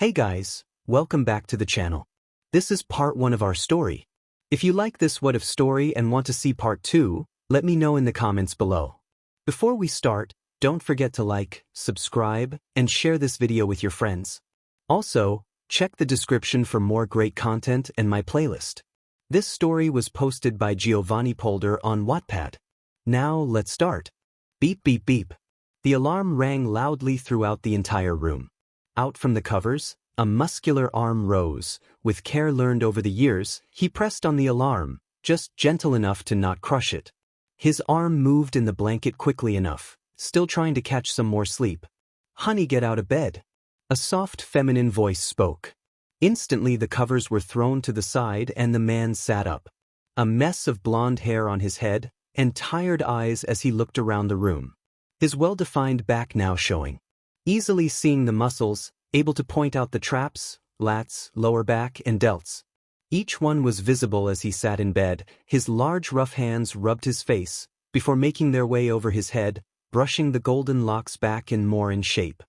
Hey guys, welcome back to the channel. This is part 1 of our story. If you like this What If story and want to see part 2, let me know in the comments below. Before we start, don't forget to like, subscribe, and share this video with your friends. Also, check the description for more great content and my playlist. This story was posted by 𝐒𝐮𝐬𝐴𝐵𝐵 on Wattpad. Now let's start. Beep beep beep. The alarm rang loudly throughout the entire room. Out from the covers, a muscular arm rose. With care learned over the years, he pressed on the alarm, just gentle enough to not crush it. His arm moved in the blanket quickly enough, still trying to catch some more sleep. "Honey, get out of bed." A soft feminine voice spoke. Instantly the covers were thrown to the side and the man sat up. A mess of blonde hair on his head, and tired eyes as he looked around the room. His well-defined back now showing. Easily seeing the muscles, able to point out the traps, lats, lower back, and delts. Each one was visible as he sat in bed. His large rough hands rubbed his face, before making their way over his head, brushing the golden locks back and more in shape.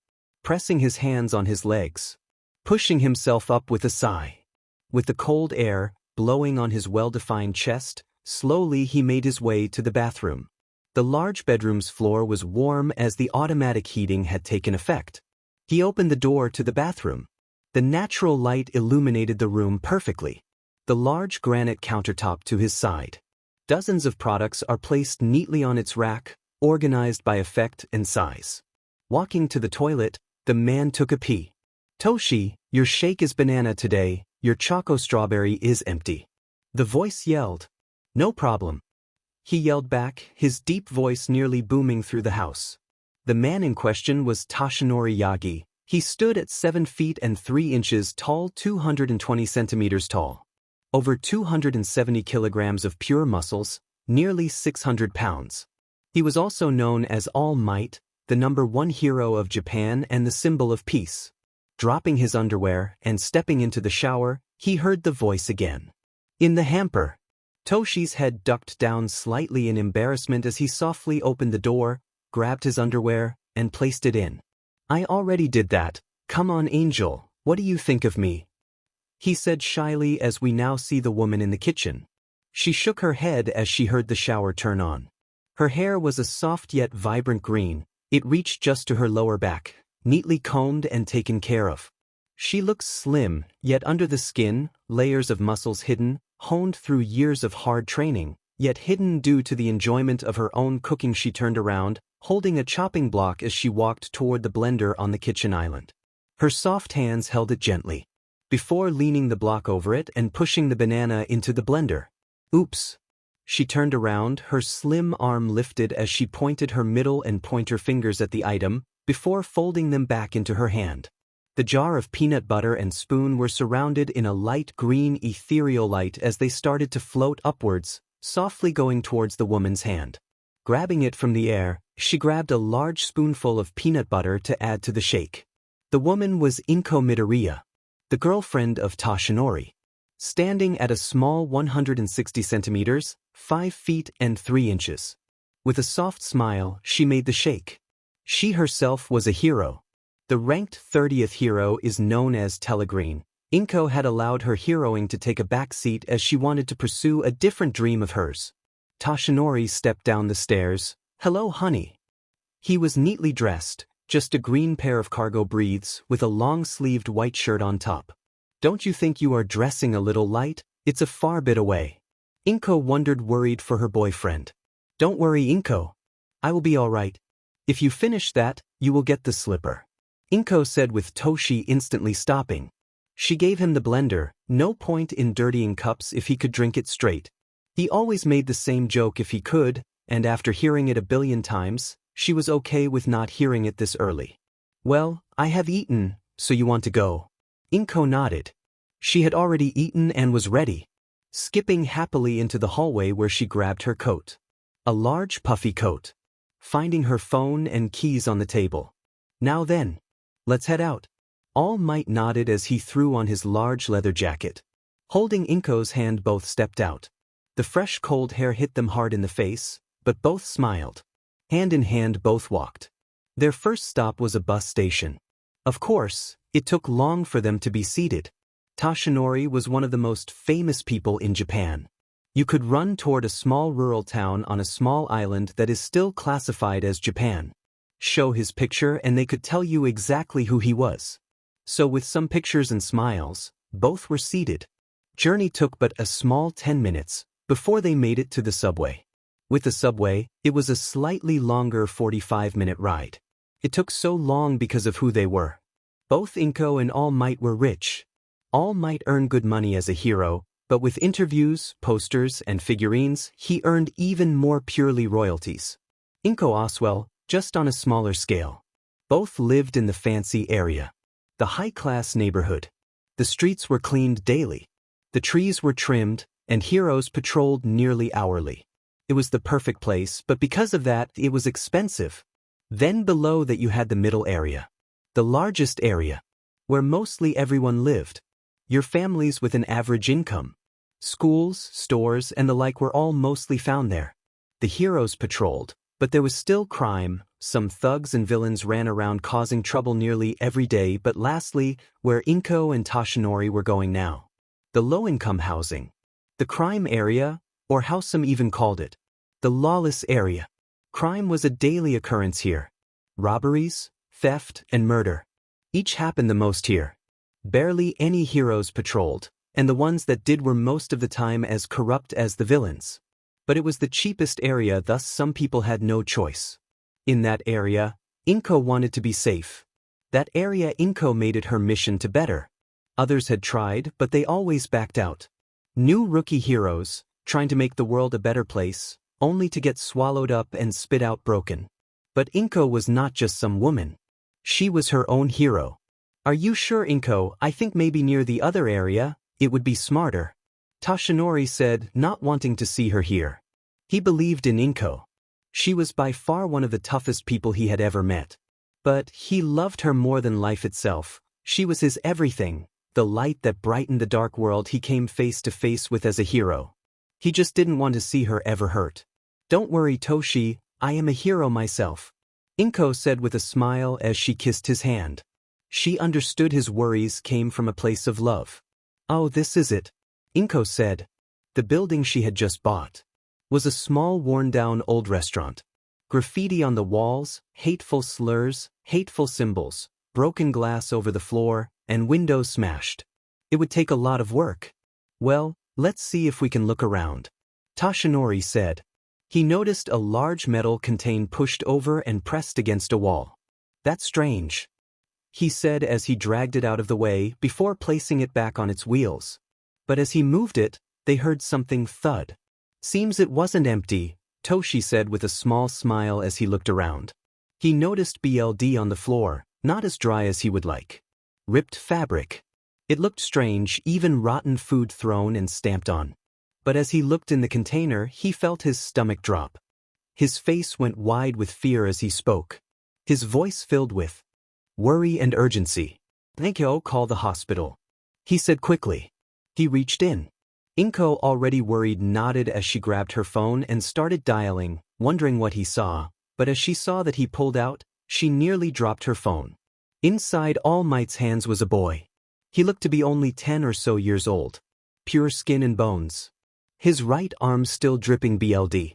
Pressing his hands on his legs. Pushing himself up with a sigh. With the cold air blowing on his well-defined chest, slowly he made his way to the bathroom. The large bedroom's floor was warm as the automatic heating had taken effect. He opened the door to the bathroom. The natural light illuminated the room perfectly. The large granite countertop to his side. Dozens of products are placed neatly on its rack, organized by effect and size. Walking to the toilet, the man took a pee. "Toshi, your shake is banana today, your choco strawberry is empty." The voice yelled. "No problem." He yelled back, his deep voice nearly booming through the house. The man in question was Toshinori Yagi. He stood at 7 feet and 3 inches tall, 220 centimeters tall. Over 270 kilograms of pure muscles, nearly 600 pounds. He was also known as All Might, the #1 hero of Japan and the symbol of peace. Dropping his underwear and stepping into the shower, he heard the voice again. "In the hamper." Toshi's head ducked down slightly in embarrassment as he softly opened the door, grabbed his underwear, and placed it in. "I already did that. Come on, Angel, what do you think of me?" he said shyly as we now see the woman in the kitchen. She shook her head as she heard the shower turn on. Her hair was a soft yet vibrant green. It reached just to her lower back, neatly combed and taken care of. She looked slim, yet under the skin, layers of muscles hidden, honed through years of hard training, yet hidden due to the enjoyment of her own cooking. She turned around, holding a chopping block as she walked toward the blender on the kitchen island. Her soft hands held it gently, before leaning the block over it and pushing the banana into the blender. "Oops." She turned around, her slim arm lifted as she pointed her middle and pointer fingers at the item, before folding them back into her hand. The jar of peanut butter and spoon were surrounded in a light green ethereal light as they started to float upwards, softly going towards the woman's hand. Grabbing it from the air, she grabbed a large spoonful of peanut butter to add to the shake. The woman was Inko Midoriya, the girlfriend of Toshinori. Standing at a small 160 centimeters, 5 feet and 3 inches. With a soft smile, she made the shake. She herself was a hero. The ranked 30th hero is known as Telegreen. Inko had allowed her heroing to take a back seat as she wanted to pursue a different dream of hers. Toshinori stepped down the stairs. "Hello, honey." He was neatly dressed, just a green pair of cargo briefs with a long-sleeved white shirt on top. "Don't you think you are dressing a little light? It's a far bit away." Inko wondered, worried for her boyfriend. "Don't worry, Inko. I will be all right. If you finish that, you will get the slipper," Inko said with Toshi instantly stopping. She gave him the blender. No point in dirtying cups if he could drink it straight. He always made the same joke if he could, and after hearing it a billion times, she was okay with not hearing it this early. "Well, I have eaten, so you want to go?" Inko nodded. She had already eaten and was ready. Skipping happily into the hallway where she grabbed her coat. A large puffy coat. Finding her phone and keys on the table. "Now then, let's head out." All Might nodded as he threw on his large leather jacket. Holding Inko's hand, both stepped out. The fresh cold hair hit them hard in the face, but both smiled. Hand in hand both walked. Their first stop was a bus station. Of course, It took long for them to be seated. Toshinori was one of the most famous people in Japan. You could run toward a small rural town on a small island that is still classified as Japan. Show his picture and they could tell you exactly who he was. So with some pictures and smiles, both were seated. Journey took but a small 10 minutes before they made it to the subway. With the subway, it was a slightly longer 45-minute ride. It took so long because of who they were. Both 𝐒𝐮𝐬𝐽 and All Might were rich. All Might earned good money as a hero, but with interviews, posters, and figurines, he earned even more purely royalties. 𝐒𝐮𝐽𝐽, just on a smaller scale. Both lived in the fancy area, the high-class neighborhood. The streets were cleaned daily. The trees were trimmed, and heroes patrolled nearly hourly. It was the perfect place, but because of that, it was expensive. Then below that you had the middle area. The largest area, where mostly everyone lived. Your families with an average income. Schools, stores, and the like were all mostly found there. The heroes patrolled, but there was still crime. Some thugs and villains ran around causing trouble nearly every day. But lastly, where 𝐒𝐮𝐽𝐽 and Toshinori were going now. The low-income housing. The crime area, or how some even called it. The lawless area. Crime was a daily occurrence here. Robberies, theft, and murder. Each happened the most here. Barely any heroes patrolled, and the ones that did were most of the time as corrupt as the villains. But it was the cheapest area, thus some people had no choice. In that area, 𝐒𝐮𝐽𝐽 wanted to be safe. That area 𝐒𝐮𝐽𝐽 made it her mission to better. Others had tried, but they always backed out. New rookie heroes, trying to make the world a better place, only to get swallowed up and spit out broken. But 𝐒𝐮𝐽𝐽 was not just some woman. She was her own hero. Are you sure, 𝐒𝐮𝐽𝐽? I think maybe near the other area, it would be smarter. Toshinori said, not wanting to see her here. He believed in 𝐒𝐮𝐽𝐽. She was by far one of the toughest people he had ever met. But he loved her more than life itself. She was his everything, the light that brightened the dark world he came face to face with as a hero. He just didn't want to see her ever hurt. Don't worry, Toshi, I am a hero myself. 𝐒𝐮𝐽𝐽 said with a smile as she kissed his hand. She understood his worries came from a place of love. Oh, this is it, 𝐒𝐮𝐽𝐽 said. The building she had just bought was a small worn-down old restaurant. Graffiti on the walls, hateful slurs, hateful symbols, broken glass over the floor, and windows smashed. It would take a lot of work. Well, let's see if we can look around, Toshinori said. He noticed a large metal container pushed over and pressed against a wall. That's strange, he said as he dragged it out of the way before placing it back on its wheels. But as he moved it, they heard something thud. Seems it wasn't empty, Toshi said with a small smile as he looked around. He noticed BLD on the floor, not as dry as he would like. Ripped fabric. It looked strange, even rotten food thrown and stamped on. But as he looked in the container, he felt his stomach drop. His face went wide with fear as he spoke. His voice filled with worry and urgency. 𝐒𝐮𝐽𝐽, call the hospital, he said quickly. He reached in. 𝐒𝐮𝐽𝐽, already worried, nodded as she grabbed her phone and started dialing, wondering what he saw. But as she saw that he pulled out, she nearly dropped her phone. Inside All Might's hands was a boy. He looked to be only 10 or so years old. Pure skin and bones. His right arm still dripping BLD.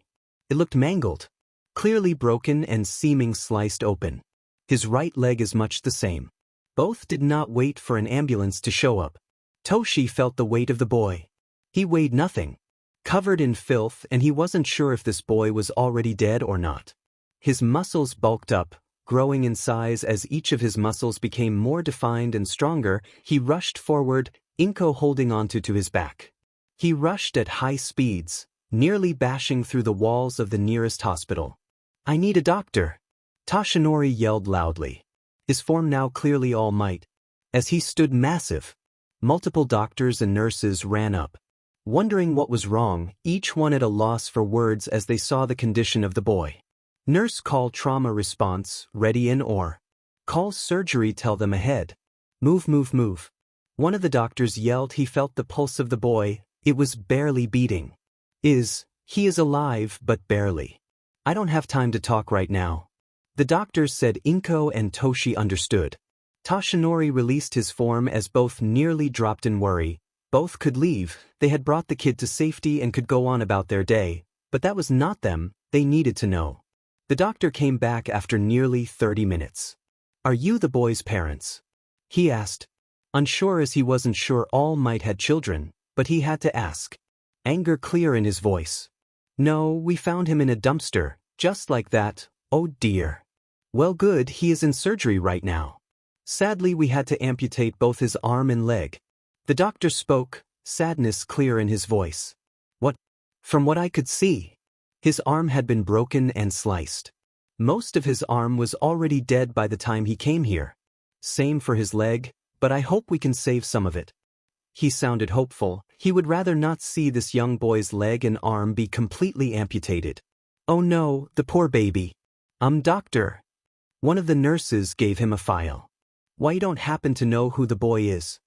It looked mangled, clearly broken and seeming sliced open. His right leg is much the same. Both did not wait for an ambulance to show up. Toshi felt the weight of the boy. He weighed nothing. Covered in filth, and he wasn't sure if this boy was already dead or not. His muscles bulked up, growing in size as each of his muscles became more defined and stronger. He rushed forward, 𝐒𝐮𝐽𝐽 holding onto his back. He rushed at high speeds, nearly bashing through the walls of the nearest hospital. I need a doctor, Toshinori yelled loudly. His form now clearly All Might. As he stood massive, multiple doctors and nurses ran up. Wondering what was wrong, each one at a loss for words as they saw the condition of the boy. Nurse, call trauma response, ready in, or call surgery, tell them ahead. Move, move, move. One of the doctors yelled. He felt the pulse of the boy. It was barely beating. He is alive, but barely. I don't have time to talk right now, the doctors said. 𝐒𝐮𝐽𝐽 and Toshi understood. Toshinori released his form as both nearly dropped in worry. Both could leave, they had brought the kid to safety and could go on about their day, but that was not them, they needed to know. The doctor came back after nearly 30 minutes. "Are you the boy's parents?" he asked. Unsure as he wasn't sure All Might had children, but he had to ask. Anger clear in his voice. "No, we found him in a dumpster, just like that, oh dear." "Well good, he is in surgery right now. Sadly we had to amputate both his arm and leg." The doctor spoke, sadness clear in his voice. "What?" "From what I could see, his arm had been broken and sliced. Most of his arm was already dead by the time he came here. Same for his leg, but I hope we can save some of it." He sounded hopeful. He would rather not see this young boy's leg and arm be completely amputated. "Oh no, the poor baby." Doctor." One of the nurses gave him a file. "Why you don't happen to know who the boy is?"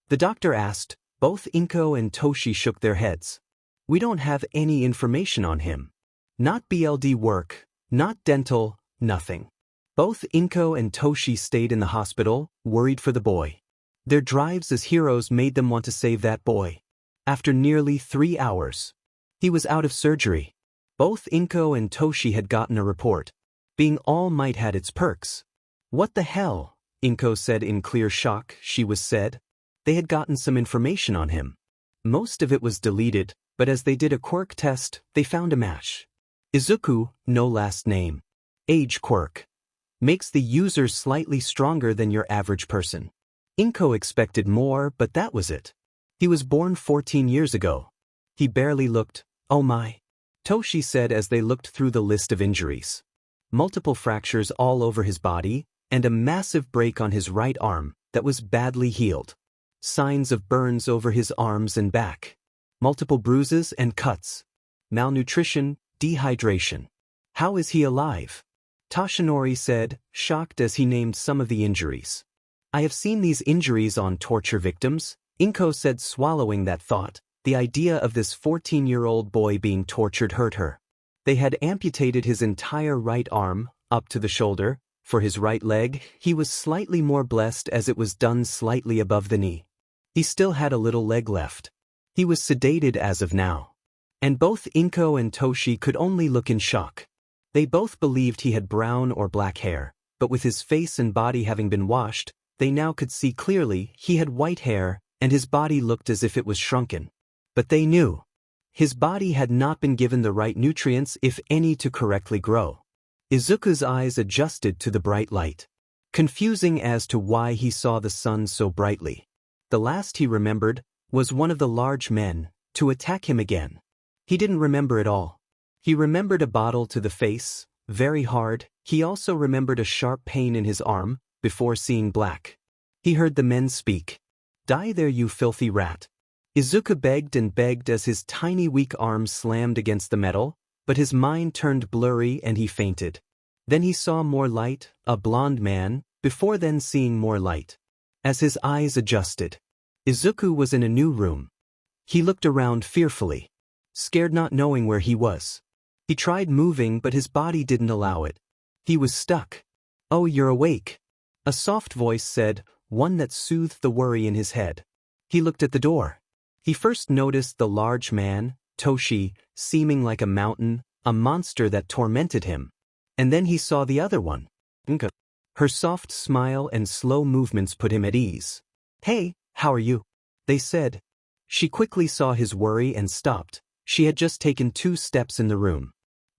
the doctor asked. Both Inko and Toshi shook their heads. "We don't have any information on him. Not BLD work, not dental, nothing." Both Inko and Toshi stayed in the hospital, worried for the boy. Their drives as heroes made them want to save that boy. After nearly 3 hours, he was out of surgery. Both Inko and Toshi had gotten a report. Being All Might had its perks. "What the hell?" Inko said in clear shock. She was said. They had gotten some information on him. Most of it was deleted, but as they did a quirk test, they found a match. Izuku, no last name. Age quirk. Makes the user slightly stronger than your average person. Inko expected more, but that was it. He was born 14 years ago. He barely looked. "Oh my," Toshi said as they looked through the list of injuries. Multiple fractures all over his body, and a massive break on his right arm that was badly healed. Signs of burns over his arms and back. Multiple bruises and cuts. Malnutrition, dehydration. "How is he alive?" Toshinori said, shocked as he named some of the injuries. "I have seen these injuries on torture victims," Inko said, swallowing that thought. The idea of this 14-year-old boy being tortured hurt her. They had amputated his entire right arm, up to the shoulder. For his right leg, he was slightly more blessed as it was done slightly above the knee. He still had a little leg left. He was sedated as of now. And both Inko and Toshi could only look in shock. They both believed he had brown or black hair, but with his face and body having been washed, they now could see clearly he had white hair, and his body looked as if it was shrunken. But they knew. His body had not been given the right nutrients, if any, to correctly grow. Izuku's eyes adjusted to the bright light. Confusing as to why he saw the sun so brightly. The last he remembered was one of the large men to attack him again. He didn't remember it all. He remembered a bottle to the face, very hard. He also remembered a sharp pain in his arm, before seeing black. He heard the men speak. "Die there, you filthy rat." Izuku begged and begged as his tiny weak arms slammed against the metal, but his mind turned blurry and he fainted. Then he saw more light, a blond man, before then seeing more light. As his eyes adjusted, Izuku was in a new room. He looked around fearfully, scared not knowing where he was. He tried moving but his body didn't allow it. He was stuck. "Oh, you're awake," a soft voice said, one that soothed the worry in his head. He looked at the door. He first noticed the large man, Toshi, seeming like a mountain, a monster that tormented him. And then he saw the other one, Nka. Her soft smile and slow movements put him at ease. "Hey, how are you?" they said. She quickly saw his worry and stopped. She had just taken 2 steps in the room.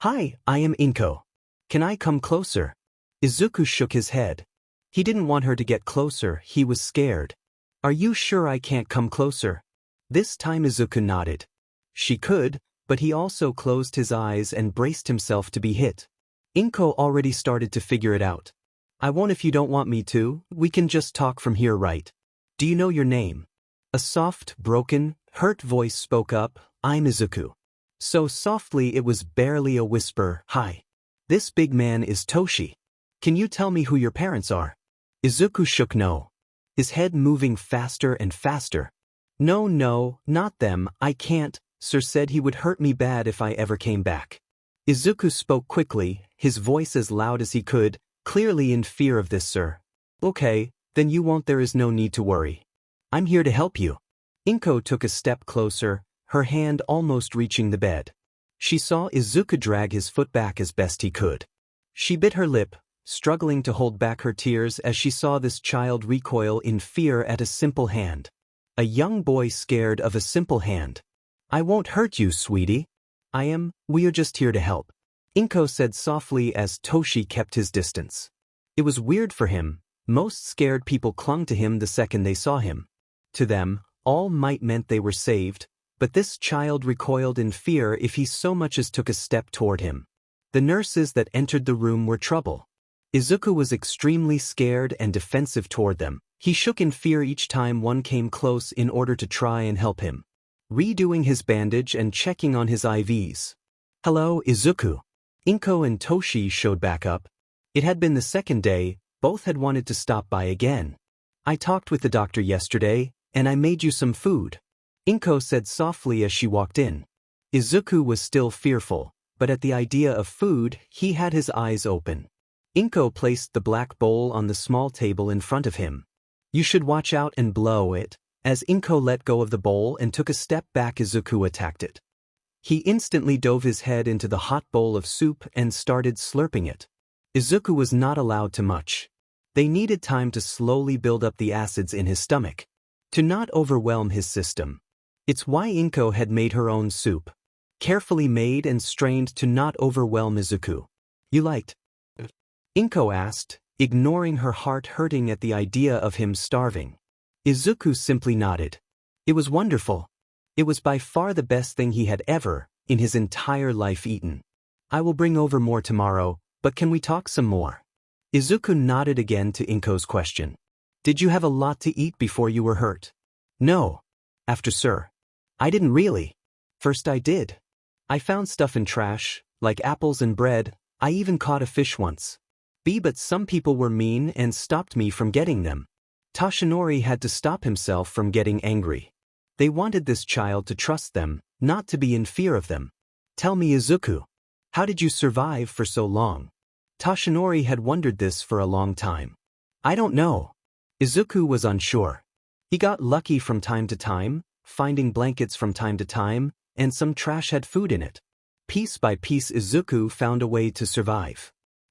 "Hi, I am Inko. Can I come closer?" Izuku shook his head. He didn't want her to get closer, he was scared. "Are you sure I can't come closer?" This time Izuku nodded. She could, but he also closed his eyes and braced himself to be hit. Inko already started to figure it out. "I won't if you don't want me to, we can just talk from here, right? Do you know your name?" A soft, broken, hurt voice spoke up. "I'm Izuku." So softly it was barely a whisper. "Hi. This big man is Toshi. Can you tell me who your parents are?" Izuku shook no. His head moving faster and faster. No, not them, I can't. Sir said he would hurt me bad if I ever came back." Izuku spoke quickly, his voice as loud as he could, clearly in fear of this, "Sir. Okay, Then you won't. There is no need to worry. I'm here to help you. 𝐮𝐸𝐻 took a step closer, her hand almost reaching the bed. She saw Izuku drag his foot back as best he could. She bit her lip, struggling to hold back her tears as she saw this child recoil in fear at a simple hand. A young boy scared of a simple hand. I won't hurt you, sweetie. We are just here to help. 𝐮𝐸𝐻 said softly as Toshi kept his distance. It was weird for him. Most scared people clung to him the second they saw him. To them, all might meant they were saved, but this child recoiled in fear if he so much as took a step toward him. The nurses that entered the room were trouble. Izuku was extremely scared and defensive toward them. He shook in fear each time one came close in order to try and help him. Redoing his bandage and checking on his IVs. Hello, Izuku. 𝐮𝐸𝐻 and Toshi showed back up. It had been the second day, both had wanted to stop by again. I talked with the doctor yesterday, and I made you some food. 𝐮𝐸𝐻 said softly as she walked in. Izuku was still fearful, but at the idea of food, he had his eyes open. 𝐮𝐸𝐻 placed the black bowl on the small table in front of him. You should watch out and blow it. As 𝐮𝐸𝐻 let go of the bowl and took a step back, Izuku attacked it. He instantly dove his head into the hot bowl of soup and started slurping it. Izuku was not allowed to much. They needed time to slowly build up the acids in his stomach. To not overwhelm his system. It's why 𝐮𝐸𝐻 had made her own soup. Carefully made and strained to not overwhelm Izuku. You liked it? 𝐮𝐸𝐻 asked, ignoring her heart hurting at the idea of him starving. Izuku simply nodded. It was wonderful. It was by far the best thing he had ever, in his entire life, eaten. I will bring over more tomorrow, but can we talk some more? Izuku nodded again to 𝐮𝐸𝐻's question. Did you have a lot to eat before you were hurt? No. After, sir. I didn't really. First I did. I found stuff in trash, like apples and bread. I even caught a fish once. But some people were mean and stopped me from getting them. Toshinori had to stop himself from getting angry. They wanted this child to trust them, not to be in fear of them. Tell me, Izuku. How did you survive for so long? Toshinori had wondered this for a long time. I don't know. Izuku was unsure. He got lucky from time to time, finding blankets from time to time, and some trash had food in it. Piece by piece Izuku found a way to survive.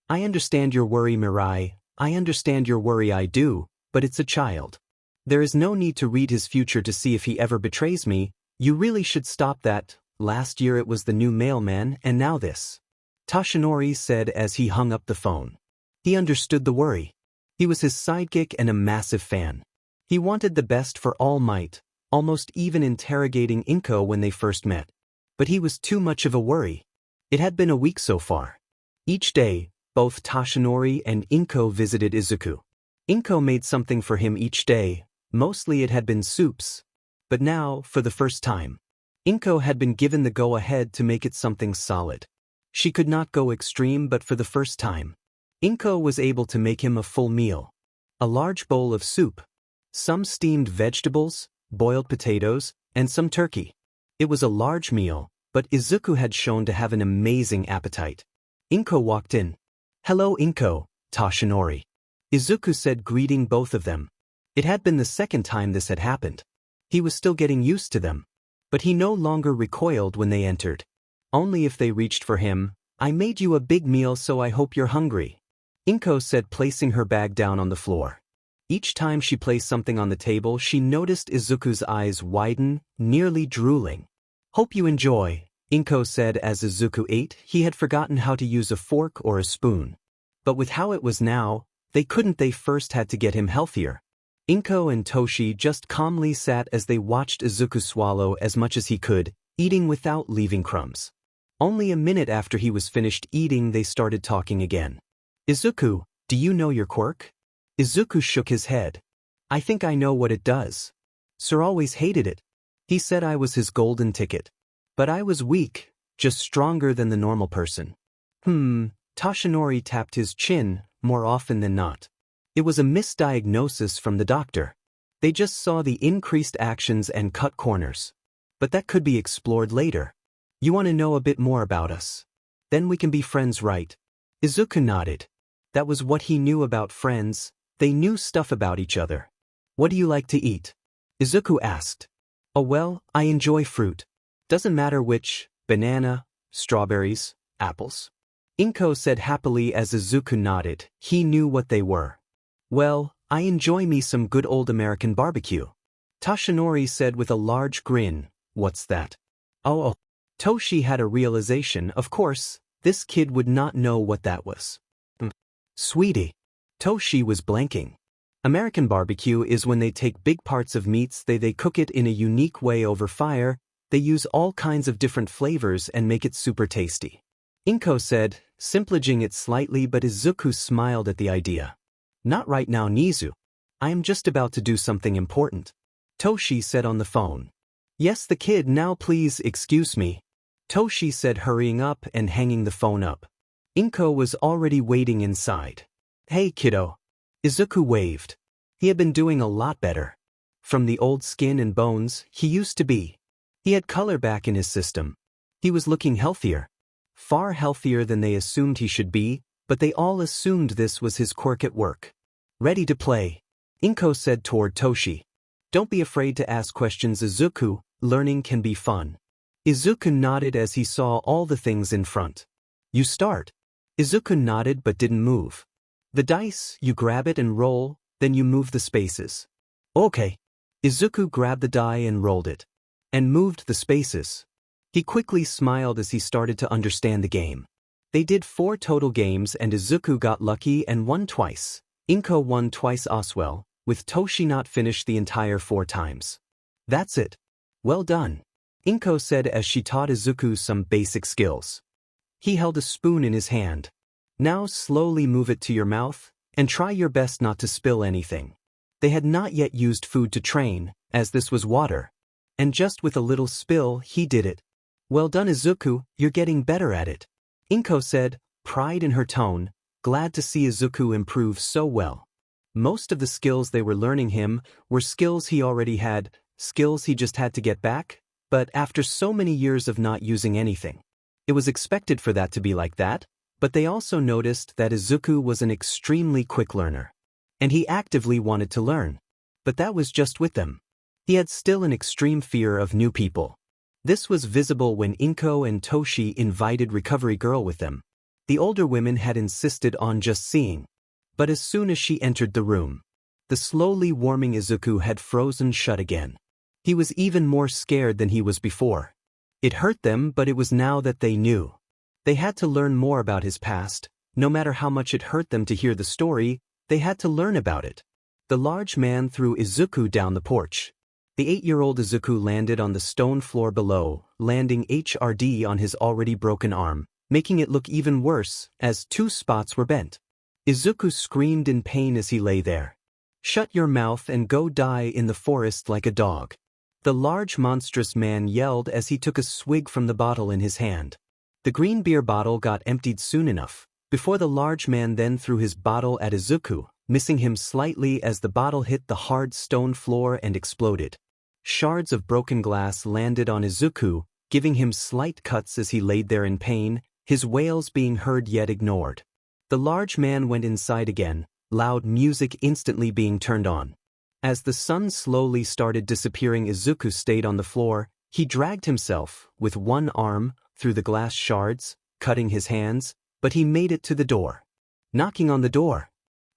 I understand your worry, Mirai. I understand your worry, I do, but it's a child. There is no need to read his future to see if he ever betrays me. You really should stop that. Last year it was the new mailman and now this. Toshinori said as he hung up the phone. He understood the worry. He was his sidekick and a massive fan. He wanted the best for All Might, almost even interrogating 𝐮𝐸𝐻 when they first met. But he was too much of a worry. It had been a week so far. Each day, both Toshinori and 𝐮𝐸𝐻 visited Izuku. 𝐮𝐸𝐻 made something for him each day. Mostly it had been soups. But now, for the first time, 𝐮𝐸𝐻 had been given the go-ahead to make it something solid. She could not go extreme, but for the first time, 𝐮𝐸𝐻 was able to make him a full meal. A large bowl of soup. Some steamed vegetables, boiled potatoes, and some turkey. It was a large meal, but Izuku had shown to have an amazing appetite. 𝐮𝐸𝐻 walked in. Hello, 𝐮𝐸𝐻, Toshinori. Izuku said, greeting both of them. It had been the second time this had happened. He was still getting used to them. But he no longer recoiled when they entered. Only if they reached for him. I made you a big meal, so I hope you're hungry. 𝐮𝐸𝐻 said, placing her bag down on the floor. Each time she placed something on the table, she noticed Izuku's eyes widen, nearly drooling. Hope you enjoy, 𝐮𝐸𝐻 said as Izuku ate. He had forgotten how to use a fork or a spoon. But with how it was now, they first had to get him healthier. 𝐮𝐸𝐻 and Toshi just calmly sat as they watched Izuku swallow as much as he could, eating without leaving crumbs. Only a minute after he was finished eating, they started talking again. Izuku, do you know your quirk? Izuku shook his head. I think I know what it does. Sir always hated it. He said I was his golden ticket. But I was weak, just stronger than the normal person. Toshinori tapped his chin, more often than not. It was a misdiagnosis from the doctor. They just saw the increased actions and cut corners. But that could be explored later. You want to know a bit more about us? Then we can be friends, right? Izuku nodded. That was what he knew about friends. They knew stuff about each other. What do you like to eat? Izuku asked. Oh well, I enjoy fruit. Doesn't matter which, banana, strawberries, apples. 𝐒𝐮𝐦𝐦𝐚𝐫𝐲 said happily as Izuku nodded. He knew what they were. Well, I enjoy me some good old American barbecue. Toshinori said with a large grin. What's that? Oh. Toshi had a realization. Of course, this kid would not know what that was. Sweetie. Toshi was blanking. American barbecue is when they take big parts of meats, they cook it in a unique way over fire, they use all kinds of different flavors and make it super tasty. 𝐒𝐮𝐦𝐦𝐚𝐫𝐲 said, simplifying it slightly, but Izuku smiled at the idea. Not right now, Nezu. I am just about to do something important. Toshi said on the phone. Yes, the kid, now please excuse me. Toshi said, hurrying up and hanging the phone up. 𝐒𝐮𝐦𝐦𝐚𝐫𝐲 was already waiting inside. Hey kiddo. Izuku waved. He had been doing a lot better. From the old skin and bones he used to be. He had color back in his system. He was looking healthier. Far healthier than they assumed he should be, but they all assumed this was his quirk at work. Ready to play. 𝐒𝐮𝐦𝐦𝐚𝐫𝐲 said toward Toshi. Don't be afraid to ask questions, Izuku. Learning can be fun. Izuku nodded as he saw all the things in front. You start. Izuku nodded but didn't move. The dice, you grab it and roll, then you move the spaces. Okay. Izuku grabbed the die and rolled it. And moved the spaces. He quickly smiled as he started to understand the game. They did 4 total games and Izuku got lucky and won twice. 𝐒𝐮𝐦𝐦𝐚𝐫𝐲 won twice as well, with Toshi not finished the entire 4 times. That's it. Well done. 𝐒𝐮𝐦𝐦𝐚𝐫𝐲 said as she taught Izuku some basic skills. He held a spoon in his hand. Now slowly move it to your mouth, and try your best not to spill anything. They had not yet used food to train, as this was water. And just with a little spill, he did it. Well done, Izuku, you're getting better at it. 𝐒𝐮𝐦𝐦𝐚𝐫𝐲 said, pride in her tone, glad to see Izuku improve so well. Most of the skills they were learning him were skills he already had, skills he just had to get back, but after so many years of not using anything. It was expected for that to be like that, but they also noticed that Izuku was an extremely quick learner. And he actively wanted to learn. But that was just with them. He had still an extreme fear of new people. This was visible when 𝐒𝐮𝐦𝐦𝐚𝐫𝐲 and Toshi invited Recovery Girl with them. The older women had insisted on just seeing. But as soon as she entered the room, the slowly warming Izuku had frozen shut again. He was even more scared than he was before. It hurt them, but it was now that they knew. They had to learn more about his past. No matter how much it hurt them to hear the story, they had to learn about it. The large man threw Izuku down the porch. The 8-year-old Izuku landed on the stone floor below, landing HRD on his already broken arm, making it look even worse, as 2 spots were bent. Izuku screamed in pain as he lay there. Shut your mouth and go die in the forest like a dog. The large monstrous man yelled as he took a swig from the bottle in his hand. The green beer bottle got emptied soon enough, before the large man then threw his bottle at Izuku, missing him slightly as the bottle hit the hard stone floor and exploded. Shards of broken glass landed on Izuku, giving him slight cuts as he laid there in pain, his wails being heard yet ignored. The large man went inside again, loud music instantly being turned on. As the sun slowly started disappearing, Izuku stayed on the floor. He dragged himself, with one arm, through the glass shards, cutting his hands, but he made it to the door. Knocking on the door.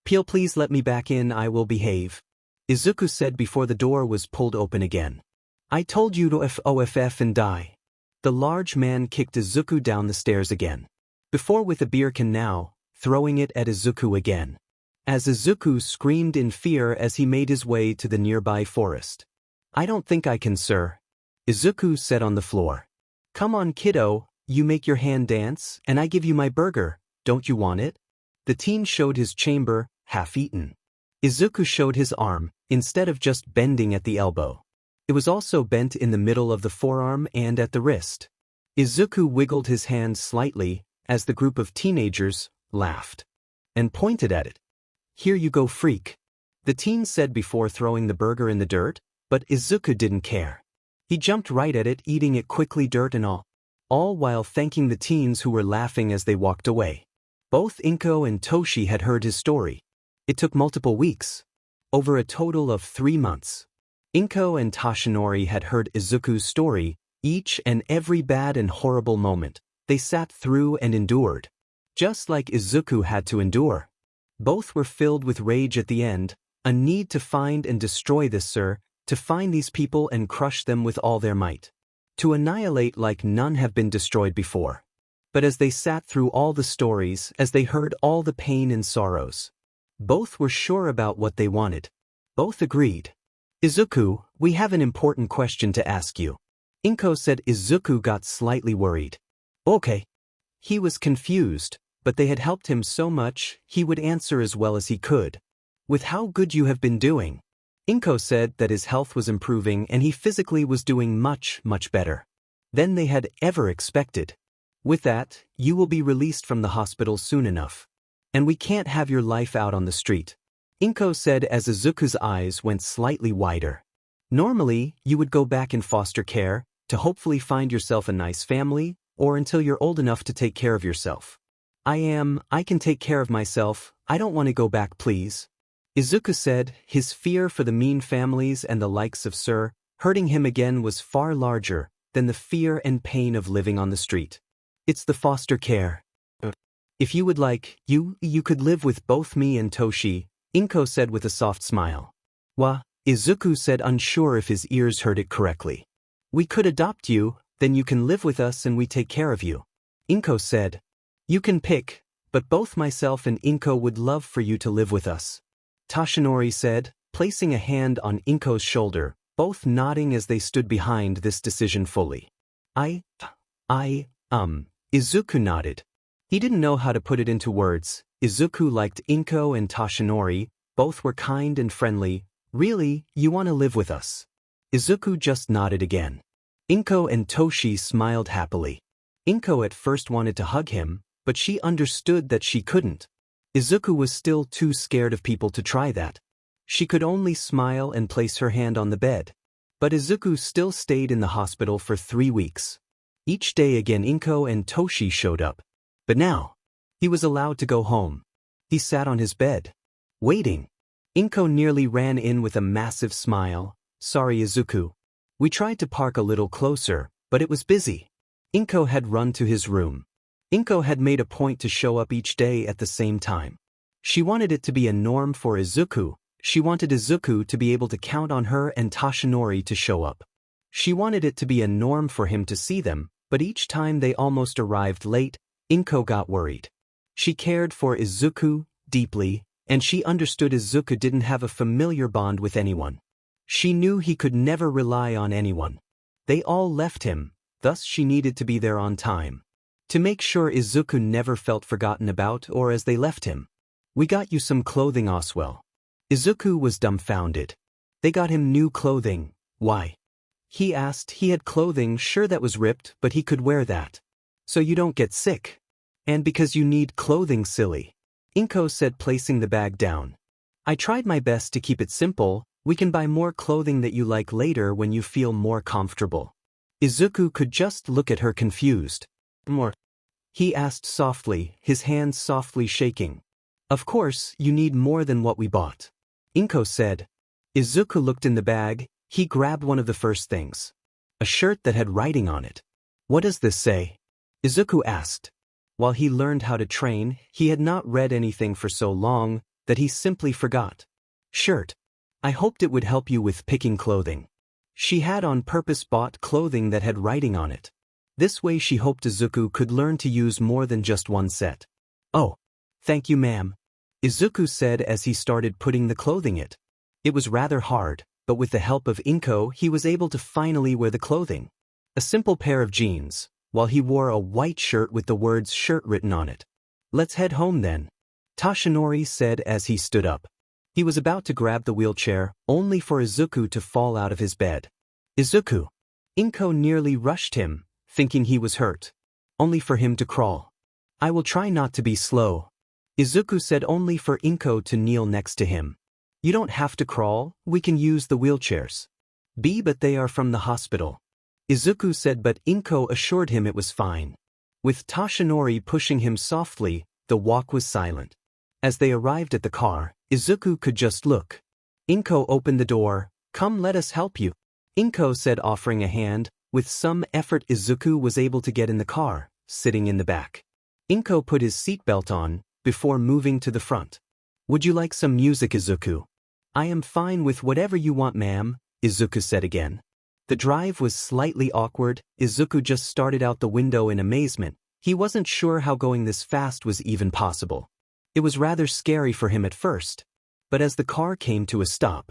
Please let me back in, I will behave. Izuku said before the door was pulled open again. I told you to FOFF and die. The large man kicked Izuku down the stairs again. Before with a beer can now, throwing it at Izuku again. As Izuku screamed in fear as he made his way to the nearby forest. I don't think I can, sir. Izuku said on the floor. Come on, kiddo, you make your hand dance, and I give you my burger, don't you want it? The teen showed his chamber, half-eaten. Izuku showed his arm, instead of just bending at the elbow. It was also bent in the middle of the forearm and at the wrist. Izuku wiggled his hand slightly, as the group of teenagers laughed. And pointed at it. Here you go, freak. The teen said before throwing the burger in the dirt, but Izuku didn't care. He jumped right at it, eating it quickly, dirt and all while thanking the teens who were laughing as they walked away. Both 𝐒𝐮𝐦𝐴 and Toshi had heard his story. It took multiple weeks. Over a total of 3 months. 𝐮𝐲𝐲𝗘 and Tashinori had heard Izuku's story, each and every bad and horrible moment. They sat through and endured. Just like Izuku had to endure. Both were filled with rage at the end, a need to find and destroy this 𝐒𝐮𝐬𝐴, to find these people and crush them with all their might. To annihilate like none have been destroyed before. But as they sat through all the stories, as they heard all the pain and sorrows, both were sure about what they wanted. Both agreed. Izuku, we have an important question to ask you. 𝐮𝐲𝐲𝗘 said. Izuku got slightly worried. Okay. He was confused, but they had helped him so much, he would answer as well as he could. With how good you have been doing. 𝐮𝐲𝐲𝗘 said that his health was improving and he physically was doing much, much better than they had ever expected. With that, you will be released from the hospital soon enough. And we can't have your life out on the street. 𝐮𝐲𝐲𝗘 said as Izuku's eyes went slightly wider. Normally, you would go back in foster care, to hopefully find yourself a nice family, or until you're old enough to take care of yourself. I can take care of myself, I don't want to go back please. Izuku said, his fear for the mean families and the likes of 𝐒𝐮𝐬𝐴 hurting him again was far larger than the fear and pain of living on the street. It's the foster care. If you would like, you could live with both me and Toshi, 𝐮𝐲𝐲𝗘 said with a soft smile. Wa? Izuku said, unsure if his ears heard it correctly. We could adopt you, then you can live with us and we take care of you. 𝐮𝐲𝐲𝗘 said. You can pick, but both myself and 𝐮𝐲𝐲 would love for you to live with us. Tashinori said, placing a hand on 𝐮𝐲𝐲's shoulder, both nodding as they stood behind this decision fully. Izuku nodded. He didn't know how to put it into words. Izuku liked 𝐮𝐲𝐲 and Tashinori, both were kind and friendly. Really, you want to live with us? Izuku just nodded again. 𝐮𝐲𝐲 and Toshi smiled happily. 𝐮𝐲𝐲 at first wanted to hug him, but she understood that she couldn't. Izuku was still too scared of people to try that. She could only smile and place her hand on the bed. But Izuku still stayed in the hospital for 3 weeks. Each day again 𝐮𝐲𝐲 and Toshi showed up. But now, he was allowed to go home. He sat on his bed, waiting. 𝐮𝐲𝐲 nearly ran in with a massive smile. Sorry Izuku. We tried to park a little closer, but it was busy. 𝐮𝐲𝐲 had run to his room. 𝐮𝐲𝐲 had made a point to show up each day at the same time. She wanted it to be a norm for Izuku. She wanted Izuku to be able to count on her and Tashinori to show up. She wanted it to be a norm for him to see them, but each time they almost arrived late, 𝐮𝐲𝐲 got worried. She cared for Izuku deeply, and she understood Izuku didn't have a familiar bond with anyone. She knew he could never rely on anyone. They all left him, thus she needed to be there on time. To make sure Izuku never felt forgotten about or as they left him. We got you some clothing Oswell. Izuku was dumbfounded. They got him new clothing. Why? He asked. He had clothing, sure that was ripped, but he could wear that. So you don't get sick. And because you need clothing silly. 𝐮𝐲𝐲𝗘 said placing the bag down. I tried my best to keep it simple, we can buy more clothing that you like later when you feel more comfortable. Izuku could just look at her confused. More? He asked softly, his hands softly shaking. Of course, you need more than what we bought. 𝐮𝐲𝐲𝗘 said. Izuku looked in the bag, he grabbed one of the first things. A shirt that had writing on it. What does this say? Izuku asked. While he learned how to train, he had not read anything for so long that he simply forgot. Shirt. I hoped it would help you with picking clothing. She had on purpose bought clothing that had writing on it. This way she hoped Izuku could learn to use more than just one set. Oh. Thank you ma'am. Izuku said as he started putting the clothing it. It was rather hard, but with the help of 𝐮𝐲𝐲 he was able to finally wear the clothing. A simple pair of jeans, while he wore a white shirt with the words shirt written on it. Let's head home then. Tashinori said as he stood up. He was about to grab the wheelchair, only for Izuku to fall out of his bed. Izuku. 𝐮𝐲𝐲 nearly rushed him, thinking he was hurt. Only for him to crawl. I will try not to be slow. Izuku said only for 𝐮𝐲𝐲 to kneel next to him. You don't have to crawl, we can use the wheelchairs. But they are from the hospital. Izuku said but 𝐮𝐲𝐲 assured him it was fine. With Tashinori pushing him softly, the walk was silent. As they arrived at the car, Izuku could just look. 𝐼𝐻𝐾 opened the door. "Come, let us help you," 𝐼𝐻𝐾 said, offering a hand. With some effort, Izuku was able to get in the car, sitting in the back. 𝐼𝐻𝐾 put his seatbelt on, before moving to the front. "Would you like some music, Izuku?" "I am fine with whatever you want, ma'am," Izuku said again. The drive was slightly awkward. Izuku just started out the window in amazement. He wasn't sure how going this fast was even possible. It was rather scary for him at first. But as the car came to a stop,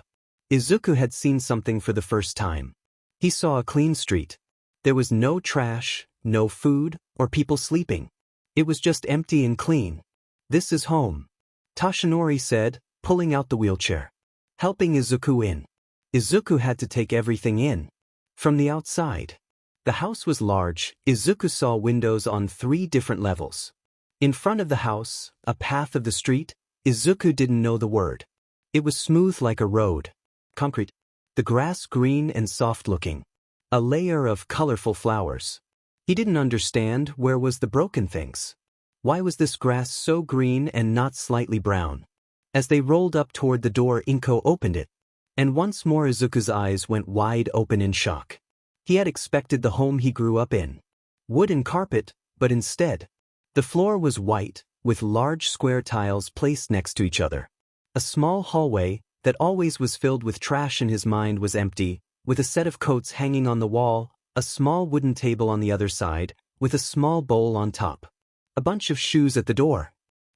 Izuku had seen something for the first time. He saw a clean street. There was no trash, no food, or people sleeping. It was just empty and clean. "This is home," Toshinori said, pulling out the wheelchair. Helping Izuku in. Izuku had to take everything in. From the outside. The house was large. Izuku saw windows on 3 different levels. In front of the house, a path of the street, Izuku didn't know the word. It was smooth like a road. Concrete. The grass green and soft-looking. A layer of colorful flowers. He didn't understand where was the broken things. Why was this grass so green and not slightly brown? As they rolled up toward the door, 𝐼𝐻𝐾 opened it. And once more Izuku's eyes went wide open in shock. He had expected the home he grew up in. Wood and carpet, but instead, the floor was white, with large square tiles placed next to each other. A small hallway, that always was filled with trash in his mind, was empty, with a set of coats hanging on the wall, a small wooden table on the other side, with a small bowl on top. A bunch of shoes at the door.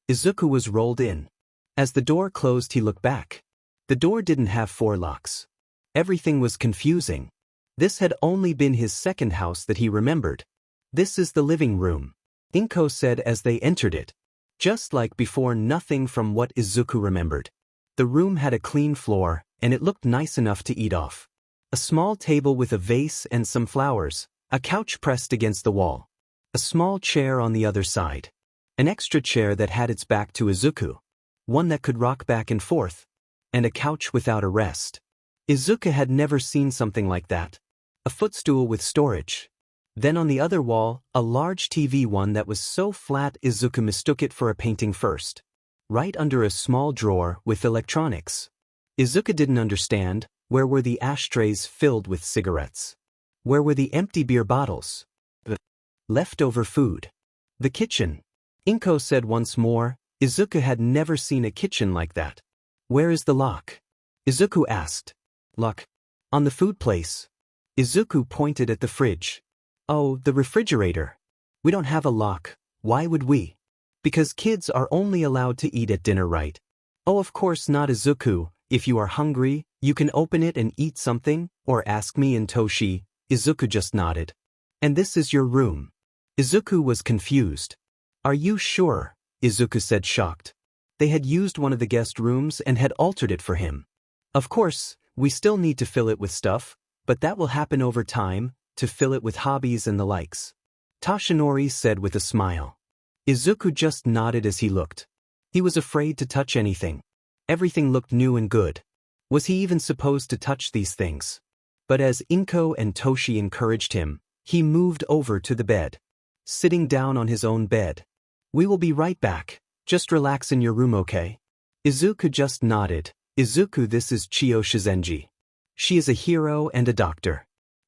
Izuku was rolled in. As the door closed, he looked back. The door didn't have 4 locks. Everything was confusing. This had only been his second house that he remembered. "This is the living room," 𝐼𝐻𝐾 said as they entered it. Just like before, nothing from what Izuku remembered. The room had a clean floor, and it looked nice enough to eat off. A small table with a vase and some flowers, a couch pressed against the wall. A small chair on the other side. An extra chair that had its back to Izuku. One that could rock back and forth. And a couch without a rest. Izuku had never seen something like that. A footstool with storage. Then on the other wall, a large TV, one that was so flat Izuku mistook it for a painting first. Right under a small drawer with electronics. Izuku didn't understand. Where were the ashtrays filled with cigarettes? Where were the empty beer bottles? The leftover food. The kitchen. 𝐼𝐻𝐾 said once more. Izuku had never seen a kitchen like that. "Where is the lock?" Izuku asked. "Lock? On the food place." Izuku pointed at the fridge. "Oh, the refrigerator. We don't have a lock. Why would we?" "Because kids are only allowed to eat at dinner, right?" "Oh, of course not, Izuku. If you are hungry, you can open it and eat something, or ask me and Toshi." Izuku just nodded. "And this is your room." Izuku was confused. "Are you sure?" Izuku said, shocked. They had used one of the guest rooms and had altered it for him. "Of course, we still need to fill it with stuff, but that will happen over time, to fill it with hobbies and the likes," Toshinori said with a smile. Izuku just nodded as he looked. He was afraid to touch anything. Everything looked new and good. Was he even supposed to touch these things? But as 𝐼𝐻𝐾 and Toshi encouraged him, he moved over to the bed. Sitting down on his own bed. "We will be right back. Just relax in your room, okay?" Izuku just nodded. "Izuku, this is 𝐒𝐿. She is a hero and a doctor."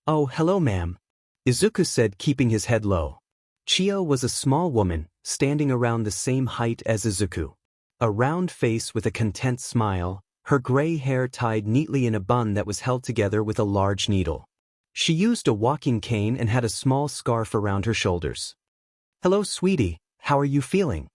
"Oh, hello, ma'am," Izuku said, keeping his head low. 𝐒𝐿 was a small woman, standing around the same height as Izuku. A round face with a content smile, her gray hair tied neatly in a bun that was held together with a large needle. She used a walking cane and had a small scarf around her shoulders. "Hello, sweetie, how are you feeling?"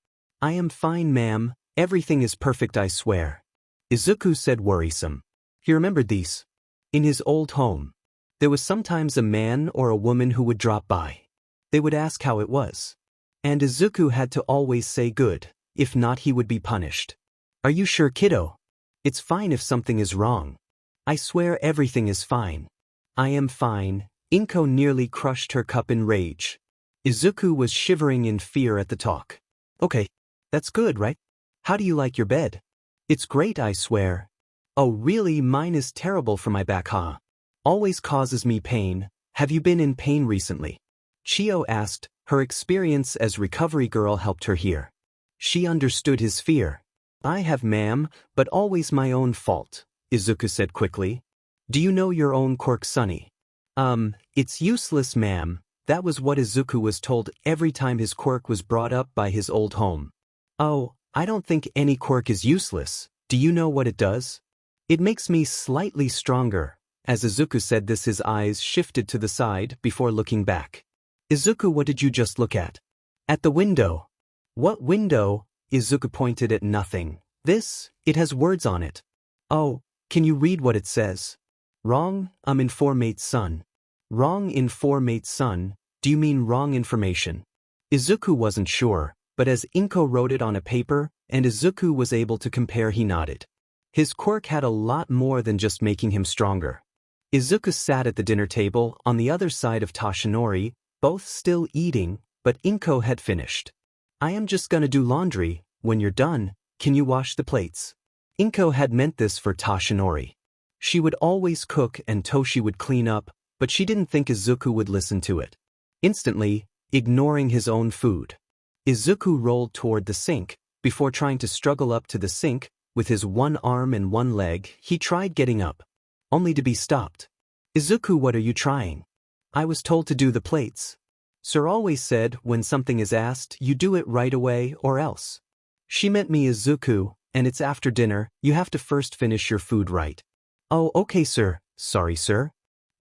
"I am fine, ma'am, everything is perfect, I swear," Izuku said, worrisome. He remembered these. In his old home, there was sometimes a man or a woman who would drop by. They would ask how it was. And Izuku had to always say good, if not he would be punished. "Are you sure, kiddo? It's fine if something is wrong." "I swear everything is fine." "I am fine." 𝐼𝐻𝐾 nearly crushed her cup in rage. Izuku was shivering in fear at the talk. "Okay, that's good, right? How do you like your bed?" "It's great, I swear." "Oh really, mine is terrible for my back, huh? Always causes me pain." "Have you been in pain recently?" 𝐒𝐿 asked. Her experience as recovery girl helped her here. She understood his fear. I have, ma'am, but always my own fault, Izuku said quickly. Do you know your own quirk, Sunny? It's useless, ma'am. That was what Izuku was told every time his quirk was brought up by his old home. Oh, I don't think any quirk is useless. Do you know what it does? It makes me slightly stronger. As Izuku said this, his eyes shifted to the side before looking back. Izuku, what did you just look at? At the window. What window? Izuku pointed at nothing. This, it has words on it. Oh, can you read what it says? Wrong, informate's son. Wrong informate's son, do you mean wrong information? Izuku wasn't sure, but as Inko wrote it on a paper, and Izuku was able to compare, he nodded. His quirk had a lot more than just making him stronger. Izuku sat at the dinner table on the other side of Toshinori, both still eating, but Inko had finished. I am just gonna do laundry. When you're done, can you wash the plates? Inko had meant this for Toshinori. She would always cook and Toshi would clean up, but she didn't think Izuku would listen to it. Instantly, ignoring his own food, Izuku rolled toward the sink. Before trying to struggle up to the sink, with his one arm and one leg, he tried getting up, only to be stopped. Izuku, what are you trying? I was told to do the plates. Sir always said when something is asked, you do it right away or else. She meant me, Izuku, and it's after dinner, you have to first finish your food right. Oh, okay, sir. Sorry, sir.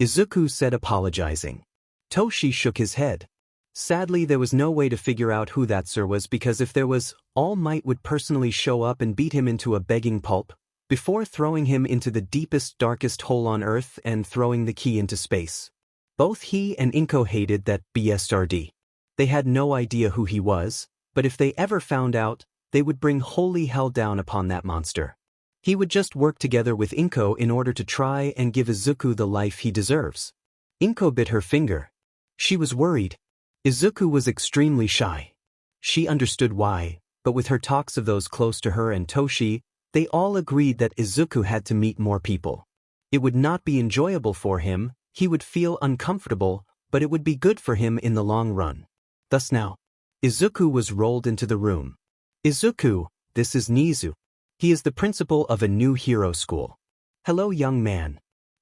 Izuku said, apologizing. Toshi shook his head. Sadly, there was no way to figure out who that sir was, because if there was, All Might would personally show up and beat him into a begging pulp, before throwing him into the deepest, darkest hole on Earth and throwing the key into space. Both he and Inko hated that bastard. They had no idea who he was, but if they ever found out, they would bring holy hell down upon that monster. He would just work together with Inko in order to try and give Izuku the life he deserves. Inko bit her finger. She was worried. Izuku was extremely shy. She understood why, but with her talks of those close to her and Toshi, they all agreed that Izuku had to meet more people. It would not be enjoyable for him, he would feel uncomfortable, but it would be good for him in the long run. Thus now, Izuku was rolled into the room. Izuku, this is Nezu. He is the principal of a new hero school. Hello, young man.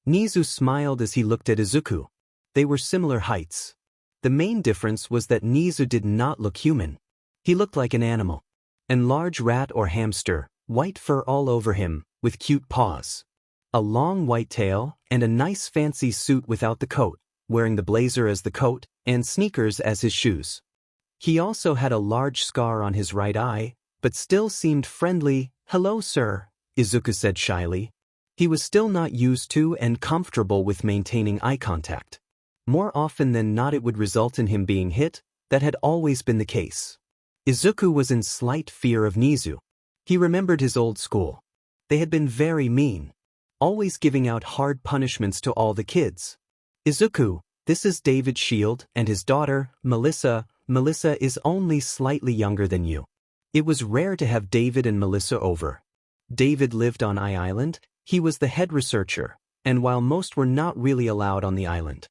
Nezu smiled as he looked at Izuku. They were similar heights. The main difference was that Nezu did not look human. He looked like an animal. An large rat or hamster, white fur all over him, with cute paws. A long white tail, and a nice fancy suit without the coat, wearing the blazer as the coat, and sneakers as his shoes. He also had a large scar on his right eye, but still seemed friendly. Hello, sir, Izuku said shyly. He was still not used to and comfortable with maintaining eye contact. More often than not it would result in him being hit. That had always been the case. Izuku was in slight fear of Nezu. He remembered his old school. They had been very mean, always giving out hard punishments to all the kids. Izuku, this is David's shield and his daughter, Melissa. Melissa is only slightly younger than you. It was rare to have David and Melissa over. David lived on Island. He was the head researcher, and while most were not really allowed on the island,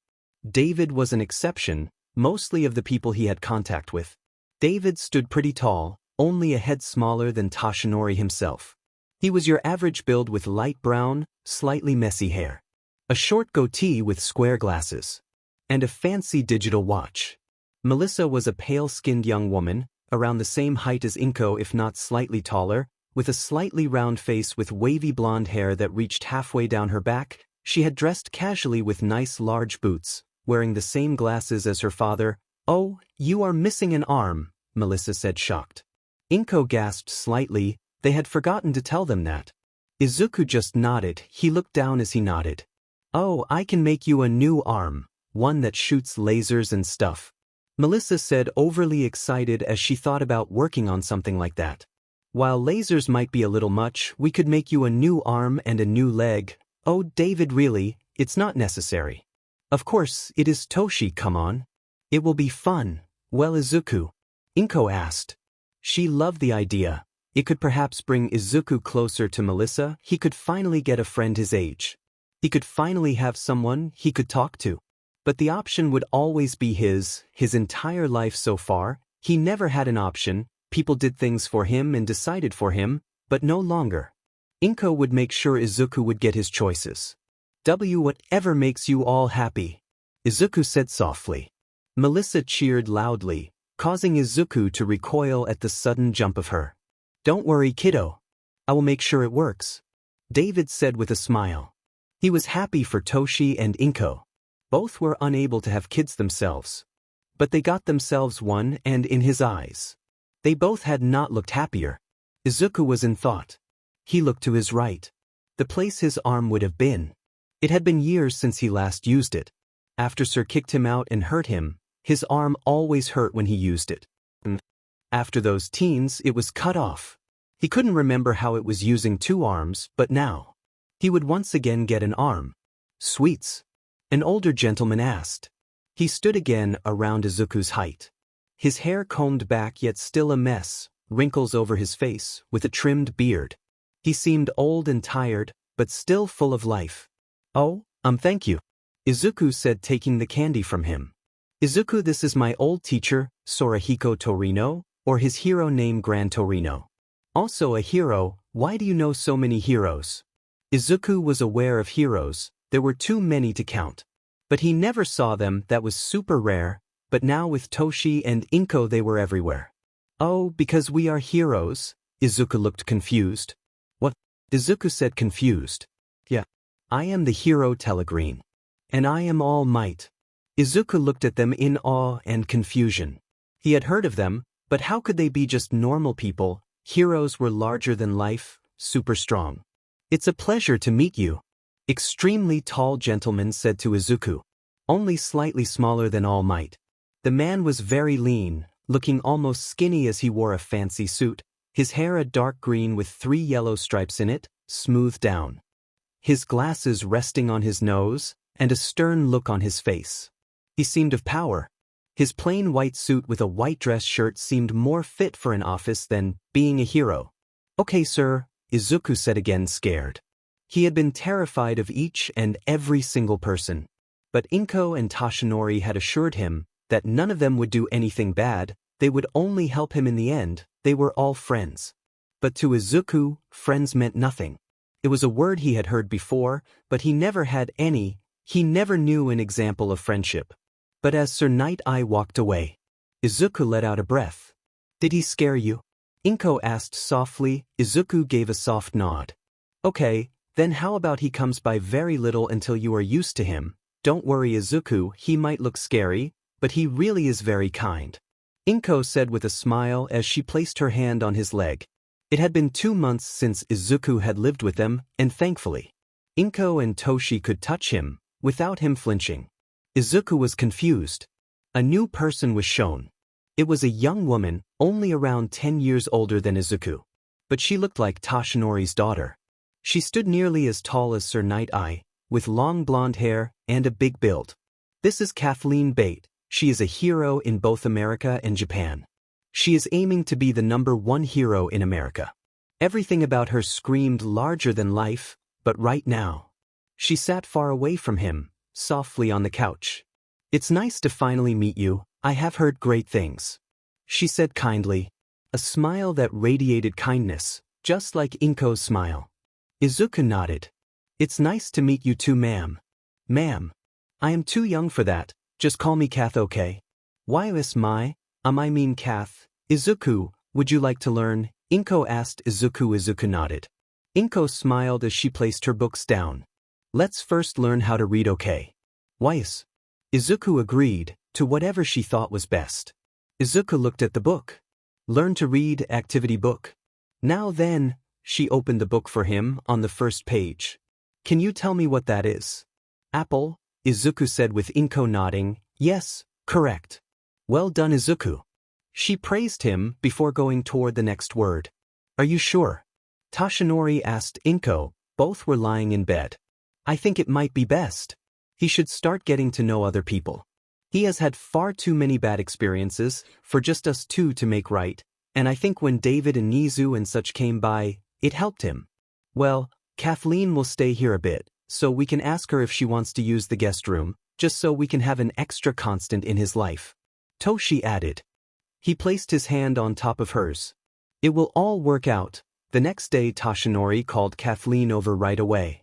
David was an exception, mostly of the people he had contact with. David stood pretty tall, only a head smaller than Toshinori himself. He was your average build with light brown, slightly messy hair, a short goatee with square glasses, and a fancy digital watch. Melissa was a pale-skinned young woman, around the same height as Inko if not slightly taller, with a slightly round face with wavy blonde hair that reached halfway down her back. She had dressed casually with nice large boots, wearing the same glasses as her father. Oh, you are missing an arm, Melissa said, shocked. Inko gasped slightly. They had forgotten to tell them that. Izuku just nodded. He looked down as he nodded. Oh, I can make you a new arm, one that shoots lasers and stuff, Melissa said, overly excited as she thought about working on something like that. While lasers might be a little much, we could make you a new arm and a new leg. Oh, David, really, it's not necessary. Of course, it is Toshi, come on. It will be fun. Well, Izuku? Inko asked. She loved the idea. It could perhaps bring Izuku closer to Melissa. He could finally get a friend his age. He could finally have someone he could talk to. But the option would always be his entire life so far. He never had an option. People did things for him and decided for him. but no longer. 𝐮𝐻𝐽 would make sure Izuku would get his choices. Whatever makes you all happy, Izuku said softly. Melissa cheered loudly, causing Izuku to recoil at the sudden jump of her. Don't worry, kiddo. I will make sure it works, David said with a smile. He was happy for Toshi and 𝐮𝐻𝐽. Both were unable to have kids themselves. But they got themselves one, and in his eyes, they both had not looked happier. Izuku was in thought. He looked to his right, the place his arm would have been. It had been years since he last used it. After Sir kicked him out and hurt him, his arm always hurt when he used it. After those teens, it was cut off. He couldn't remember how it was using two arms, but now he would once again get an arm. Sweets? An older gentleman asked. He stood again around Izuku's height. His hair combed back yet still a mess, wrinkles over his face, with a trimmed beard. He seemed old and tired, but still full of life. Oh, thank you, Izuku said, taking the candy from him. Izuku, this is my old teacher, Sorahiko Torino, or his hero name Gran Torino. Also a hero. Why do you know so many heroes? Izuku was aware of heroes. There were too many to count. But he never saw them. That was super rare, but now with Toshi and 𝐮𝐻𝐽 they were everywhere. Oh, because we are heroes? Izuku looked confused. What? Izuku said, confused. Yeah. I am the hero Telegreen. And I am All Might. Izuku looked at them in awe and confusion. He had heard of them, but how could they be just normal people? Heroes were larger than life, super strong. It's a pleasure to meet you. Extremely tall gentleman said to Izuku. Only slightly smaller than All Might. The man was very lean, looking almost skinny as he wore a fancy suit, his hair a dark green with 3 yellow stripes in it, smoothed down. His glasses resting on his nose, and a stern look on his face. He seemed of power. His plain white suit with a white dress shirt seemed more fit for an office than being a hero. Okay, sir, Izuku said again, scared. He had been terrified of each and every single person. But 𝐮𝐻𝐽 and Toshinori had assured him that none of them would do anything bad, they would only help him in the end. They were all friends. But to Izuku, friends meant nothing. It was a word he had heard before, but he never had any. He never knew an example of friendship. But as Sir 𝐼𝐻𝐽 walked away, Izuku let out a breath. Did he scare you? 𝐮𝐻𝐽 asked softly. Izuku gave a soft nod. Okay, then how about he comes by very little until you are used to him? Don't worry, Izuku, he might look scary, but he really is very kind. 𝐮𝐻𝐽 said with a smile as she placed her hand on his leg. It had been 2 months since Izuku had lived with them, and thankfully, 𝐮𝐻𝐽 and Toshi could touch him, without him flinching. Izuku was confused. A new person was shown. It was a young woman, only around 10 years older than Izuku. But she looked like Toshinori's daughter. She stood nearly as tall as Sir 𝐼𝐻𝐽, with long blonde hair and a big build. This is Kathleen Bate. She is a hero in both America and Japan. She is aiming to be the #1 hero in America. Everything about her screamed larger than life, but right now, she sat far away from him, softly on the couch. It's nice to finally meet you. I have heard great things, she said kindly. A smile that radiated kindness, just like 𝐮𝐻𝐽's smile. Izuku nodded. It's nice to meet you too, ma'am. Ma'am. I am too young for that. Just call me Kath, okay? Why is my, I mean Kath. Izuku, would you like to learn? 𝐮𝐻𝐽 asked Izuku. Izuku nodded. 𝐮𝐻𝐽 smiled as she placed her books down. Let's first learn how to read, okay? Wise. Izuku agreed, to whatever she thought was best. Izuku looked at the book. Learn to read, activity book. Now then, she opened the book for him on the first page. Can you tell me what that is? Apple, Izuku said with 𝐮𝐻𝐽 nodding. Yes, correct. Well done, Izuku. She praised him before going toward the next word. Are you sure? Toshinori asked 𝐮𝐻𝐽. Both were lying in bed. I think it might be best. He should start getting to know other people. He has had far too many bad experiences for just us two to make right, and I think when David and Nezu and such came by, it helped him. Well, Kathleen will stay here a bit, so we can ask her if she wants to use the guest room, just so we can have an extra constant in his life. Toshi added. He placed his hand on top of hers. It will all work out, The next day Toshinori called Kathleen over right away.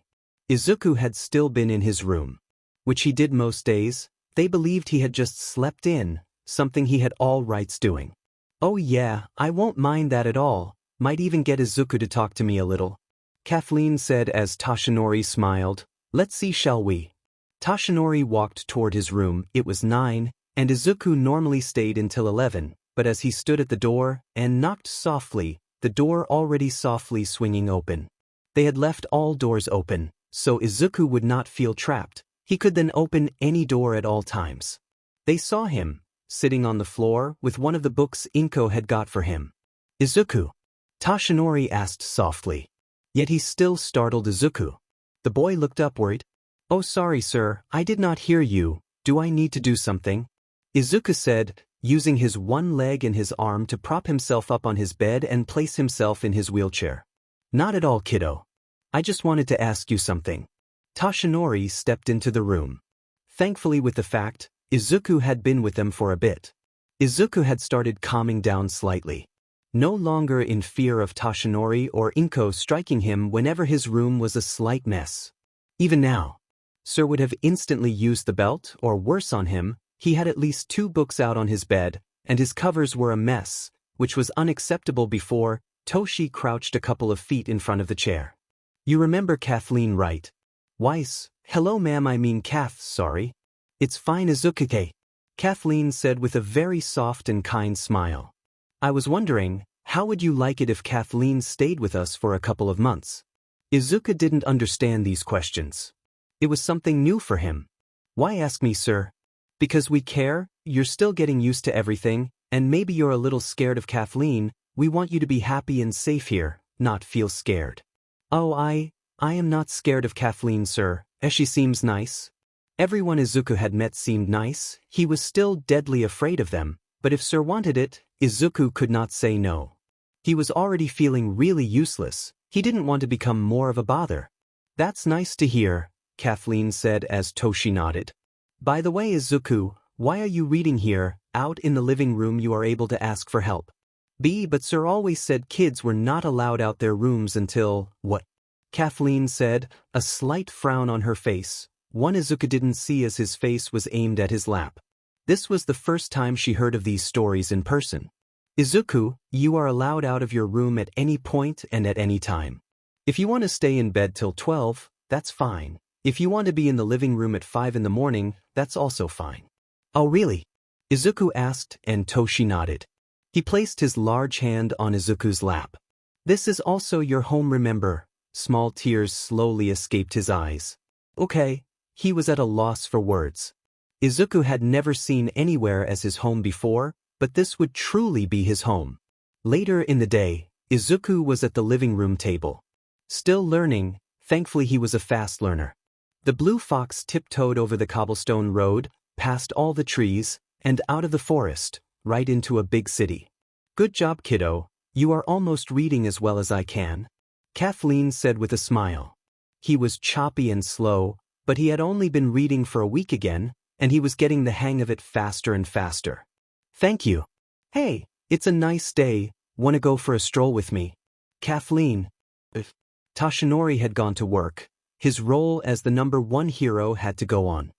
Izuku had still been in his room, which he did most days. They believed he had just slept in, something he had all rights doing. Oh yeah, I won't mind that at all, might even get Izuku to talk to me a little, Kathleen said as Toshinori smiled. Let's see, shall we? Toshinori walked toward his room. It was 9, and Izuku normally stayed until 11, but as he stood at the door and knocked softly, the door already softly swinging open. They had left all doors open, so Izuku would not feel trapped. He could then open any door at all times. They saw him, sitting on the floor with one of the books Inko had got for him. Izuku? Toshinori asked softly. Yet he still startled Izuku. The boy looked up worried. Oh sorry sir, I did not hear you. Do I need to do something? Izuku said, using his one leg and his arm to prop himself up on his bed and place himself in his wheelchair. Not at all, kiddo. I just wanted to ask you something. Toshinori stepped into the room. Thankfully, with the fact, Izuku had been with them for a bit. Izuku had started calming down slightly. No longer in fear of Toshinori or Inko striking him whenever his room was a slight mess. Even now, Sir would have instantly used the belt, or worse on him. He had at least 2 books out on his bed, and his covers were a mess, which was unacceptable before. Toshi crouched a couple of feet in front of the chair. You remember Kathleen, right? Weiss, hello ma'am, I mean Kath, sorry. It's fine Izuku. Kathleen said with a very soft and kind smile. I was wondering, how would you like it if Kathleen stayed with us for a couple of months? Izuku didn't understand these questions. It was something new for him. Why ask me, sir? Because we care, you're still getting used to everything, and maybe you're a little scared of Kathleen. We want you to be happy and safe here, not feel scared. Oh, I am not scared of Kathleen, sir, as she seems nice. Everyone Izuku had met seemed nice. He was still deadly afraid of them, but if Sir wanted it, Izuku could not say no. He was already feeling really useless. He didn't want to become more of a bother. That's nice to hear, Kathleen said as Toshi nodded. By the way, Izuku, why are you reading here? Out in the living room you are able to ask for help. But Sir always said kids were not allowed out their rooms until, what? Kathleen said, a slight frown on her face, one Izuku didn't see as his face was aimed at his lap. This was the first time she heard of these stories in person. Izuku, you are allowed out of your room at any point and at any time. If you want to stay in bed till 12, that's fine. If you want to be in the living room at 5 in the morning, that's also fine. Oh really? Izuku asked, and Toshi nodded. He placed his large hand on Izuku's lap. This is also your home, remember? Small tears slowly escaped his eyes. Okay. He was at a loss for words. Izuku had never seen anywhere as his home before, but this would truly be his home. Later in the day, Izuku was at the living room table. Still learning, thankfully he was a fast learner. The blue fox tiptoed over the cobblestone road, past all the trees, and out of the forest, right into a big city. Good job, kiddo. You are almost reading as well as I can, Kathleen said with a smile. He was choppy and slow, but he had only been reading for a week again, and he was getting the hang of it faster and faster. Thank you. Hey, it's a nice day. Wanna go for a stroll with me? Kathleen. Toshinori had gone to work. His role as the #1 hero had to go on.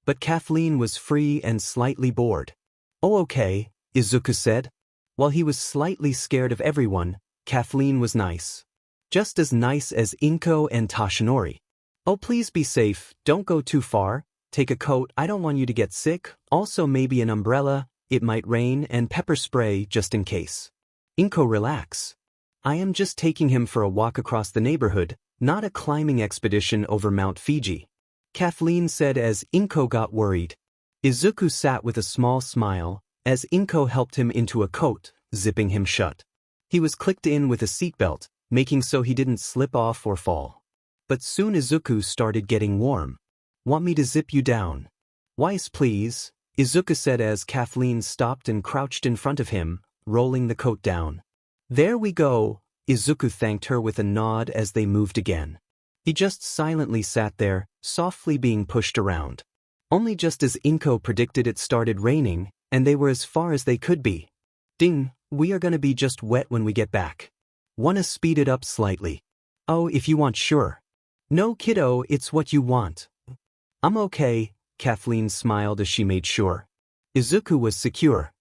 But Kathleen was free and slightly bored. Oh okay, Izuku said. While he was slightly scared of everyone, Kathleen was nice. Just as nice as Inko and Toshinori. Oh please be safe, don't go too far, take a coat, I don't want you to get sick, also maybe an umbrella, it might rain, and pepper spray just in case. Inko, relax. I am just taking him for a walk across the neighborhood, not a climbing expedition over Mount Fiji, Kathleen said as Inko got worried. Izuku sat with a small smile, as Inko helped him into a coat, zipping him shut. He was clicked in with a seatbelt, making so he didn't slip off or fall. But soon Izuku started getting warm. Want me to zip you down? Weiss, please, Izuku said as Kathleen stopped and crouched in front of him, rolling the coat down. There we go, Izuku thanked her with a nod as they moved again. He just silently sat there, softly being pushed around. Only just as Inko predicted, it started raining, and they were as far as they could be. Ding, we are gonna be just wet when we get back. Wanna speed it up slightly? Oh, if you want, sure. No, kiddo, it's what you want. I'm okay, Kathleen smiled as she made sure. Izuku was secure.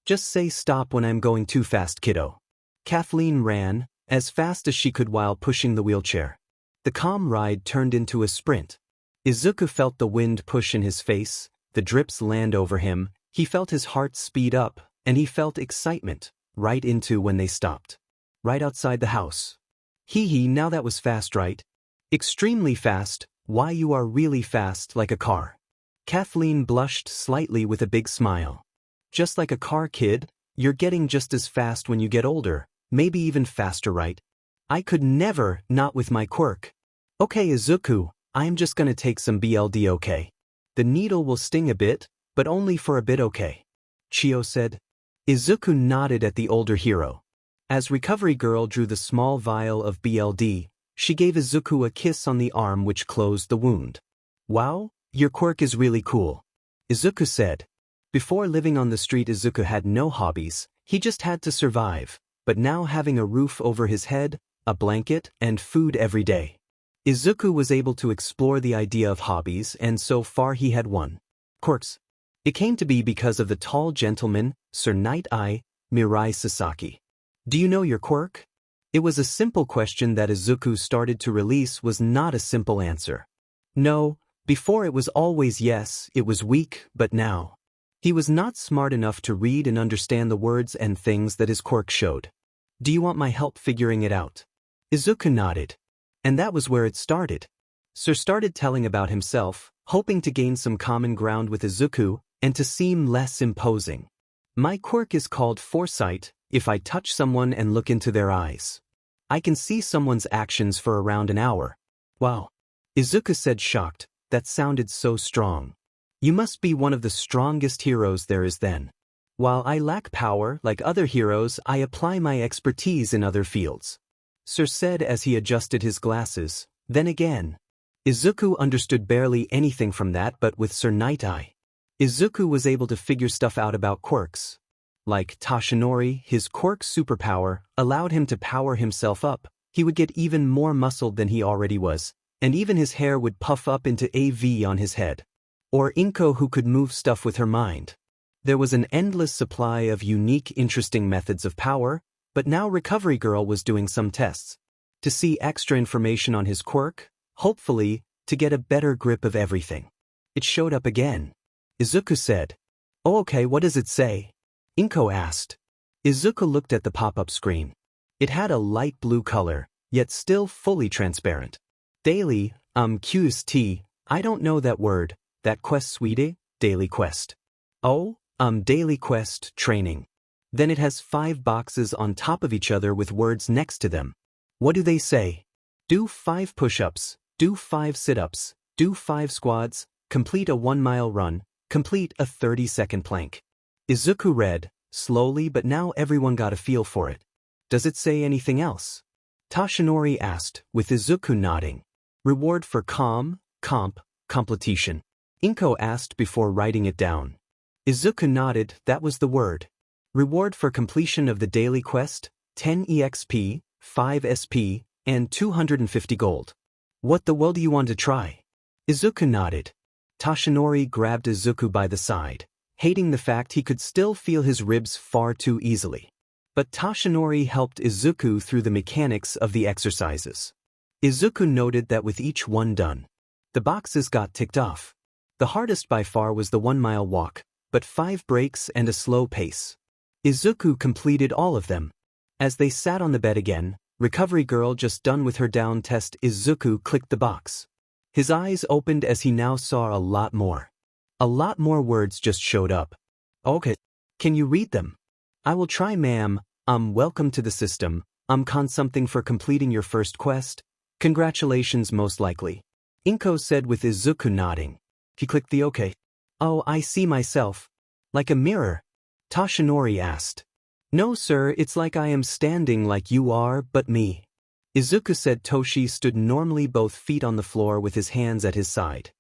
Just say stop when I'm going too fast, kiddo. Kathleen ran, as fast as she could while pushing the wheelchair. The calm ride turned into a sprint. Izuku felt the wind push in his face, the drips land over him, he felt his heart speed up, and he felt excitement, right into when they stopped. Right outside the house. Hee, now that was fast, right? Extremely fast. Why, you are really fast, like a car. Kathleen blushed slightly with a big smile. Just like a car, kid, you're getting just as fast when you get older, maybe even faster, right? I could never, not with my quirk. Okay, Izuku, I'm just gonna take some BLD, okay? The needle will sting a bit, but only for a bit, okay? Chio said. Izuku nodded at the older hero. As Recovery Girl drew the small vial of BLD, she gave Izuku a kiss on the arm which closed the wound. Wow, your quirk is really cool. Izuku said. Before living on the street, Izuku had no hobbies, he just had to survive, but now having a roof over his head, a blanket, and food every day. Izuku was able to explore the idea of hobbies, and so far he had one. Quirks. It came to be because of the tall gentleman, 𝗧𝗜𝗍𝗘 Sasaki. Do you know your quirk? It was a simple question that Izuku started to release was not a simple answer. No, before it was always yes, it was weak, but now. He was not smart enough to read and understand the words and things that his quirk showed. Do you want my help figuring it out? Izuku nodded. And that was where it started. Sir started telling about himself, hoping to gain some common ground with Izuku, and to seem less imposing. My quirk is called foresight. If I touch someone and look into their eyes, I can see someone's actions for around an hour. Wow. Izuku said, shocked. That sounded so strong. You must be one of the strongest heroes there is then. While I lack power, like other heroes, I apply my expertise in other fields. Sir said as he adjusted his glasses. Then again. Izuku understood barely anything from that, but with 𝗧𝗏𝗍𝗘, Izuku was able to figure stuff out about quirks. Like Toshinori, his quirk superpower allowed him to power himself up. He would get even more muscled than he already was, and even his hair would puff up into a V on his head. Or Inko, who could move stuff with her mind. There was an endless supply of unique, interesting methods of power, but now Recovery Girl was doing some tests. To see extra information on his quirk, hopefully, to get a better grip of everything. It showed up again. Izuku said. Oh, okay, what does it say? Inko asked. Izuku looked at the pop-up screen. It had a light blue color, yet still fully transparent. Daily, QST, I don't know that word, that quest suite, daily quest. Oh, daily quest, training. Then it has 5 boxes on top of each other with words next to them. What do they say? Do 5 push-ups, do 5 sit-ups, do 5 squats, complete a 1-mile run, complete a 30-second plank. Izuku read, slowly, but now everyone got a feel for it. Does it say anything else? Toshinori asked, with Izuku nodding. Reward for completion. Inko asked before writing it down. Izuku nodded, that was the word. Reward for completion of the daily quest, 10 EXP, 5 SP, and 250 gold. What the world do you want to try? Izuku nodded. Toshinori grabbed Izuku by the side, hating the fact he could still feel his ribs far too easily. But Toshinori helped Izuku through the mechanics of the exercises. Izuku noted that with each one done, the boxes got ticked off. The hardest by far was the 1-mile walk, but 5 breaks and a slow pace. Izuku completed all of them. As they sat on the bed again, Recovery Girl just done with her down test, Izuku clicked the box. His eyes opened as he now saw a lot more. A lot more words just showed up. Okay. Can you read them? I will try, ma'am. Welcome to the system. Con something for completing your first quest. Congratulations, most likely. Inko said with Izuku nodding. He clicked the OK. Oh, I see myself. Like a mirror? Toshinori asked. No, sir, it's like I am standing like you are, but me. Izuku said. Toshi stood normally, both feet on the floor with his hands at his side.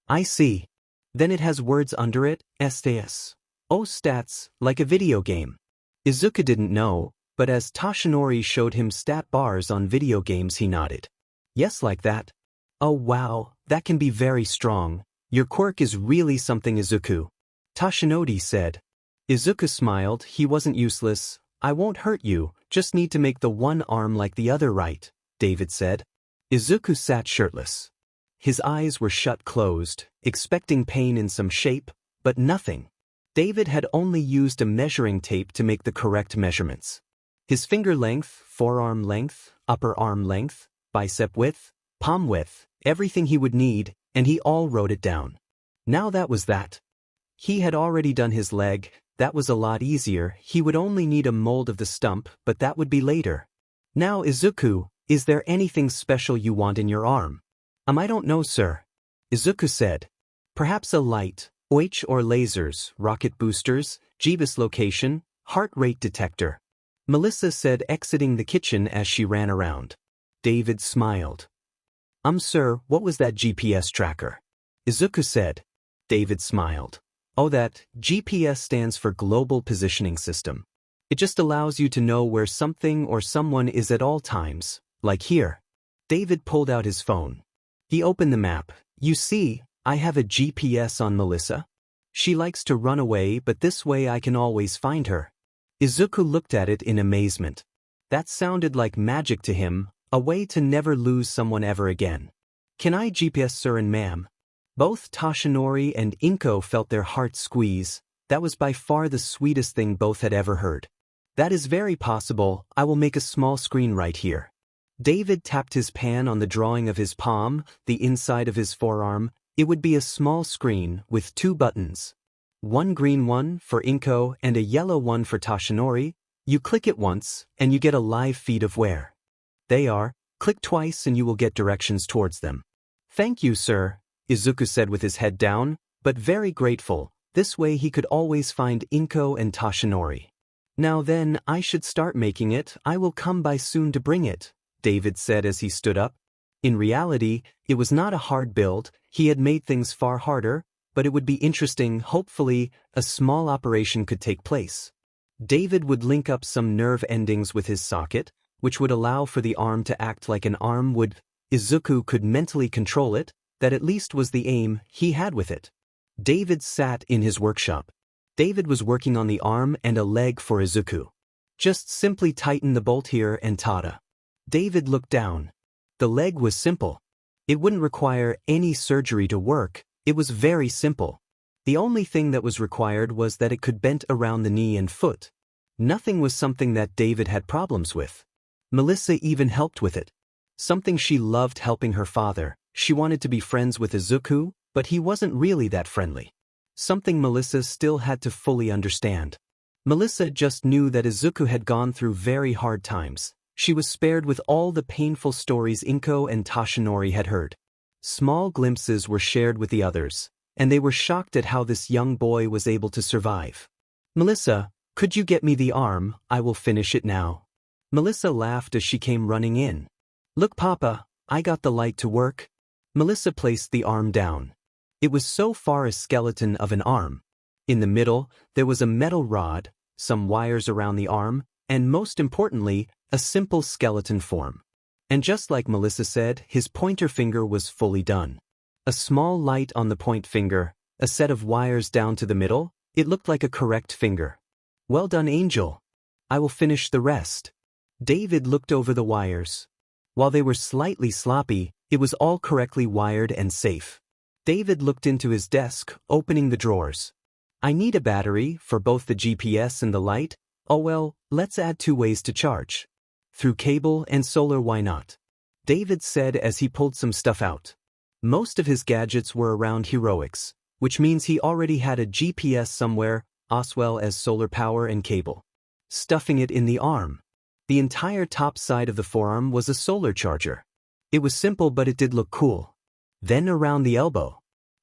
I see. Then it has words under it, STS. Oh, stats, like a video game. Izuku didn't know, but as Toshinori showed him stat bars on video games he nodded. Yes, like that. Oh wow, that can be very strong. Your quirk is really something, Izuku. Toshinori said. Izuku smiled. He wasn't useless. I won't hurt you, just need to make the one arm like the other, right? David said. Izuku sat shirtless. His eyes were shut closed, expecting pain in some shape, but nothing. David had only used a measuring tape to make the correct measurements. His finger length, forearm length, upper arm length, bicep width, palm width, everything he would need, and he all wrote it down. Now that was that. He had already done his leg. That was a lot easier. He would only need a mold of the stump, but that would be later. Now, Izuku, is there anything special you want in your arm? I don't know, sir. Izuku said. Perhaps a light, 𝐒𝐮𝐬𝐸 or lasers, rocket boosters, GPS location, heart rate detector. Melissa said, exiting the kitchen as she ran around. David smiled. Sir, what was that GPS tracker? Izuku said. David smiled. Oh, that GPS stands for Global Positioning System. It just allows you to know where something or someone is at all times, like here. David pulled out his phone. He opened the map. You see, I have a GPS on Melissa. She likes to run away, but this way I can always find her. Izuku looked at it in amazement. That sounded like magic to him, a way to never lose someone ever again. Can I GPS, sir and ma'am? Both Toshinori and Inko felt their hearts squeeze. That was by far the sweetest thing both had ever heard. That is very possible. I will make a small screen right here. David tapped his pan on the drawing of his palm, the inside of his forearm. It would be a small screen with two buttons. One green one for Inko and a yellow one for Toshinori. You click it once, and you get a live feed of where they are. Click twice and you will get directions towards them. Thank you, sir, Izuku said with his head down, but very grateful. This way he could always find Inko and Toshinori. Now then, I should start making it. I will come by soon to bring it, David said as he stood up. In reality, it was not a hard build. He had made things far harder, but it would be interesting. Hopefully, a small operation could take place. David would link up some nerve endings with his socket, which would allow for the arm to act like an arm would. Izuku could mentally control it. That at least was the aim he had with it. David sat in his workshop. David was working on the arm and a leg for Izuku. Just simply tighten the bolt here and tada. David looked down. The leg was simple. It wouldn't require any surgery to work. It was very simple. The only thing that was required was that it could bend around the knee and foot. Nothing was something that David had problems with. Melissa even helped with it. Something she loved, helping her father. She wanted to be friends with Izuku, but he wasn't really that friendly. Something Melissa still had to fully understand. Melissa just knew that Izuku had gone through very hard times. She was spared with all the painful stories Inko and Toshinori had heard. Small glimpses were shared with the others, and they were shocked at how this young boy was able to survive. Melissa, could you get me the arm? I will finish it now. Melissa laughed as she came running in. Look, Papa, I got the light to work. Melissa placed the arm down. It was so far a skeleton of an arm. In the middle, there was a metal rod, some wires around the arm, and most importantly, a simple skeleton form. And just like Melissa said, his pointer finger was fully done. A small light on the point finger, a set of wires down to the middle. It looked like a correct finger. Well done, Angel. I will finish the rest. David looked over the wires. While they were slightly sloppy, it was all correctly wired and safe. David looked into his desk, opening the drawers. I need a battery for both the GPS and the light. Oh well, let's add 2 ways to charge. Through cable and solar, why not? David said as he pulled some stuff out. Most of his gadgets were around heroics, which means he already had a GPS somewhere, as well as solar power and cable. Stuffing it in the arm. The entire top side of the forearm was a solar charger. It was simple, but it did look cool. Then around the elbow.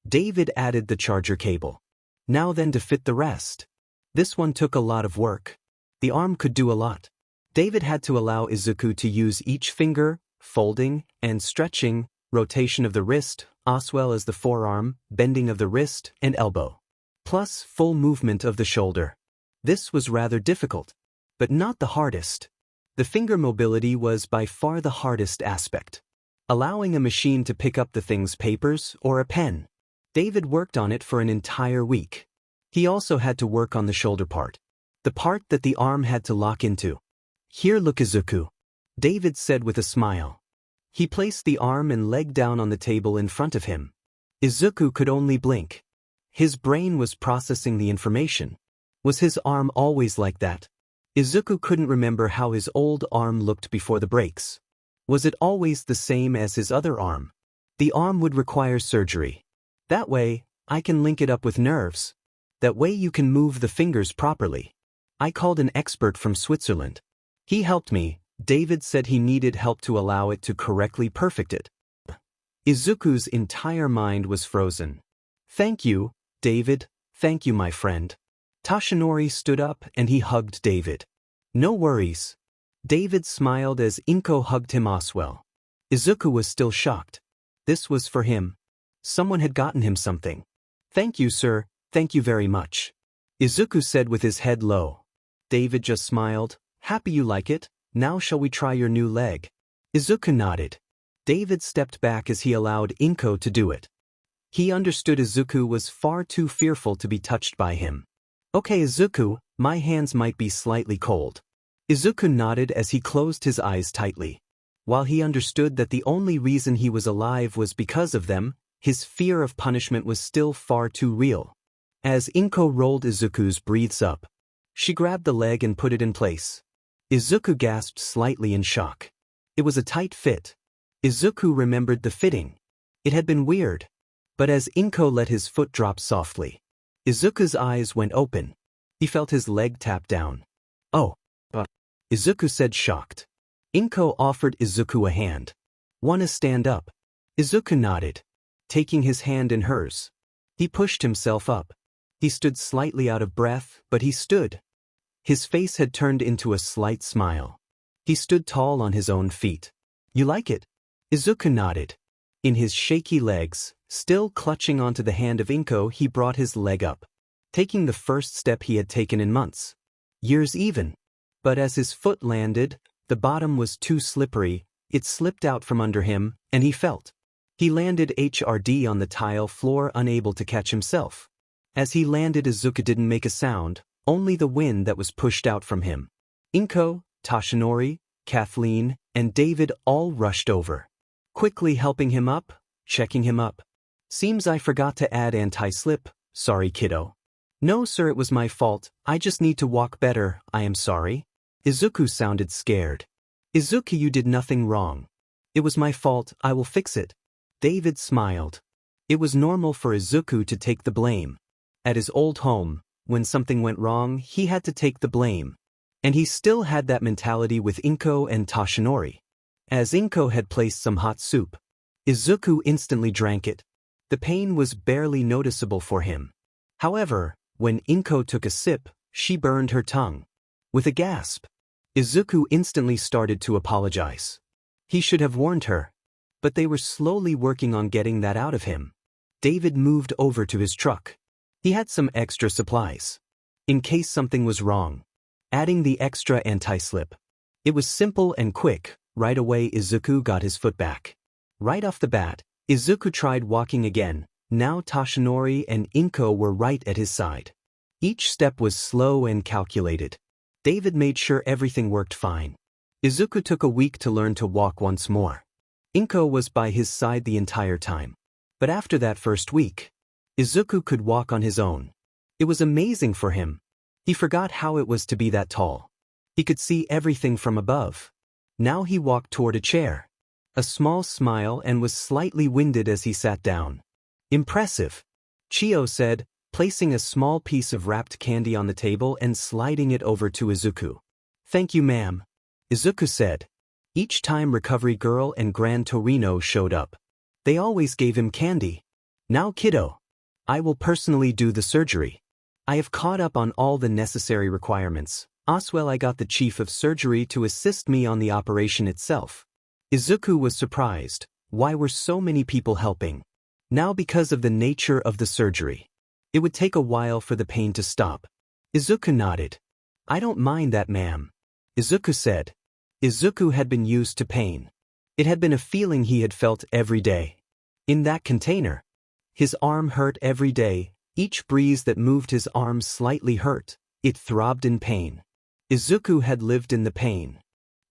David added the charger cable. Now then to fit the rest. This one took a lot of work. The arm could do a lot. David had to allow Izuku to use each finger, folding and stretching, rotation of the wrist, as well as the forearm, bending of the wrist and elbow. Plus full movement of the shoulder. This was rather difficult. but not the hardest. The finger mobility was by far the hardest aspect. Allowing a machine to pick up the thing's papers or a pen. David worked on it for an entire week. He also had to work on the shoulder part. The part that the arm had to lock into. "Here, look, Izuku," David said with a smile. He placed the arm and leg down on the table in front of him. Izuku could only blink. His brain was processing the information. Was his arm always like that? Izuku couldn't remember how his old arm looked before the breaks. Was it always the same as his other arm? The arm would require surgery. That way, I can link it up with nerves. That way you can move the fingers properly. I called an expert from Switzerland. He helped me. David said he needed help to allow it to correctly perfect it. Izuku's entire mind was frozen. "Thank you, David, thank you, my friend." Toshinori stood up and he hugged David. "No worries." David smiled as 𝐒𝐮𝐽𝐽 hugged him as well. Izuku was still shocked. This was for him. Someone had gotten him something. "Thank you, sir, thank you very much," Izuku said with his head low. David just smiled. "Happy you like it? Now shall we try your new leg?" Izuku nodded. David stepped back as he allowed 𝐒𝐮𝐽𝐽 to do it. He understood Izuku was far too fearful to be touched by him. "Okay, Izuku, my hands might be slightly cold." Izuku nodded as he closed his eyes tightly. While he understood that the only reason he was alive was because of them, his fear of punishment was still far too real. As 𝐒𝐮𝐽𝐽 rolled Izuku's breathes up, she grabbed the leg and put it in place. Izuku gasped slightly in shock. It was a tight fit. Izuku remembered the fitting. It had been weird. But as 𝐒𝐮𝐽𝐽 let his foot drop softly, Izuku's eyes went open. He felt his leg tap down. "Oh," Izuku said, shocked. 𝐒𝐮𝐽𝐽 offered Izuku a hand. "Wanna stand up?" Izuku nodded, taking his hand in hers. He pushed himself up. He stood slightly out of breath, but he stood. His face had turned into a slight smile. He stood tall on his own feet. "You like it?" Izuku nodded. In his shaky legs, still clutching onto the hand of 𝐒𝐮𝐽𝐽, he brought his leg up, taking the first step he had taken in months. Years even. But as his foot landed, the bottom was too slippery, it slipped out from under him, and he felt. He landed hard on the tile floor, unable to catch himself. As he landed, Izuku didn't make a sound, only the wind that was pushed out from him. 𝐒𝐮𝐽𝐽, Toshinori, Kathleen, and David all rushed over, quickly helping him up, checking him up. "Seems I forgot to add anti-slip, sorry kiddo." "No sir, it was my fault, I just need to walk better, I am sorry." Izuku sounded scared. "Izuku, you did nothing wrong. It was my fault, I will fix it." David smiled. It was normal for Izuku to take the blame. At his old home, when something went wrong, he had to take the blame. And he still had that mentality with 𝐒𝐮𝐽𝐽 and Toshinori. As 𝐒𝐮𝐽𝐽 had placed some hot soup, Izuku instantly drank it. The pain was barely noticeable for him. However, when 𝐒𝐮𝐽𝐽 took a sip, she burned her tongue. With a gasp, Izuku instantly started to apologize. He should have warned her. But they were slowly working on getting that out of him. David moved over to his truck. He had some extra supplies, in case something was wrong. Adding the extra anti-slip. It was simple and quick. Right away Izuku got his foot back. Right off the bat, Izuku tried walking again. Now Toshinori and 𝐒𝐮𝐽𝐽 were right at his side. Each step was slow and calculated. David made sure everything worked fine. Izuku took a week to learn to walk once more. 𝐒𝐮𝐽𝐽 was by his side the entire time. But after that first week, Izuku could walk on his own. It was amazing for him. He forgot how it was to be that tall. He could see everything from above. Now he walked toward a chair. A small smile and was slightly winded as he sat down. "Impressive," Chiyo said, placing a small piece of wrapped candy on the table and sliding it over to Izuku. "Thank you, ma'am," Izuku said. Each time Recovery Girl and Gran Torino showed up, they always gave him candy. "Now kiddo, I will personally do the surgery. I have caught up on all the necessary requirements. As well, I got the chief of surgery to assist me on the operation itself." Izuku was surprised. Why were so many people helping? Now because of the nature of the surgery. It would take a while for the pain to stop. Izuku nodded. "I don't mind that, ma'am," Izuku said. Izuku had been used to pain. It had been a feeling he had felt every day. In that container. His arm hurt every day. Each breeze that moved his arm slightly hurt. It throbbed in pain. Izuku had lived in the pain.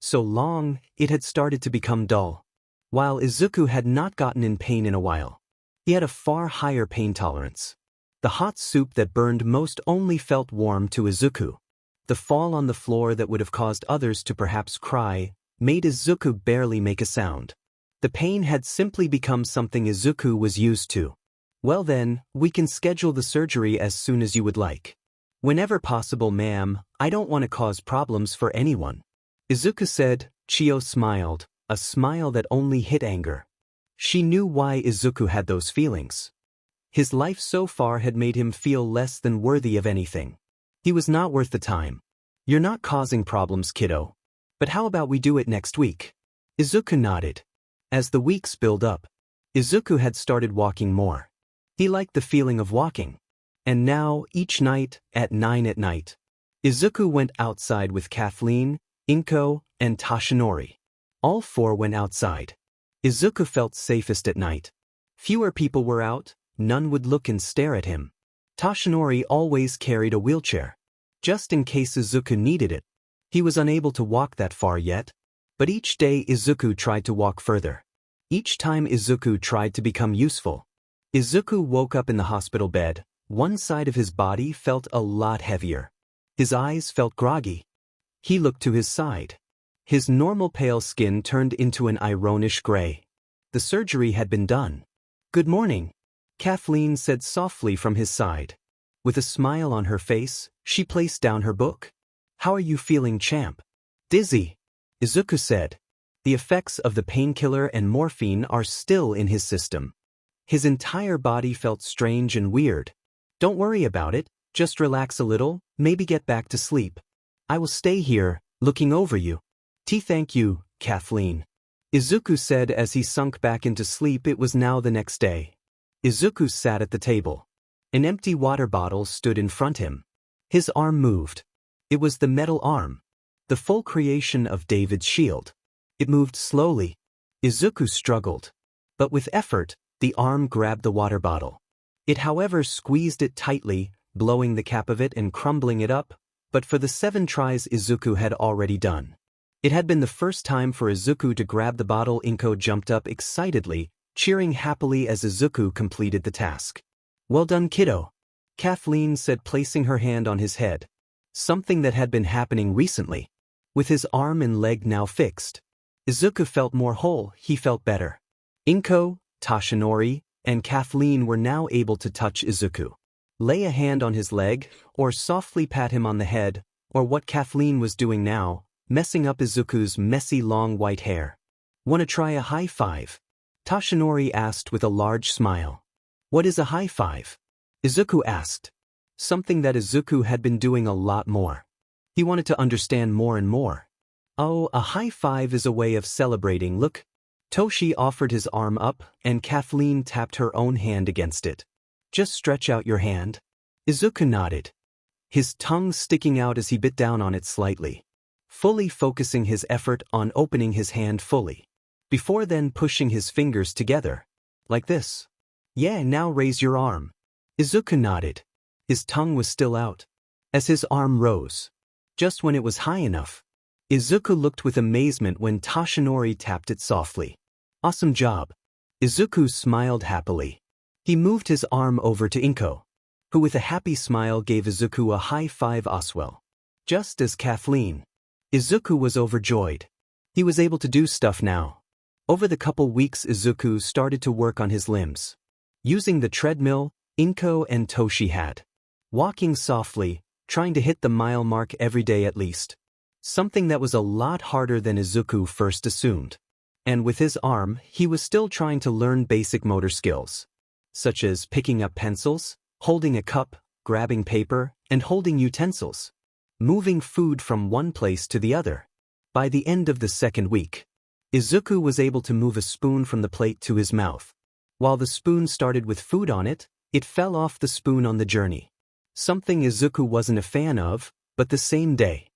So long, it had started to become dull. While Izuku had not gotten in pain in a while. He had a far higher pain tolerance. The hot soup that burned most only felt warm to Izuku. The fall on the floor that would have caused others to perhaps cry made Izuku barely make a sound. The pain had simply become something Izuku was used to. "Well then, we can schedule the surgery as soon as you would like." "Whenever possible, ma'am. I don't want to cause problems for anyone," Izuku said. Chio smiled, a smile that only hid anger. She knew why Izuku had those feelings. His life so far had made him feel less than worthy of anything. He was not worth the time. "You're not causing problems, kiddo. But how about we do it next week?" Izuku nodded. As the weeks built up, Izuku had started walking more. He liked the feeling of walking. And now, each night, at 9 at night, Izuku went outside with Kathleen, Inko, and Toshinori. All four went outside. Izuku felt safest at night. Fewer people were out, none would look and stare at him. Toshinori always carried a wheelchair, just in case Izuku needed it. He was unable to walk that far yet, but each day Izuku tried to walk further. Each time Izuku tried to become useful. Izuku woke up in the hospital bed. One side of his body felt a lot heavier. His eyes felt groggy. He looked to his side. His normal pale skin turned into an ironish gray. The surgery had been done. "Good morning," Kathleen said softly from his side. With a smile on her face, she placed down her book. "How are you feeling, champ?" "Dizzy," Izuku said. The effects of the painkiller and morphine are still in his system. His entire body felt strange and weird. "Don't worry about it, just relax a little, maybe get back to sleep. I will stay here, looking over you." Thank you, Kathleen," Izuku said as he sunk back into sleep. It was now the next day. Izuku sat at the table. An empty water bottle stood in front of him. His arm moved. It was the metal arm. The full creation of David's shield. It moved slowly. Izuku struggled. But with effort, the arm grabbed the water bottle. It however squeezed it tightly, blowing the cap of it and crumbling it up, but for the 7 tries Izuku had already done. It had been the first time for Izuku to grab the bottle. Inko jumped up excitedly, cheering happily as Izuku completed the task. "Well done, kiddo," Kathleen said, placing her hand on his head. Something that had been happening recently. With his arm and leg now fixed, Izuku felt more whole. He felt better. Inko, Toshinori, and Kathleen were now able to touch Izuku. Lay a hand on his leg, or softly pat him on the head, or what Kathleen was doing now, messing up Izuku's messy long white hair. "Wanna try a high five?" Toshinori asked with a large smile. "What is a high five?" Izuku asked. Something that Izuku had been doing a lot more. He wanted to understand more and more. "Oh, a high five is a way of celebrating. Look." Toshi offered his arm up, and Kathleen tapped her own hand against it. "Just stretch out your hand." Izuku nodded. His tongue sticking out as he bit down on it slightly. Fully focusing his effort on opening his hand fully. Before then pushing his fingers together. Like this. "Yeah, now raise your arm." Izuku nodded. His tongue was still out. As his arm rose. Just when it was high enough. Izuku looked with amazement when Toshinori tapped it softly. "Awesome job." Izuku smiled happily. He moved his arm over to Inko, who with a happy smile gave Izuku a high five as well. Just as Kathleen. Izuku was overjoyed. He was able to do stuff now. Over the couple weeks Izuku started to work on his limbs. Using the treadmill, Inko and Toshi had. Walking softly, trying to hit the mile mark every day at least. Something that was a lot harder than Izuku first assumed. And with his arm, he was still trying to learn basic motor skills. Such as picking up pencils, holding a cup, grabbing paper, and holding utensils. Moving food from one place to the other. By the end of the second week, Izuku was able to move a spoon from the plate to his mouth. While the spoon started with food on it, it fell off the spoon on the journey. Something Izuku wasn't a fan of, But the same day,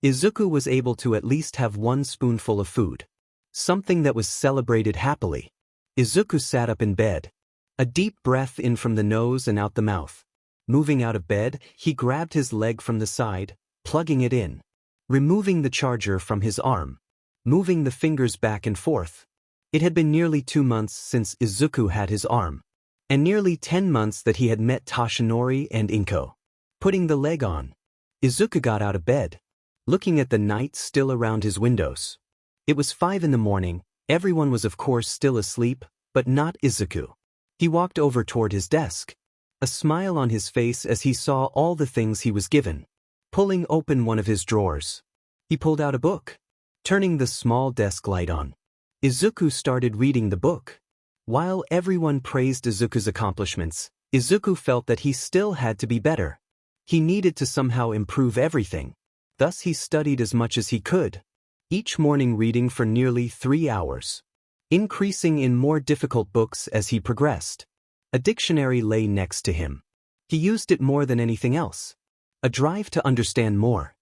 Izuku was able to at least have one spoonful of food. Something that was celebrated happily. Izuku sat up in bed. A deep breath in from the nose and out the mouth. Moving out of bed, he grabbed his leg from the side, plugging it in. Removing the charger from his arm. Moving the fingers back and forth. It had been nearly 2 months since Izuku had his arm. And nearly 10 months that he had met Toshinori and Inko. Putting the leg on. Izuku got out of bed. Looking at the night still around his windows. It was 5 in the morning, everyone was of course still asleep, but not Izuku. He walked over toward his desk. A smile on his face as he saw all the things he was given. Pulling open one of his drawers. He pulled out a book. Turning the small desk light on. Izuku started reading the book. While everyone praised Izuku's accomplishments, Izuku felt that he still had to be better. He needed to somehow improve everything. Thus he studied as much as he could. Each morning reading for nearly 3 hours. Increasing in more difficult books as he progressed. A dictionary lay next to him. He used it more than anything else. A drive to understand more.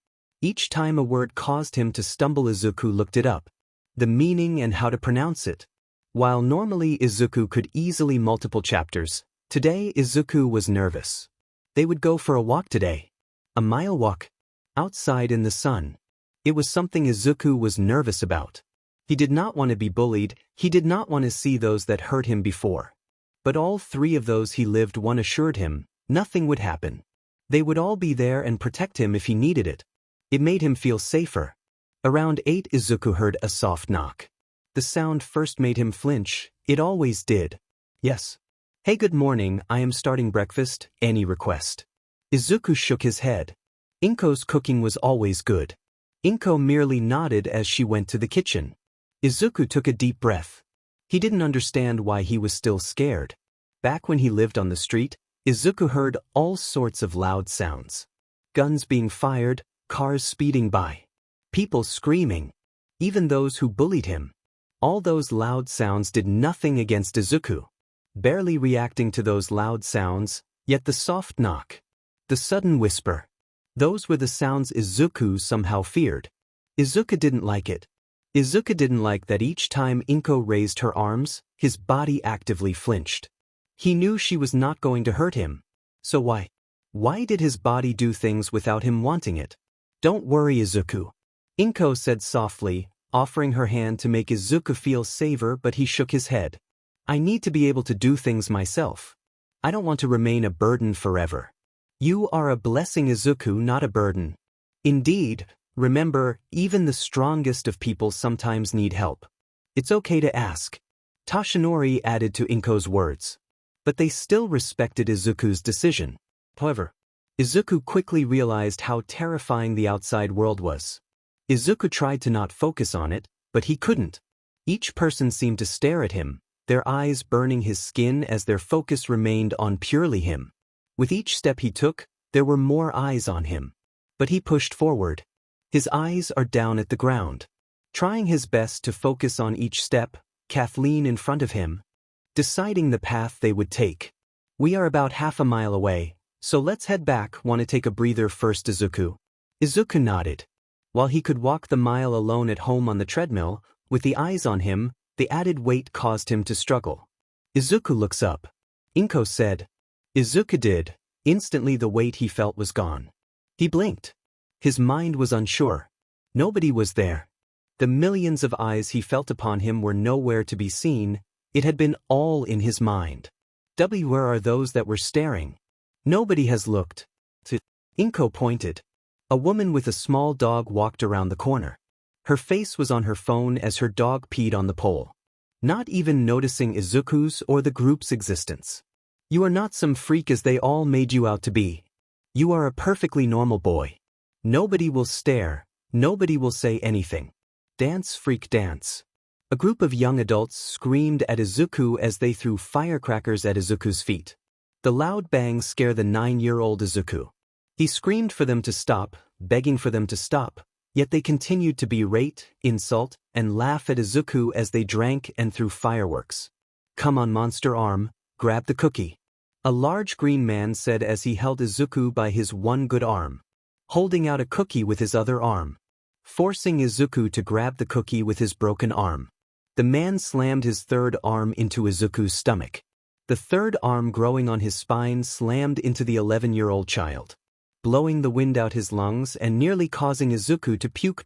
Each time a word caused him to stumble, Izuku looked it up. The meaning and how to pronounce it. While normally Izuku could easily multiple chapters, today Izuku was nervous. They would go for a walk today. A mile walk. Outside in the sun. It was something Izuku was nervous about. He did not want to be bullied, he did not want to see those that hurt him before. But all 3 of those he lived one assured him, nothing would happen. They would all be there and protect him if he needed it. It made him feel safer. Around 8 Izuku heard a soft knock. The sound first made him flinch, it always did. Yes. Hey, good morning, I am starting breakfast, any request? Izuku shook his head. Inko's cooking was always good. Inko merely nodded as she went to the kitchen. Izuku took a deep breath. He didn't understand why he was still scared. Back when he lived on the street, Izuku heard all sorts of loud sounds. Guns being fired, cars speeding by. People screaming. Even those who bullied him. All those loud sounds did nothing against Izuku. Barely reacting to those loud sounds, yet the soft knock. The sudden whisper. Those were the sounds Izuku somehow feared. Izuku didn't like it. Izuku didn't like that each time Inko raised her arms, his body actively flinched. He knew she was not going to hurt him. So why? Why did his body do things without him wanting it? Don't worry, Izuku. Inko said softly, offering her hand to make Izuku feel safer, but he shook his head. I need to be able to do things myself. I don't want to remain a burden forever. You are a blessing, Izuku, not a burden. Indeed, remember, even the strongest of people sometimes need help. It's okay to ask. Toshinori added to Inko's words. But they still respected Izuku's decision. However, Izuku quickly realized how terrifying the outside world was. Izuku tried to not focus on it, but he couldn't. Each person seemed to stare at him, their eyes burning his skin as their focus remained on purely him. With each step he took, there were more eyes on him. But he pushed forward. His eyes are down at the ground. Trying his best to focus on each step, Kathleen in front of him. Deciding the path they would take. We are about half a mile away, so let's head back. Want to take a breather first, Izuku? Izuku nodded. While he could walk the mile alone at home on the treadmill, with the eyes on him, the added weight caused him to struggle. Izuku looks up. Inko said. Izuku did. Instantly the weight he felt was gone. He blinked. His mind was unsure. Nobody was there. The millions of eyes he felt upon him were nowhere to be seen. It had been all in his mind. Where are those that were staring? Nobody has looked. Inko pointed. A woman with a small dog walked around the corner. Her face was on her phone as her dog peed on the pole. Not even noticing Izuku's or the group's existence. You are not some freak as they all made you out to be. You are a perfectly normal boy. Nobody will stare, nobody will say anything. Dance, freak, dance. A group of young adults screamed at Izuku as they threw firecrackers at Izuku's feet. The loud bangs scare the 9-year-old Izuku. He screamed for them to stop, begging for them to stop, yet they continued to berate, insult, and laugh at Izuku as they drank and threw fireworks. Come on, monster arm, grab the cookie. A large green man said as he held Izuku by his one good arm. holding out a cookie with his other arm, forcing Izuku to grab the cookie with his broken arm. The man slammed his third arm into Izuku's stomach. The third arm growing on his spine slammed into the 11-year-old child, blowing the wind out his lungs and nearly causing Izuku to puke.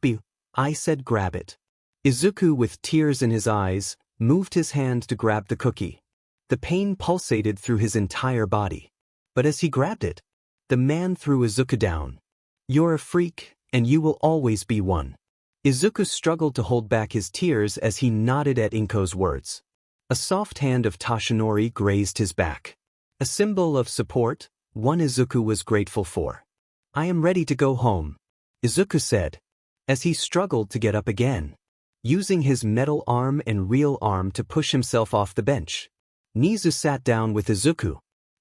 I said grab it. Izuku, with tears in his eyes, moved his hand to grab the cookie. The pain pulsated through his entire body. But as he grabbed it, the man threw Izuku down. You're a freak, and you will always be one. Izuku struggled to hold back his tears as he nodded at Inko's words. A soft hand of Toshinori grazed his back. A symbol of support, one Izuku was grateful for. I am ready to go home, Izuku said, as he struggled to get up again, using his metal arm and real arm to push himself off the bench. Nezu sat down with Izuku.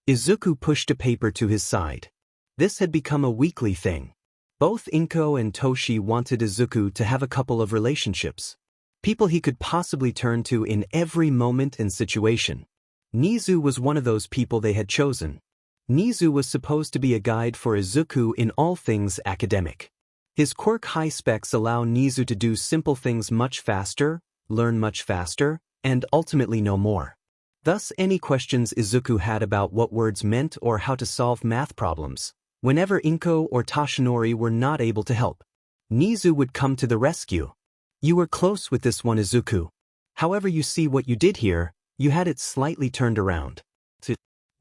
Izuku pushed a paper to his side. This had become a weekly thing. Both Inko and Toshi wanted Izuku to have a couple of relationships. People he could possibly turn to in every moment and situation. Nezu was one of those people they had chosen. Nezu was supposed to be a guide for Izuku in all things academic. His quirk high specs allow Nezu to do simple things much faster, learn much faster, and ultimately know more. Thus, any questions Izuku had about what words meant or how to solve math problems, whenever Inko or Toshinori were not able to help, Nezu would come to the rescue. You were close with this one, Izuku. However, you see what you did here, you had it slightly turned around.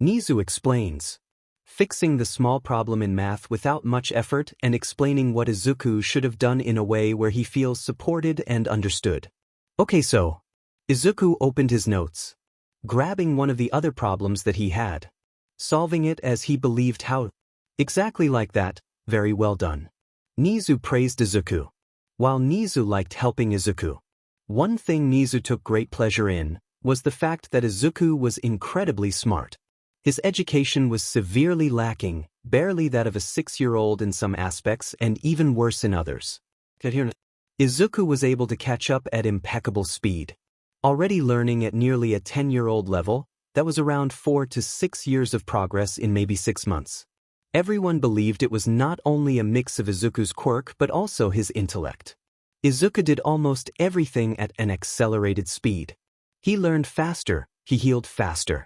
Nezu explains, fixing the small problem in math without much effort and explaining what Izuku should have done in a way where he feels supported and understood. Okay, so Izuku opened his notes, grabbing one of the other problems that he had, solving it as he believed how. Exactly like that, very well done. Nezu praised Izuku. While Nezu liked helping Izuku, one thing Nezu took great pleasure in was the fact that Izuku was incredibly smart. His education was severely lacking, barely that of a 6-year-old in some aspects and even worse in others. Izuku was able to catch up at impeccable speed. Already learning at nearly a 10-year-old level, that was around 4 to 6 years of progress in maybe 6 months. Everyone believed it was not only a mix of Izuku's quirk but also his intellect. Izuku did almost everything at an accelerated speed. He learned faster, he healed faster.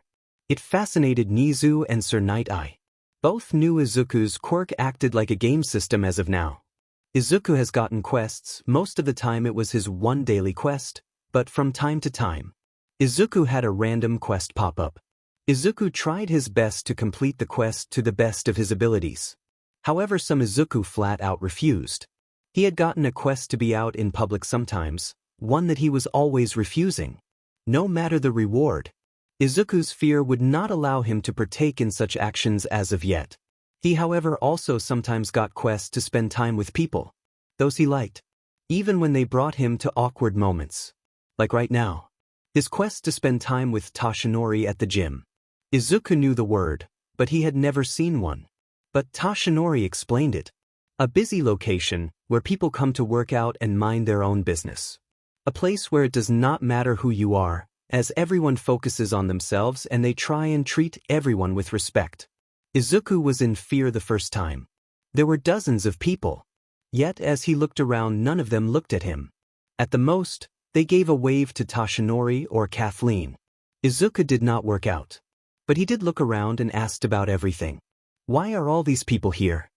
It fascinated Nezu and 𝐒𝐮𝐬𝐸𝐸. Both knew Izuku's quirk acted like a game system as of now. Izuku has gotten quests, most of the time it was his one daily quest, but from time to time, Izuku had a random quest pop up. Izuku tried his best to complete the quest to the best of his abilities. However, some Izuku flat out refused. He had gotten a quest to be out in public sometimes, one that he was always refusing. No matter the reward, Izuku's fear would not allow him to partake in such actions as of yet. He, however, also sometimes got quests to spend time with people, those he liked, even when they brought him to awkward moments. Like right now. His quest to spend time with Toshinori at the gym. Izuku knew the word, but he had never seen one. But Toshinori explained it. A busy location, where people come to work out and mind their own business. A place where it does not matter who you are, as everyone focuses on themselves and they try and treat everyone with respect. Izuku was in fear the first time. There were dozens of people. Yet as he looked around, none of them looked at him. At the most, they gave a wave to Toshinori or Kathleen. Izuku did not work out. But he did look around and asked about everything. Why are all these people here?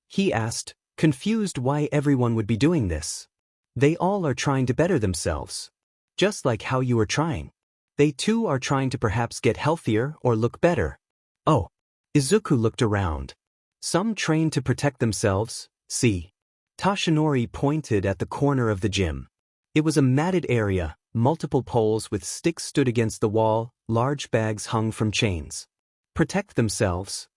He asked, confused why everyone would be doing this. They all are trying to better themselves. Just like how you are trying. They too are trying to perhaps get healthier or look better. Oh. Izuku looked around. Some trained to protect themselves, see. Toshinori pointed at the corner of the gym. It was a matted area, multiple poles with sticks stood against the wall, large bags hung from chains. Protect themselves?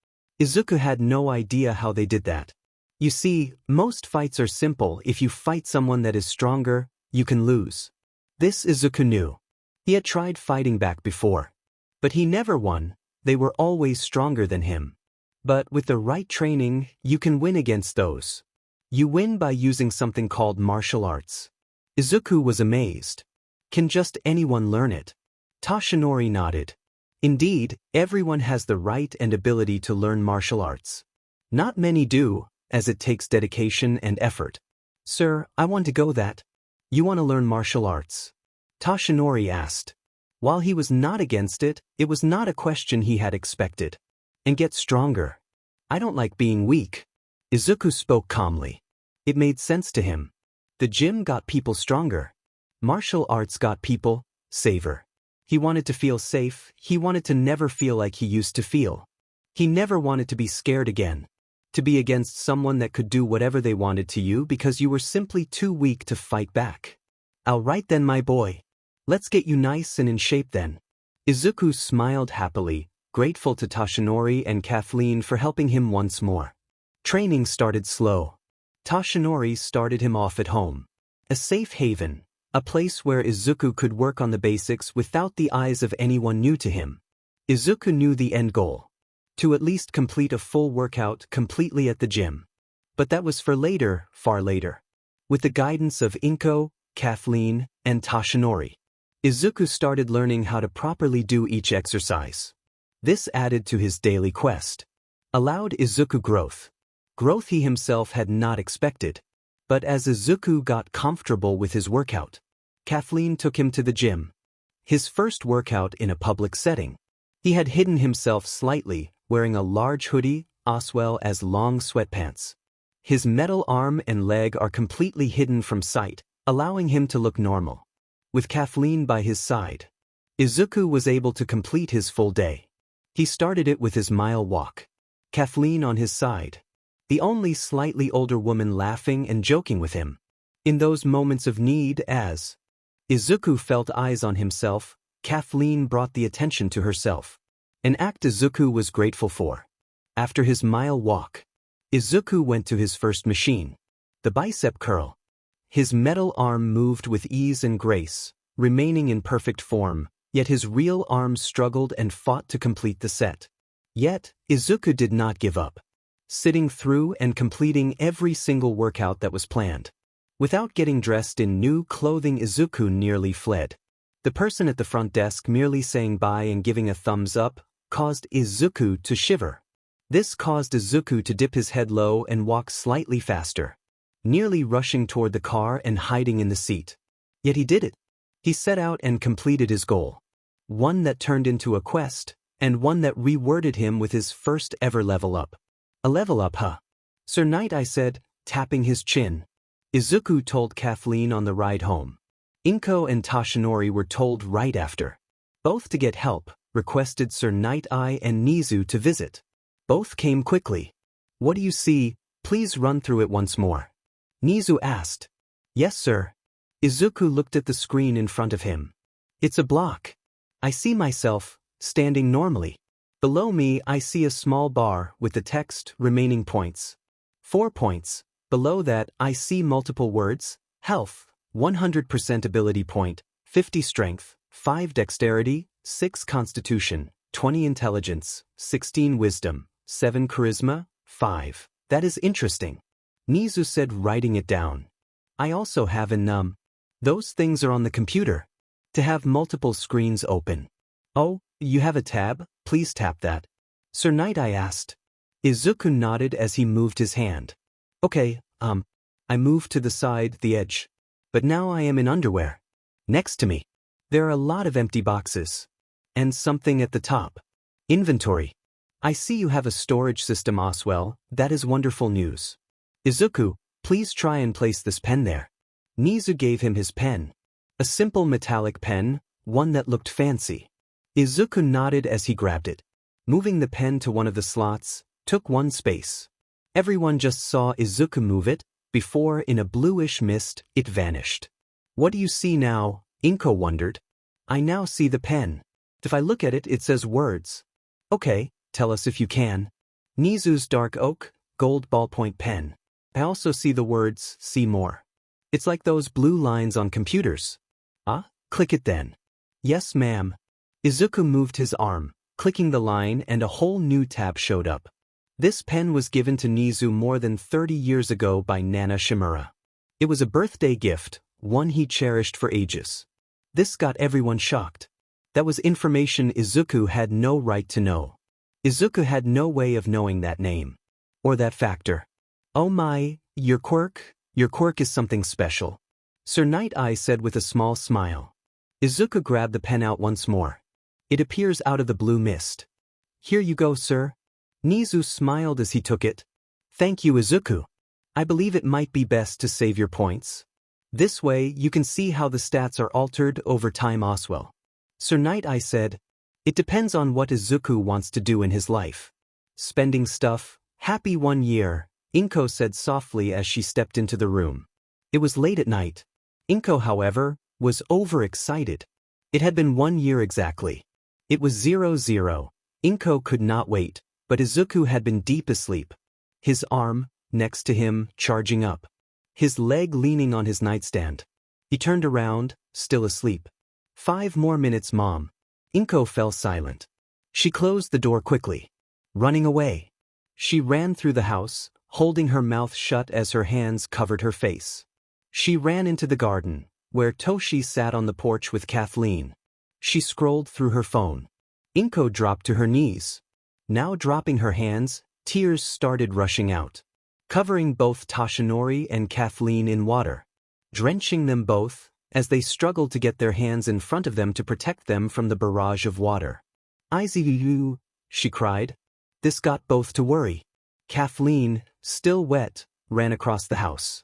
Izuku had no idea how they did that. You see, most fights are simple. If you fight someone that is stronger, you can lose. This Izuku knew. He had tried fighting back before. But he never won, they were always stronger than him. But with the right training, you can win against those. You win by using something called martial arts. Izuku was amazed. Can just anyone learn it? Toshinori nodded. Indeed, everyone has the right and ability to learn martial arts. Not many do, as it takes dedication and effort. Sir, I want to go that. You want to learn martial arts? Toshinori asked. While he was not against it, it was not a question he had expected. And get stronger. I don't like being weak. Izuku spoke calmly. It made sense to him. The gym got people stronger. Martial arts got people safer. He wanted to feel safe, he wanted to never feel like he used to feel. He never wanted to be scared again. To be against someone that could do whatever they wanted to you because you were simply too weak to fight back. All right then, my boy. Let's get you nice and in shape then. Izuku smiled happily, grateful to Toshinori and Kathleen for helping him once more. Training started slow. Toshinori started him off at home. A safe haven, a place where Izuku could work on the basics without the eyes of anyone new to him. Izuku knew the end goal. To at least complete a full workout completely at the gym. But that was for later, far later. With the guidance of Inko, Kathleen, and Toshinori, Izuku started learning how to properly do each exercise. This added to his daily quest. Allowed Izuku growth. Growth he himself had not expected. But as Izuku got comfortable with his workout, Kathleen took him to the gym. His first workout in a public setting. He had hidden himself slightly, wearing a large hoodie, as well as long sweatpants. His metal arm and leg are completely hidden from sight, allowing him to look normal. With Kathleen by his side, Izuku was able to complete his full day. He started it with his mile walk. Kathleen on his side. The only slightly older woman laughing and joking with him. In those moments of need as Izuku felt eyes on himself, Kathleen brought the attention to herself. An act Izuku was grateful for. After his mile walk, Izuku went to his first machine. The bicep curl. His metal arm moved with ease and grace, remaining in perfect form, yet his real arm struggled and fought to complete the set. Yet, Izuku did not give up. Sitting through and completing every single workout that was planned. Without getting dressed in new clothing, Izuku nearly fled. The person at the front desk merely saying bye and giving a thumbs up caused Izuku to shiver. This caused Izuku to dip his head low and walk slightly faster, nearly rushing toward the car and hiding in the seat. Yet he did it. He set out and completed his goal. One that turned into a quest, and one that rewarded him with his first ever level up. A level up, huh? Sir Knight, I said, tapping his chin. Izuku told Kathleen on the ride home. Inko and Toshinori were told right after. Both to get help, requested Sir Knight I and Nezu to visit. Both came quickly. What do you see? Please run through it once more. Nezu asked. Yes, sir. Izuku looked at the screen in front of him. It's a block. I see myself, standing normally. Below me I see a small bar with the text remaining points. 4 points. Below that I see multiple words, health, 100% ability point, 50 strength, 5 dexterity, 6 constitution, 20 intelligence, 16 wisdom, 7 charisma, 5. That is interesting. Nezu said, writing it down. I also have an Those things are on the computer. To have multiple screens open. Oh, you have a tab? Please tap that. Sir Knight, I asked. Izuku nodded as he moved his hand. Okay, I moved to the side, the edge. But now I am in underwear. Next to me. There are a lot of empty boxes. And something at the top. Inventory. I see you have a storage system, Oswell. That is wonderful news. Izuku, please try and place this pen there. Nezu gave him his pen. A simple metallic pen, one that looked fancy. Izuku nodded as he grabbed it. Moving the pen to one of the slots, took one space. Everyone just saw Izuku move it, before in a bluish mist, it vanished. What do you see now? Inko wondered. I now see the pen. If I look at it, it says words. Okay, tell us if you can. Nezu's dark oak, gold ballpoint pen. I also see the words, see more. It's like those blue lines on computers. Click it then. Yes, ma'am. Izuku moved his arm, clicking the line, and a whole new tab showed up. This pen was given to Nezu more than 30 years ago by Nana Shimura. It was a birthday gift, one he cherished for ages. This got everyone shocked. That was information Izuku had no right to know. Izuku had no way of knowing that name. Or that factor. Oh my, your quirk? Your quirk is something special. 𝗧𝗟𝗘 said with a small smile. Izuku grabbed the pen out once more. It appears out of the blue mist. Here you go, sir. Nezu smiled as he took it. Thank you, Izuku. I believe it might be best to save your points. This way you can see how the stats are altered over time as well. 𝗧𝗟𝗘 said. It depends on what Izuku wants to do in his life. Spending stuff, happy 1 year, 𝗏𝐻𝐾 said softly as she stepped into the room. It was late at night. 𝗏𝐾, however, was overexcited. It had been 1 year exactly. It was 00. 𝗏𝐾 could not wait, but Izuku had been deep asleep. His arm, next to him, charging up. His leg leaning on his nightstand. He turned around, still asleep. 5 more minutes, Mom. 𝗏𝐾 fell silent. She closed the door quickly. Running away. She ran through the house, holding her mouth shut as her hands covered her face. She ran into the garden, where Toshi sat on the porch with Kathleen. She scrolled through her phone. 𝗏𝐾 dropped to her knees. Now dropping her hands, tears started rushing out, covering both Toshinori and Kathleen in water, drenching them both, as they struggled to get their hands in front of them to protect them from the barrage of water. Izuku, she cried. This got both to worry. Kathleen, still wet, ran across the house,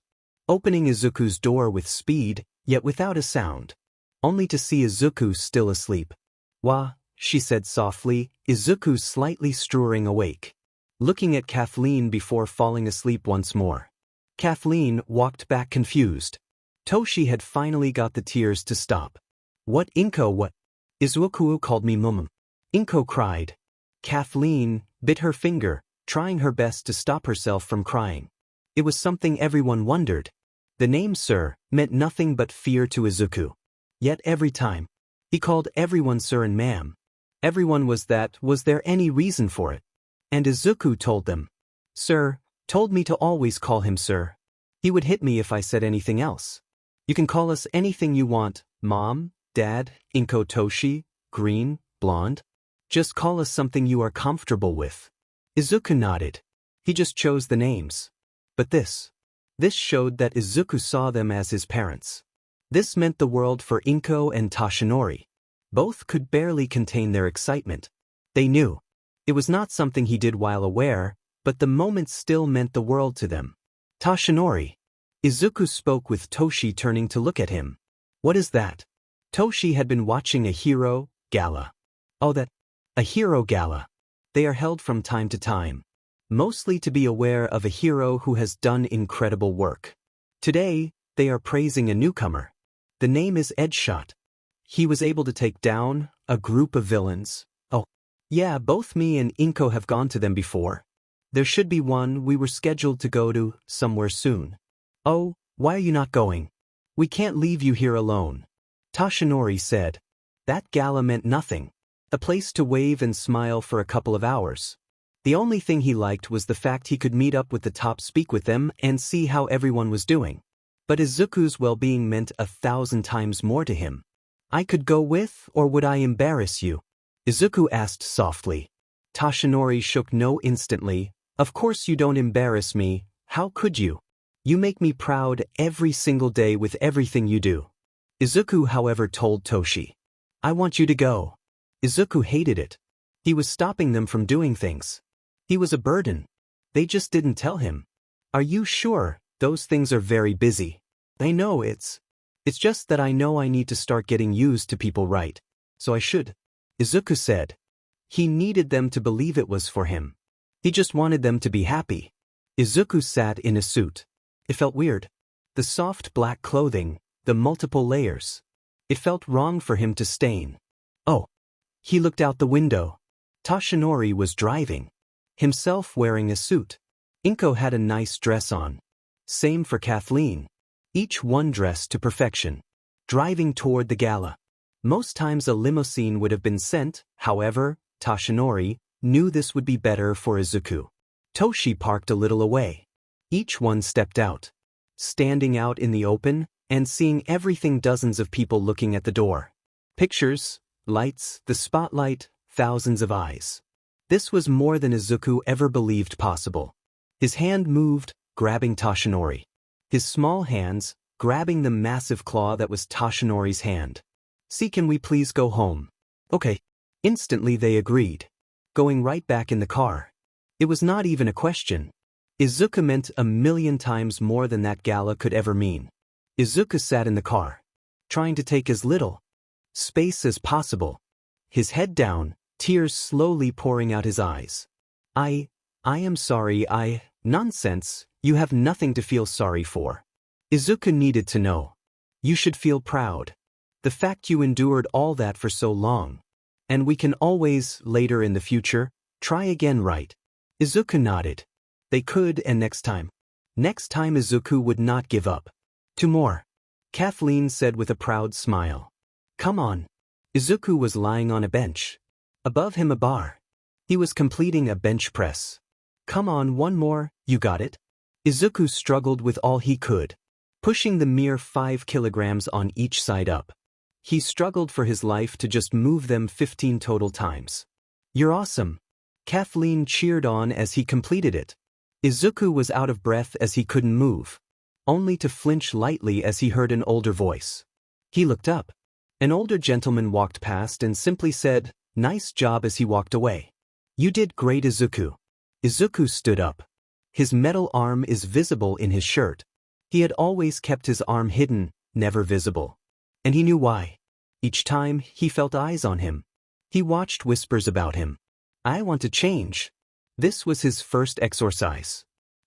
opening Izuku's door with speed, yet without a sound, only to see Izuku still asleep. Wah, she said softly, Izuku slightly stirring awake, looking at Kathleen before falling asleep once more. Kathleen walked back confused. Toshi had finally got the tears to stop. What, 𝗏𝐾, what? Izuku called me mum. 𝗏𝐾 cried. Kathleen bit her finger, trying her best to stop herself from crying. It was something everyone wondered. The name sir meant nothing but fear to Izuku. Yet every time, he called everyone sir and ma'am. Everyone was there any reason for it? And Izuku told them. Sir told me to always call him sir. He would hit me if I said anything else. You can call us anything you want, Mom, Dad, 𝗏𝐾, Toshi, Green, Blonde. Just call us something you are comfortable with. Izuku nodded. He just chose the names. But this showed that Izuku saw them as his parents. This meant the world for 𝗏𝐾 and Toshinori. Both could barely contain their excitement. They knew. It was not something he did while aware, but the moment still meant the world to them. Toshinori. Izuku spoke with Toshi turning to look at him. What is that? Toshi had been watching a hero gala. Oh, that. A hero gala. They are held from time to time, mostly to be aware of a hero who has done incredible work. Today, they are praising a newcomer. The name is 𝗏𝗏𝗏𝗏. He was able to take down a group of villains. Oh, yeah, both me and 𝗏𝐾 have gone to them before. There should be one we were scheduled to go to somewhere soon. Oh, why are you not going? We can't leave you here alone. Toshinori said. That gala meant nothing. A place to wave and smile for a couple of hours. The only thing he liked was the fact he could meet up with the top, speak with them, and see how everyone was doing. But Izuku's well-being meant 1,000 times more to him. I could go with, or would I embarrass you? Izuku asked softly. Toshinori shook no instantly. Of course you don't embarrass me, how could you? You make me proud every single day with everything you do. Izuku, however, told Toshi. I want you to go. Izuku hated it. He was stopping them from doing things. He was a burden. They just didn't tell him. Are you sure? Those things are very busy. I know it's just that I know I need to start getting used to people, right? So I should. Izuku said. He needed them to believe it was for him. He just wanted them to be happy. Izuku sat in a suit. It felt weird. The soft black clothing, the multiple layers. It felt wrong for him to stain. Oh. He looked out the window. Toshinori was driving. Himself wearing a suit. 𝗏𝐾 had a nice dress on. Same for Kathleen. Each one dressed to perfection. Driving toward the gala. Most times a limousine would have been sent, however, Toshinori knew this would be better for Izuku. Toshi parked a little away. Each one stepped out. Standing out in the open, and seeing everything, dozens of people looking at the door. Pictures, lights, the spotlight, thousands of eyes. This was more than Izuku ever believed possible. His hand moved, grabbing Tashinori. His small hands, grabbing the massive claw that was Tashinori's hand. "See, can we please go home?" "Okay." Instantly they agreed, going right back in the car. It was not even a question. Izuku meant 1,000,000 times more than that gala could ever mean. Izuku sat in the car, trying to take as little space as possible. His head down, tears slowly pouring out his eyes. I am sorry, Nonsense, you have nothing to feel sorry for. Izuku needed to know. You should feel proud. The fact you endured all that for so long. And we can always, later in the future, try again, right? Izuku nodded. They could, and next time. Next time Izuku would not give up. "Two more," Kathleen said with a proud smile. "Come on." Izuku was lying on a bench. Above him a bar. He was completing a bench press. "Come on, one more, you got it." Izuku struggled with all he could, pushing the mere 5 kilograms on each side up. He struggled for his life to just move them 15 total times. "You're awesome." Kathleen cheered on as he completed it. Izuku was out of breath as he couldn't move, only to flinch lightly as he heard an older voice. He looked up. An older gentleman walked past and simply said, "Nice job," as he walked away. "You did great, Izuku." Izuku stood up. His metal arm is visible in his shirt. He had always kept his arm hidden, never visible. And he knew why. Each time, he felt eyes on him. He watched whispers about him. "I want to change." This was his first exercise.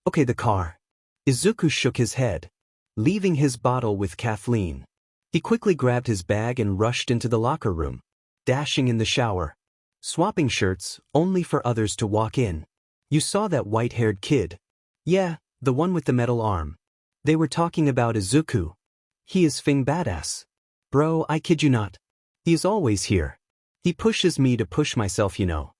"Okay, the car." Izuku shook his head, leaving his bottle with Kathleen. He quickly grabbed his bag and rushed into the locker room, dashing in the shower, swapping shirts, only for others to walk in. "You saw that white-haired kid?" "Yeah, the one with the metal arm." They were talking about Izuku. "He is Fing badass. Bro, I kid you not. He is always here. He pushes me to push myself, you know."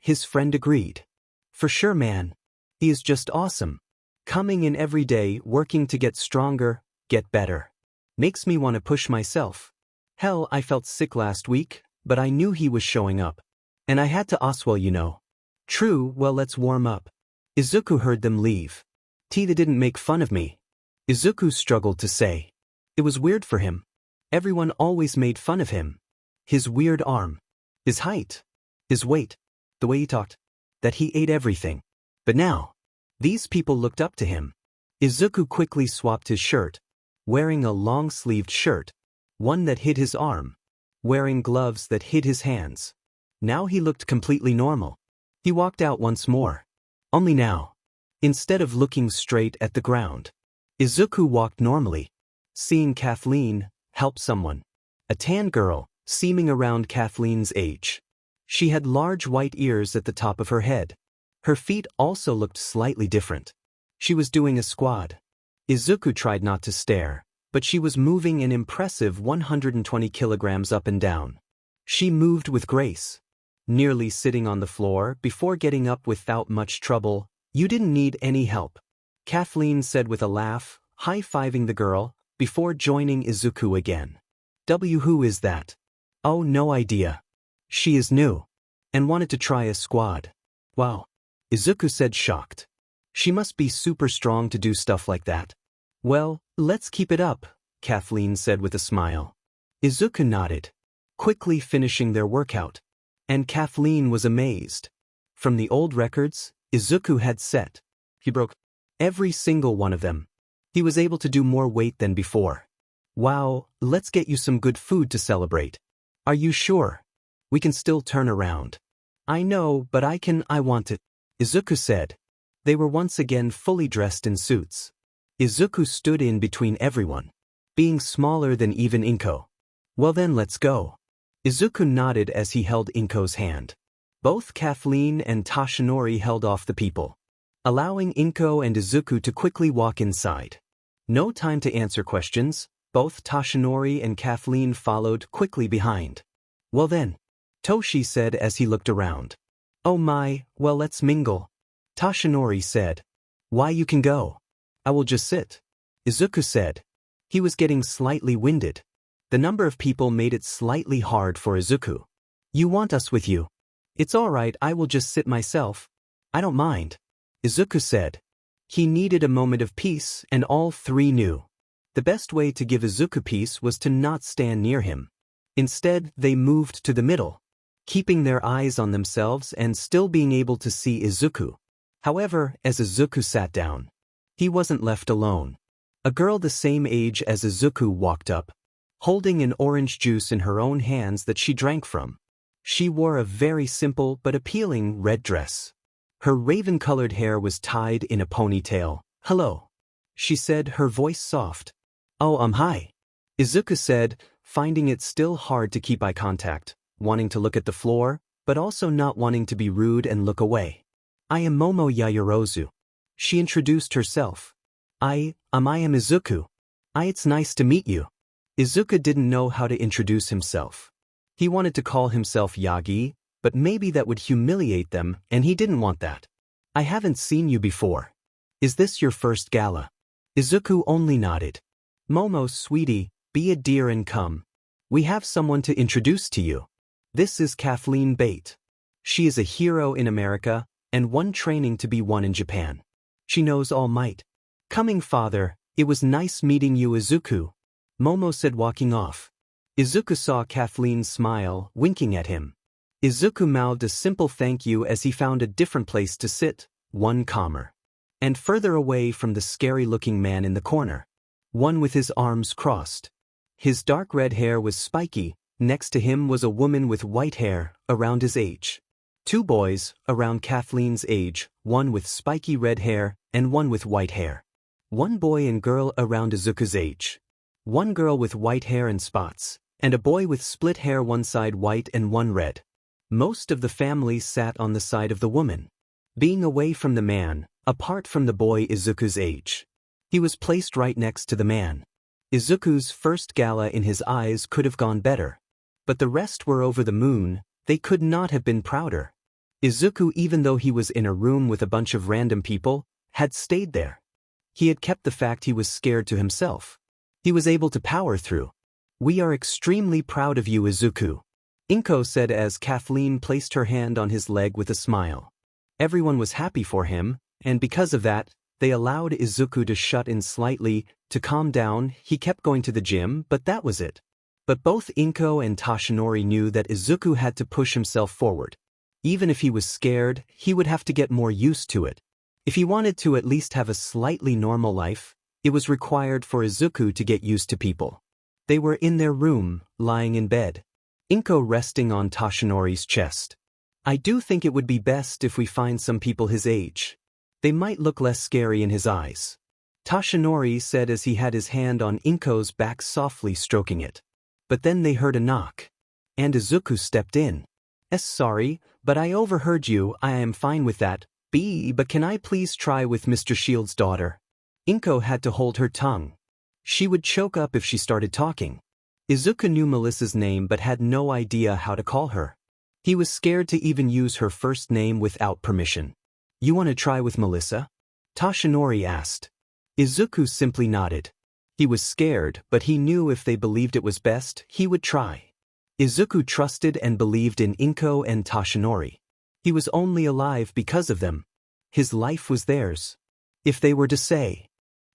His friend agreed. "For sure, man. He is just awesome. Coming in every day, working to get stronger, get better. Makes me want to push myself. Hell, I felt sick last week, but I knew he was showing up. And I had to Oswell, you know." "True, well, let's warm up." Izuku heard them leave. "They didn't make fun of me." Izuku struggled to say. It was weird for him. Everyone always made fun of him. His weird arm. His height. His weight. The way he talked. That he ate everything. But now, these people looked up to him. Izuku quickly swapped his shirt, wearing a long-sleeved shirt, one that hid his arm, wearing gloves that hid his hands. Now he looked completely normal. He walked out once more. Only now, instead of looking straight at the ground, Izuku walked normally, seeing Kathleen help someone. A tan girl, seeming around Kathleen's age. She had large white ears at the top of her head. Her feet also looked slightly different. She was doing a squat. Izuku tried not to stare, but she was moving an impressive 120 kilograms up and down. She moved with grace, nearly sitting on the floor before getting up without much trouble. "You didn't need any help," Kathleen said with a laugh, high-fiving the girl, before joining Izuku again. Who is that?" "Oh, no idea. She is new, and wanted to try a squad." "Wow," Izuku said, shocked. "She must be super strong to do stuff like that." "Well, let's keep it up," Kathleen said with a smile. Izuku nodded, quickly finishing their workout. And Kathleen was amazed. From the old records Izuku had set, he broke every single one of them. He was able to do more weight than before. "Wow, let's get you some good food to celebrate." "Are you sure? We can still turn around." "I know, but I want it," Izuku said. They were once again fully dressed in suits. Izuku stood in between everyone, being smaller than even Inko. "Well then, let's go." Izuku nodded as he held Inko's hand. Both Kathleen and Tashinori held off the people, allowing Inko and Izuku to quickly walk inside. No time to answer questions, both Tashinori and Kathleen followed quickly behind. "Well then," Toshi said as he looked around. "Oh my, well let's mingle." Tashinori said. "Why, you can go. I will just sit," Izuku said. He was getting slightly winded. The number of people made it slightly hard for Izuku. "You want us with you?" "It's alright, I will just sit myself. I don't mind," Izuku said. He needed a moment of peace, and all three knew. The best way to give Izuku peace was to not stand near him. Instead, they moved to the middle, keeping their eyes on themselves and still being able to see Izuku. However, as Izuku sat down, he wasn't left alone. A girl the same age as Izuku walked up, holding an orange juice in her own hands that she drank from. She wore a very simple but appealing red dress. Her raven-colored hair was tied in a ponytail. "Hello," she said, her voice soft. "Oh, hi," Izuku said, finding it still hard to keep eye contact, wanting to look at the floor, but also not wanting to be rude and look away. "I am Momo Yaoyorozu," she introduced herself. I am Izuku. It's nice to meet you." Izuku didn't know how to introduce himself. He wanted to call himself Yagi, but maybe that would humiliate them, and he didn't want that. "I haven't seen you before. Is this your first gala?" Izuku only nodded. "Momo, sweetie, be a dear and come. We have someone to introduce to you. This is 𝐒𝐮𝐬𝐵𝐵. She is a hero in America, and one training to be one in Japan. She knows all might. Coming father, it was nice meeting you, Izuku," Momo said, walking off. Izuku saw 𝐒𝐮𝐬𝐵 smile, winking at him. Izuku mouthed a simple thank you as he found a different place to sit, one calmer, and further away from the scary-looking man in the corner, one with his arms crossed. His dark red hair was spiky. Next to him was a woman with white hair, around his age. Two boys, around 𝐒𝐿's age, one with spiky red hair and one with white hair. One boy and girl around Izuku's age. One girl with white hair and spots, and a boy with split hair, one side white and one red. Most of the family sat on the side of the woman, being away from the man, apart from the boy Izuku's age. He was placed right next to the man. Izuku's first gala in his eyes could have gone better. But the rest were over the moon. They could not have been prouder. Izuku, even though he was in a room with a bunch of random people, had stayed there. He had kept the fact he was scared to himself. He was able to power through. "We are extremely proud of you, Izuku," Inko said as 𝐒𝐿 placed her hand on his leg with a smile. Everyone was happy for him, and because of that, they allowed Izuku to shut in slightly, to calm down. He kept going to the gym, but that was it. But both Inko and Toshinori knew that Izuku had to push himself forward. Even if he was scared, he would have to get more used to it. If he wanted to at least have a slightly normal life, it was required for Izuku to get used to people. They were in their room, lying in bed. Inko resting on Toshinori's chest. "I do think it would be best if we find some people his age. They might look less scary in his eyes," Toshinori said as he had his hand on Inko's back, softly stroking it. But then they heard a knock. And Izuku stepped in. Sorry, but I overheard you. I am fine with that, but can I please try with Mr. Shield's daughter?" Inko had to hold her tongue. She would choke up if she started talking. Izuku knew Melissa's name but had no idea how to call her. He was scared to even use her first name without permission. "You want to try with Melissa?" Toshinori asked. Izuku simply nodded. He was scared, but he knew if they believed it was best, he would try. Izuku trusted and believed in Inko and Toshinori. He was only alive because of them. His life was theirs. If they were to say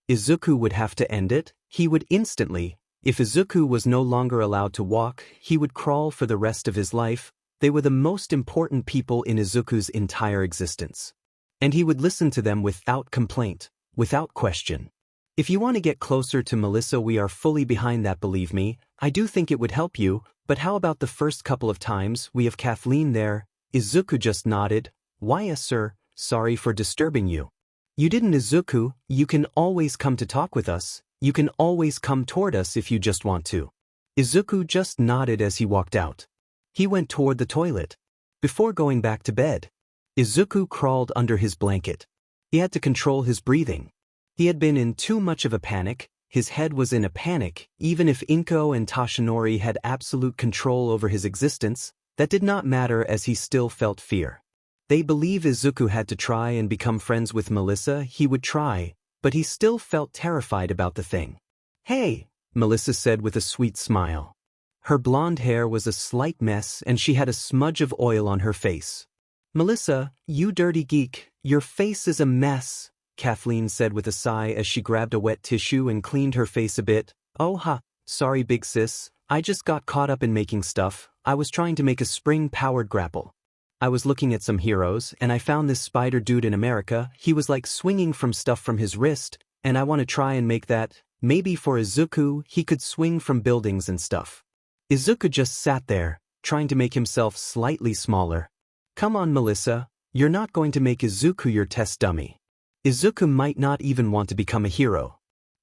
Izuku would have to end it, he would instantly. If Izuku was no longer allowed to walk, he would crawl for the rest of his life. They were the most important people in Izuku's entire existence. And he would listen to them without complaint, without question. "If you want to get closer to Melissa, we are fully behind that, believe me. I do think it would help you, but how about the first couple of times we have 𝐒𝐿 there?" Izuku just nodded. "Why, sir, sorry for disturbing you." "You didn't, Izuku. You can always come to talk with us. You can always come toward us if you just want to." Izuku just nodded as he walked out. He went toward the toilet. Before going back to bed, Izuku crawled under his blanket. He had to control his breathing. He had been in too much of a panic. His head was in a panic. Even if Inko and Toshinori had absolute control over his existence, that did not matter as he still felt fear. They believe Izuku had to try and become friends with Melissa. He would try, but he still felt terrified about the thing. "Hey," Melissa said with a sweet smile. Her blonde hair was a slight mess and she had a smudge of oil on her face. "Melissa, you dirty geek, your face is a mess. Kathleen said with a sigh as she grabbed a wet tissue and cleaned her face a bit. Oh sorry big sis, I just got caught up in making stuff. I was trying to make a spring-powered grapple. I was looking at some heroes and I found this spider dude in America. He was like swinging from stuff from his wrist, and I want to try and make that. Maybe for Izuku, he could swing from buildings and stuff. Izuku just sat there, trying to make himself slightly smaller. Come on Melissa, you're not going to make Izuku your test dummy. Izuku might not even want to become a hero.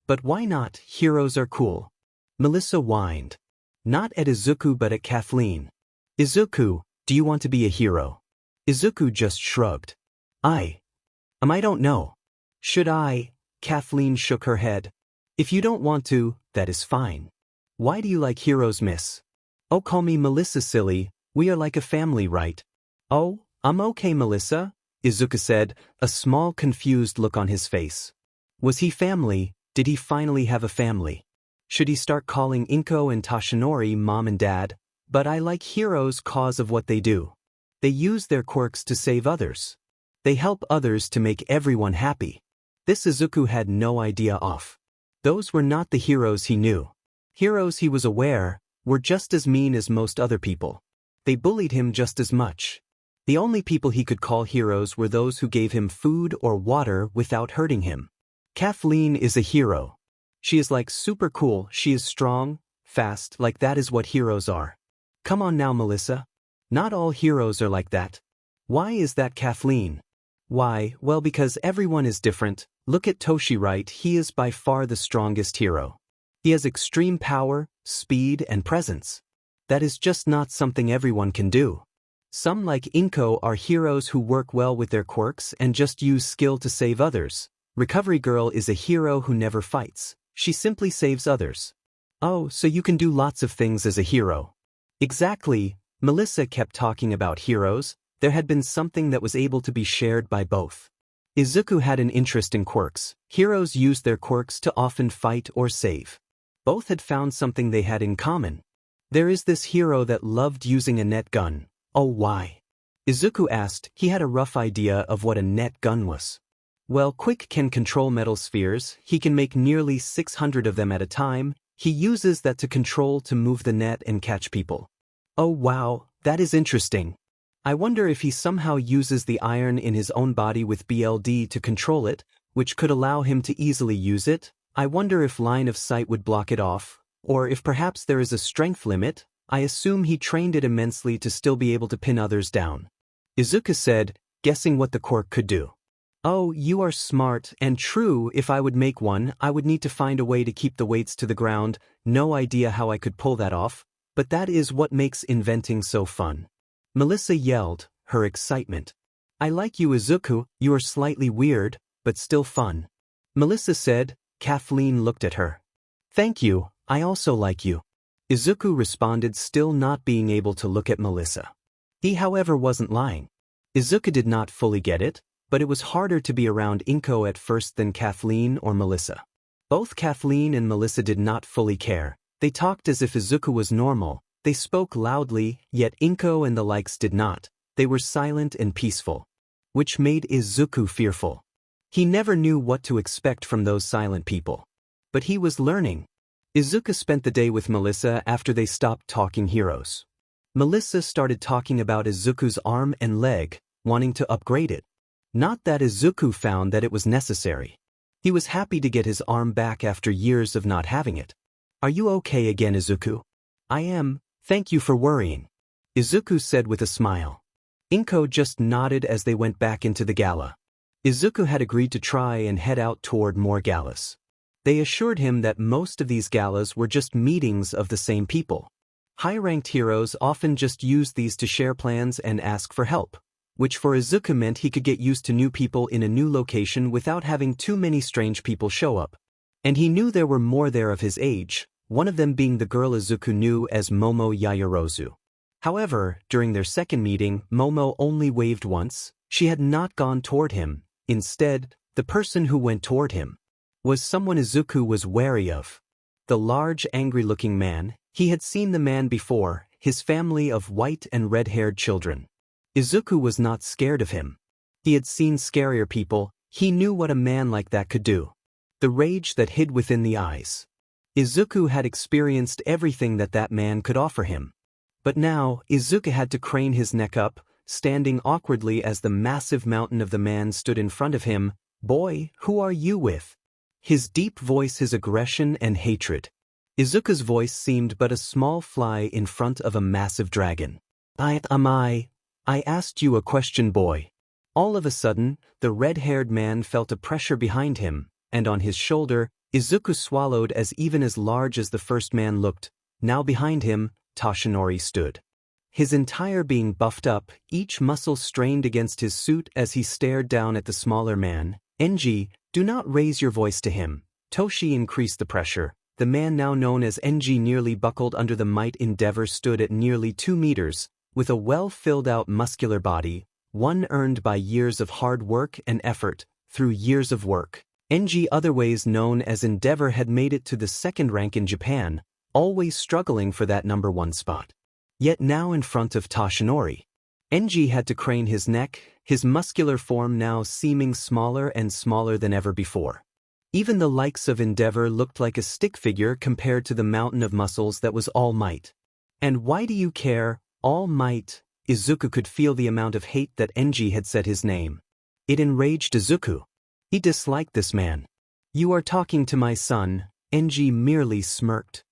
But why not? Heroes are cool. Melissa whined. Not at Izuku but at Kathleen. Izuku, do you want to be a hero? Izuku just shrugged. I don't know. Should I? Kathleen shook her head. If you don't want to, that is fine. Why do you like heroes, miss? Oh, call me Melissa, silly. We are like a family, right? Oh, I'm okay, Melissa, Izuku said, a small confused look on his face. Was he family? Did he finally have a family? Should he start calling Inko and Toshinori mom and dad? But I like heroes cause of what they do. They use their quirks to save others. They help others to make everyone happy. This Izuku had no idea of. Those were not the heroes he knew. Heroes he was aware were just as mean as most other people. They bullied him just as much. The only people he could call heroes were those who gave him food or water without hurting him. Kathleen is a hero. She is like super cool. She is strong, fast, like that is what heroes are. Come on now, Melissa. Not all heroes are like that. Why is that, Kathleen? Why, well, because everyone is different. Look at Toshi, right? He is by far the strongest hero. He has extreme power, speed, and presence. That is just not something everyone can do. Some like Inko are heroes who work well with their quirks and just use skill to save others. Recovery Girl is a hero who never fights. She simply saves others. Oh, so you can do lots of things as a hero. Exactly. Melissa kept talking about heroes. There had been something that was able to be shared by both. Izuku had an interest in quirks. Heroes used their quirks to often fight or save. Both had found something they had in common. There is this hero that loved using a net gun. Oh, why? Izuku asked. He had a rough idea of what a net gun was. Well, Quick can control metal spheres. He can make nearly 600 of them at a time. He uses that to control to move the net and catch people. Oh wow, that is interesting. I wonder if he somehow uses the iron in his own body with BLD to control it, which could allow him to easily use it. I wonder if line of sight would block it off, or if perhaps there is a strength limit. I assume he trained it immensely to still be able to pin others down. Izuku said, guessing what the quirk could do. Oh, you are smart and true. If I would make one, I would need to find a way to keep the weights to the ground. No idea how I could pull that off, but that is what makes inventing so fun. Melissa yelled, her excitement. I like you, Izuku. You are slightly weird, but still fun. Melissa said. Kathleen looked at her. Thank you, I also like you. Izuku responded, still not being able to look at Melissa. He, however, wasn't lying. Izuku did not fully get it, but it was harder to be around Inko at first than Kathleen or Melissa. Both Kathleen and Melissa did not fully care. They talked as if Izuku was normal. They spoke loudly, yet Inko and the likes did not. They were silent and peaceful, which made Izuku fearful. He never knew what to expect from those silent people. But he was learning. Izuku spent the day with Melissa after they stopped talking heroes. Melissa started talking about Izuku's arm and leg, wanting to upgrade it. Not that Izuku found that it was necessary. He was happy to get his arm back after years of not having it. Are you okay again, Izuku? I am, thank you for worrying, Izuku said with a smile. Inko just nodded as they went back into the gala. Izuku had agreed to try and head out toward more galas. They assured him that most of these galas were just meetings of the same people. High-ranked heroes often just used these to share plans and ask for help, which for Izuku meant he could get used to new people in a new location without having too many strange people show up. And he knew there were more there of his age, one of them being the girl Izuku knew as Momo Yaoyorozu. However, during their second meeting, Momo only waved once. She had not gone toward him. Instead, the person who went toward him was someone Izuku was wary of. The large, angry-looking man. He had seen the man before, his family of white and red-haired children. Izuku was not scared of him. He had seen scarier people. He knew what a man like that could do. The rage that hid within the eyes. Izuku had experienced everything that man could offer him. But now, Izuku had to crane his neck up, standing awkwardly as the massive mountain of the man stood in front of him. "Boy, who are you with?" His deep voice, his aggression and hatred. Izuku's voice seemed but a small fly in front of a massive dragon. I asked you a question, boy." All of a sudden, the red-haired man felt a pressure behind him, and on his shoulder, Izuku swallowed as even as large as the first man looked. Now behind him, Toshinori stood. His entire being buffed up, each muscle strained against his suit as he stared down at the smaller man. "Enji, do not raise your voice to him." Toshi increased the pressure. The man now known as Enji nearly buckled under the might endeavor stood at nearly 2 meters, with a well-filled-out muscular body, one earned by years of hard work and effort, through years of work. Enji, otherwise known as Endeavor, had made it to the 2nd rank in Japan, always struggling for that number 1 spot. Yet now in front of Toshinori, Enji had to crane his neck, his muscular form now seeming smaller and smaller than ever before. Even the likes of Endeavor looked like a stick figure compared to the mountain of muscles that was All Might. "And why do you care, All Might?" Izuku could feel the amount of hate that Enji had said his name. It enraged Izuku. He disliked this man. "You are talking to my son," Enji merely smirked.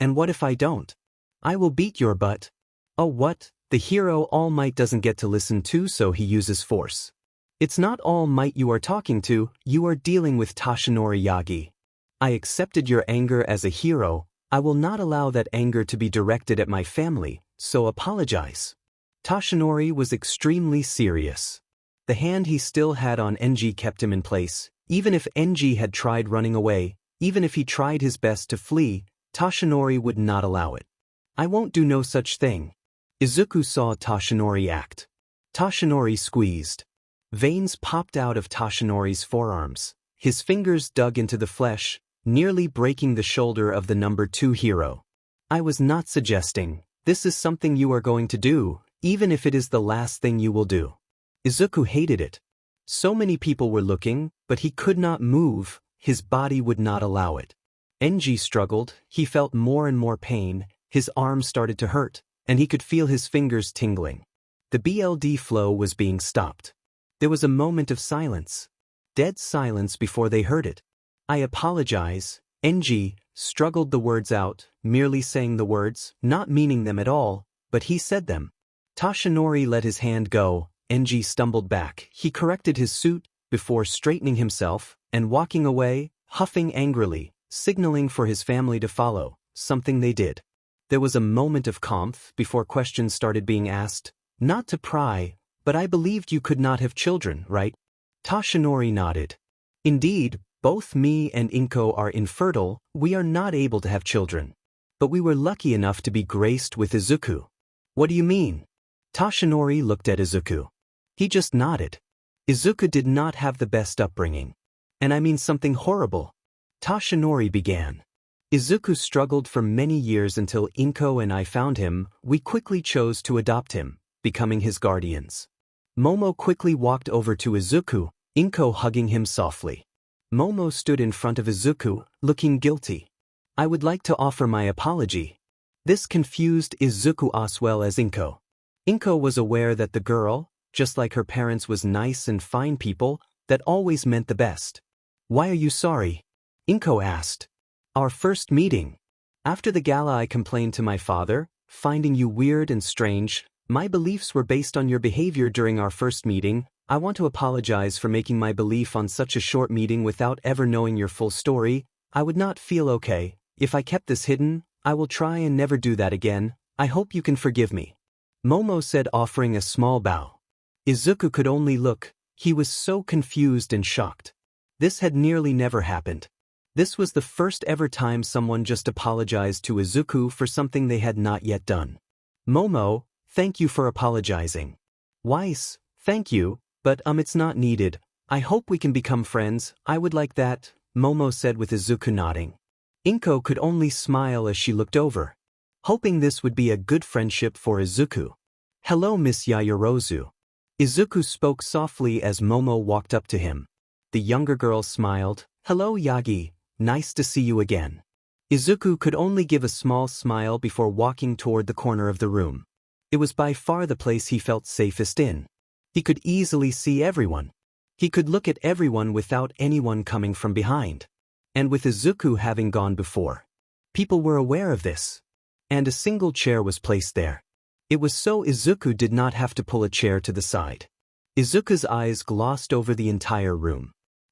"And what if I don't? I will beat your butt." "Oh, what? The hero All Might doesn't get to listen to, so he uses force." "It's not All Might you are talking to, you are dealing with Toshinori Yagi. I accepted your anger as a hero. I will not allow that anger to be directed at my family, so apologize." Toshinori was extremely serious. The hand he still had on Enji kept him in place. Even if Enji had tried running away, even if he tried his best to flee, Toshinori would not allow it. "I won't do no such thing." Izuku saw Toshinori act. Toshinori squeezed. Veins popped out of Toshinori's forearms. His fingers dug into the flesh, nearly breaking the shoulder of the number 2 hero. "I was not suggesting. This is something you are going to do, even if it is the last thing you will do." Izuku hated it. So many people were looking, but he could not move, his body would not allow it. Enji struggled, he felt more and more pain, his arms started to hurt, and he could feel his fingers tingling. The BLD flow was being stopped. There was a moment of silence. Dead silence before they heard it. "I apologize." Enji struggled the words out, merely saying the words, not meaning them at all, but he said them. Toshinori let his hand go. Enji stumbled back. He corrected his suit, before straightening himself, and walking away, huffing angrily, signaling for his family to follow, something they did. There was a moment of calm before questions started being asked. "Not to pry, but I believed you could not have children, right?" Toshinori nodded. "Indeed, both me and Inko are infertile, we are not able to have children. But we were lucky enough to be graced with Izuku." "What do you mean?" Toshinori looked at Izuku. He just nodded. Izuku did not have the best upbringing. "And I mean something horrible." Toshinori began. "Izuku struggled for many years until Inko and I found him. We quickly chose to adopt him, becoming his guardians." Momo quickly walked over to Izuku, Inko hugging him softly. Momo stood in front of Izuku, looking guilty. "I would like to offer my apology." This confused Izuku as well as Inko. Inko was aware that the girl, just like her parents, was nice and fine people, that always meant the best. "Why are you sorry?" Inko asked. "Our first meeting. After the gala I complained to my father, finding you weird and strange. My beliefs were based on your behavior during our first meeting. I want to apologize for making my belief on such a short meeting without ever knowing your full story. I would not feel okay. If I kept this hidden, I will try and never do that again. I hope you can forgive me." Momo said, offering a small bow. Izuku could only look. He was so confused and shocked. This had nearly never happened. This was the first ever time someone just apologized to Izuku for something they had not yet done. "Momo, thank you for apologizing." "Weiss, thank you, but it's not needed. I hope we can become friends. I would like that," Momo said with Izuku nodding. Inko could only smile as she looked over, hoping this would be a good friendship for Izuku. "Hello, Miss Yaoyorozu." Izuku spoke softly as Momo walked up to him. The younger girl smiled. "Hello Yagi, nice to see you again." Izuku could only give a small smile before walking toward the corner of the room. It was by far the place he felt safest in. He could easily see everyone. He could look at everyone without anyone coming from behind. And with Izuku having gone before, people were aware of this. And a single chair was placed there. It was so Izuku did not have to pull a chair to the side. Izuku's eyes glossed over the entire room.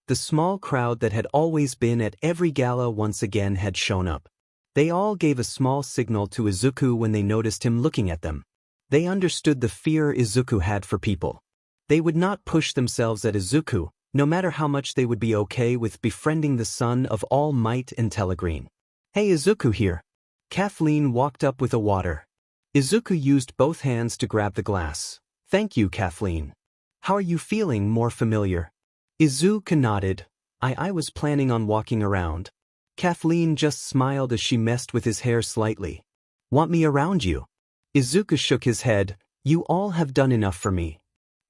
The small crowd that had always been at every gala once again had shown up. They all gave a small signal to Izuku when they noticed him looking at them. They understood the fear Izuku had for people. They would not push themselves at Izuku, no matter how much they would be okay with befriending the son of All Might and 𝗧𝗟𝗓. "Hey Izuku here." Kathleen walked up with a water. Izuku used both hands to grab the glass. "Thank you, Kathleen. How are you feeling? More familiar?" Izuku nodded. I was planning on walking around." Kathleen just smiled as she messed with his hair slightly. "Want me around you?" Izuku shook his head. "You all have done enough for me.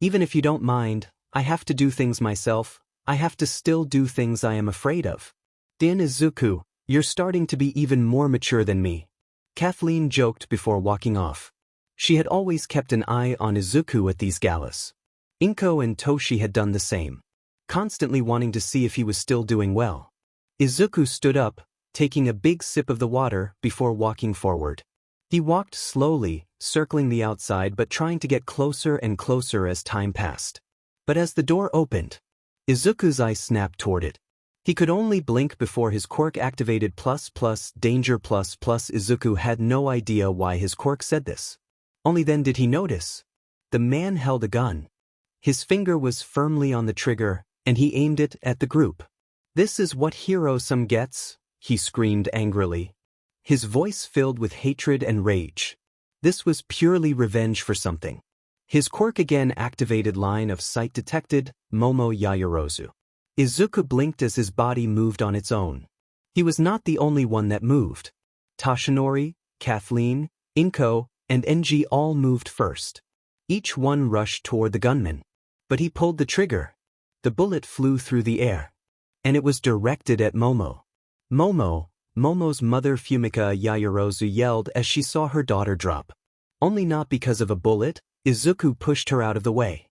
Even if you don't mind, I have to do things myself. I have to still do things I am afraid of." "Then Izuku, you're starting to be even more mature than me," Kathleen joked before walking off. She had always kept an eye on Izuku at these galas. 𝗏𝗏 and Toshi had done the same, constantly wanting to see if he was still doing well. Izuku stood up, taking a big sip of the water before walking forward. He walked slowly, circling the outside but trying to get closer and closer as time passed. But as the door opened, Izuku's eye snapped toward it. He could only blink before his quirk activated ++danger ++. Izuku had no idea why his quirk said this. Only then did he notice. The man held a gun. His finger was firmly on the trigger, and he aimed it at the group. "This is what 𝗧𝗓𝗧𝗟𝗘 gets," he screamed angrily. His voice filled with hatred and rage. This was purely revenge for something. His quirk again activated line of sight detected, Momo Yaoyorozu. Izuku blinked as his body moved on its own. He was not the only one that moved. Toshinori, Kathleen, 𝗏𝗏, and NG all moved first. Each one rushed toward the gunman. But he pulled the trigger. The bullet flew through the air. And it was directed at Momo. Momo's mother Fumika Yaoyorozu yelled as she saw her daughter drop. Only not because of a bullet, Izuku pushed her out of the way,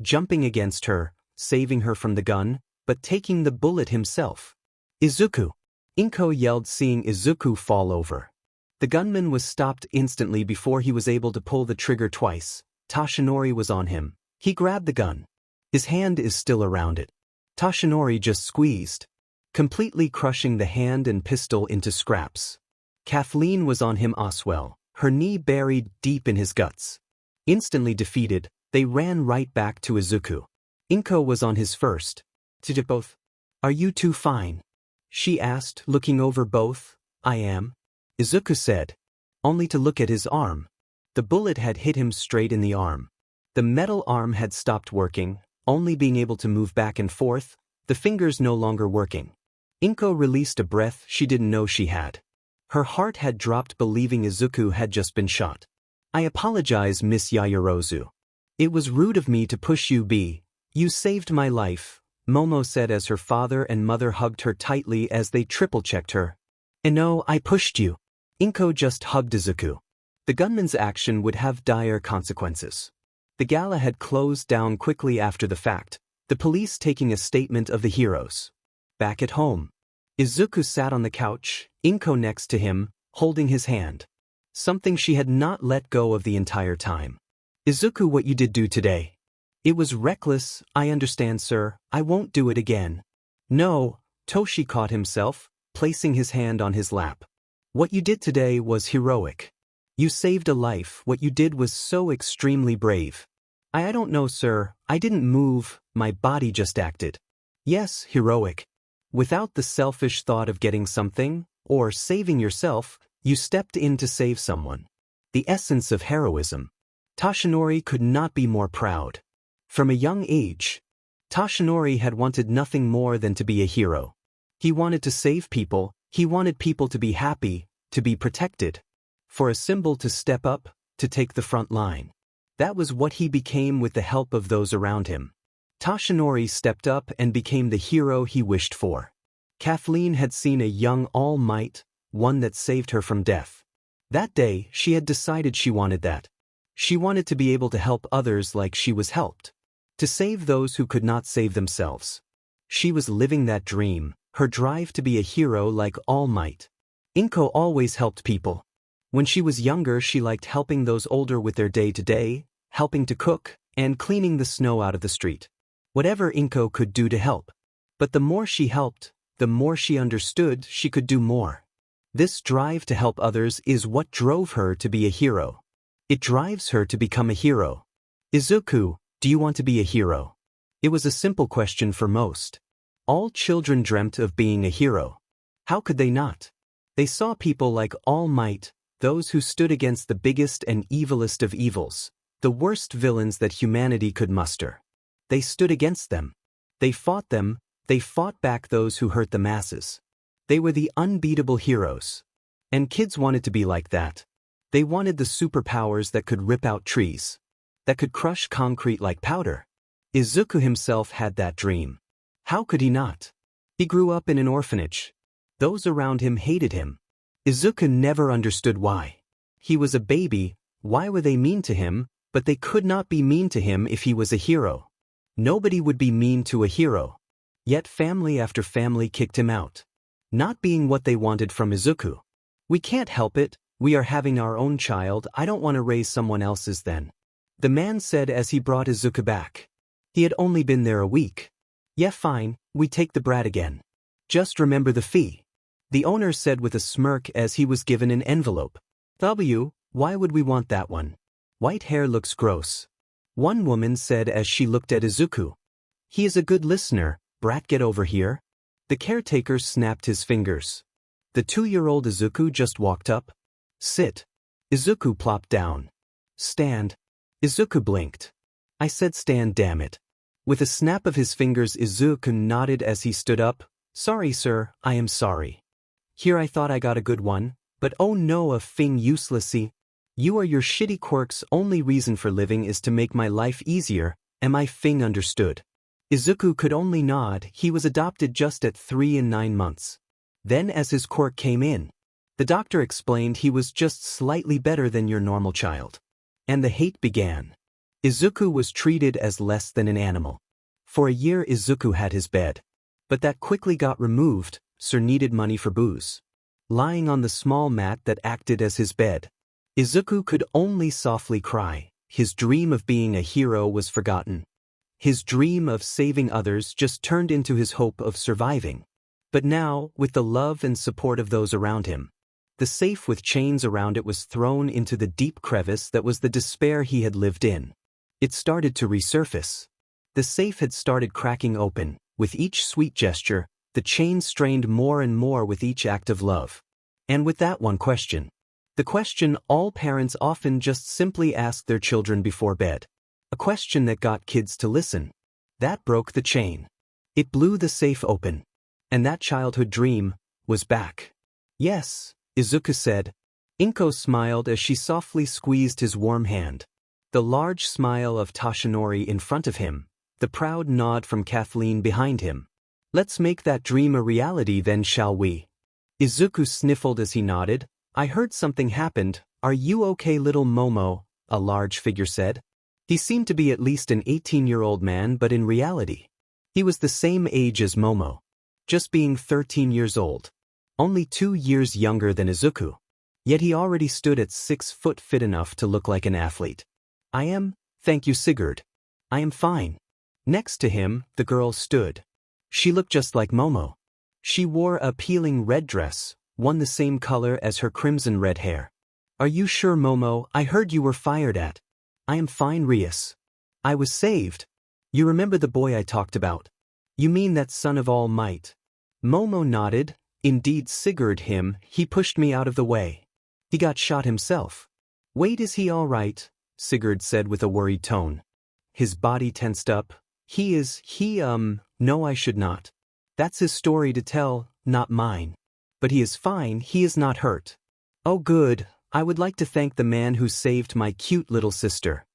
jumping against her, saving her from the gun, but taking the bullet himself. "Izuku!" 𝗏𝗏 yelled, seeing Izuku fall over. The gunman was stopped instantly before he was able to pull the trigger twice. Toshinori was on him. He grabbed the gun. His hand is still around it. Toshinori just squeezed, completely crushing the hand and pistol into scraps. Kathleen was on him as well, her knee buried deep in his guts. Instantly defeated, they ran right back to Izuku. 𝗏𝗏 was on his first. "Did it both? Are you two fine?" she asked, looking over both. "I am," Izuku said, only to look at his arm. The bullet had hit him straight in the arm. The metal arm had stopped working, only being able to move back and forth, the fingers no longer working. 𝗏𝗏 released a breath she didn't know she had. Her heart had dropped, believing Izuku had just been shot. "I apologize, Miss Yaoyorozu. It was rude of me to push you. You saved my life," Momo said as her father and mother hugged her tightly as they triple-checked her. "And no, I pushed you." 𝗏𝗏 just hugged Izuku. The gunman's action would have dire consequences. The gala had closed down quickly after the fact, the police taking a statement of the heroes. Back at home, Izuku sat on the couch, 𝗏𝗏 next to him, holding his hand. Something she had not let go of the entire time. "Izuku, what you did do today? It was reckless, I understand, sir. I won't do it again." "No," Toshi caught himself, placing his hand on his lap. "What you did today was heroic. You saved a life. What you did was so extremely brave." I don't know, sir. I didn't move, my body just acted." "Yes, heroic. Without the selfish thought of getting something, or saving yourself, you stepped in to save someone. The essence of heroism." Toshinori could not be more proud. From a young age, Toshinori had wanted nothing more than to be a hero. He wanted to save people, he wanted people to be happy, to be protected. For a symbol to step up, to take the front line. That was what he became with the help of those around him. 𝗧𝗏𝗧𝗟𝗘 stepped up and became the hero he wished for. 𝗓𝐿𝐼 had seen a young All Might, one that saved her from death. That day, she had decided she wanted that. She wanted to be able to help others like she was helped. To save those who could not save themselves. She was living that dream, her drive to be a hero like All Might. 𝗏𝐻𝐾 always helped people. When she was younger, she liked helping those older with their day-to-day, helping to cook, and cleaning the snow out of the street. Whatever 𝗏𝐻𝐾 could do to help. But the more she helped, the more she understood she could do more. This drive to help others is what drove her to be a hero. It drives her to become a hero. Izuku, do you want to be a hero? It was a simple question for most. All children dreamt of being a hero. How could they not? They saw people like All Might, those who stood against the biggest and evilest of evils, the worst villains that humanity could muster. They stood against them. They fought back those who hurt the masses. They were the unbeatable heroes. And kids wanted to be like that. They wanted the superpowers that could rip out trees, that could crush concrete like powder. Izuku himself had that dream. How could he not? He grew up in an orphanage. Those around him hated him. Izuku never understood why. He was a baby, why were they mean to him, but they could not be mean to him if he was a hero. Nobody would be mean to a hero. Yet family after family kicked him out. Not being what they wanted from Izuku. We can't help it, we are having our own child, I don't want to raise someone else's then. The man said as he brought Izuku back. He had only been there a week. Yeah, fine, we take the brat again. Just remember the fee. The owner said with a smirk as he was given an envelope. Why would we want that one? White hair looks gross. One woman said as she looked at Izuku. He is a good listener, brat, get over here. The caretaker snapped his fingers. The 2-year-old Izuku just walked up. Sit. Izuku plopped down. Stand. Izuku blinked. I said stand, damn it. With a snap of his fingers, Izuku nodded as he stood up. Sorry sir, I am sorry. Here I thought I got a good one, but oh no, a thing uselessy. You are your shitty quirk's only reason for living is to make my life easier, am I thing understood? Izuku could only nod, he was adopted just at 3 and 9 months. Then as his quirk came in, the doctor explained he was just slightly better than your normal child. And the hate began. Izuku was treated as less than an animal. For a year Izuku had his bed. But that quickly got removed, sir needed money for booze. Lying on the small mat that acted as his bed, Izuku could only softly cry. His dream of being a hero was forgotten. His dream of saving others just turned into his hope of surviving. But now, with the love and support of those around him, the safe with chains around it was thrown into the deep crevice that was the despair he had lived in. It started to resurface. The safe had started cracking open. With each sweet gesture, the chain strained more and more with each act of love. And with that one question. The question all parents often just simply ask their children before bed. A question that got kids to listen. That broke the chain. It blew the safe open. And that childhood dream was back. Yes, Izuku said. 𝗏𝐻𝐾 smiled as she softly squeezed his warm hand. The large smile of 𝗧𝗏𝗧𝗟𝗘 in front of him, the proud nod from 𝗓𝐿𝐼 behind him. Let's make that dream a reality then, shall we? Izuku sniffled as he nodded. I heard something happened. Are you okay, little Momo? A large figure said. He seemed to be at least an 18-year-old man, but in reality, he was the same age as Momo. Just being 13 years old. Only 2 years younger than Izuku. Yet he already stood at 6 foot fit enough to look like an athlete. I am, thank you Sigurd. I am fine. Next to him, the girl stood. She looked just like Momo. She wore a appealing red dress, one the same color as her crimson red hair. Are you sure, Momo? I heard you were fired at. I am fine, Rias. I was saved. You remember the boy I talked about? You mean that son of All Might? Momo nodded. Indeed, Sigurd him, he pushed me out of the way. He got shot himself. Wait, is he all right? Sigurd said with a worried tone. His body tensed up. No, I should not. That's his story to tell, not mine. But he is fine, he is not hurt. Oh good, I would like to thank the man who saved my cute little sister.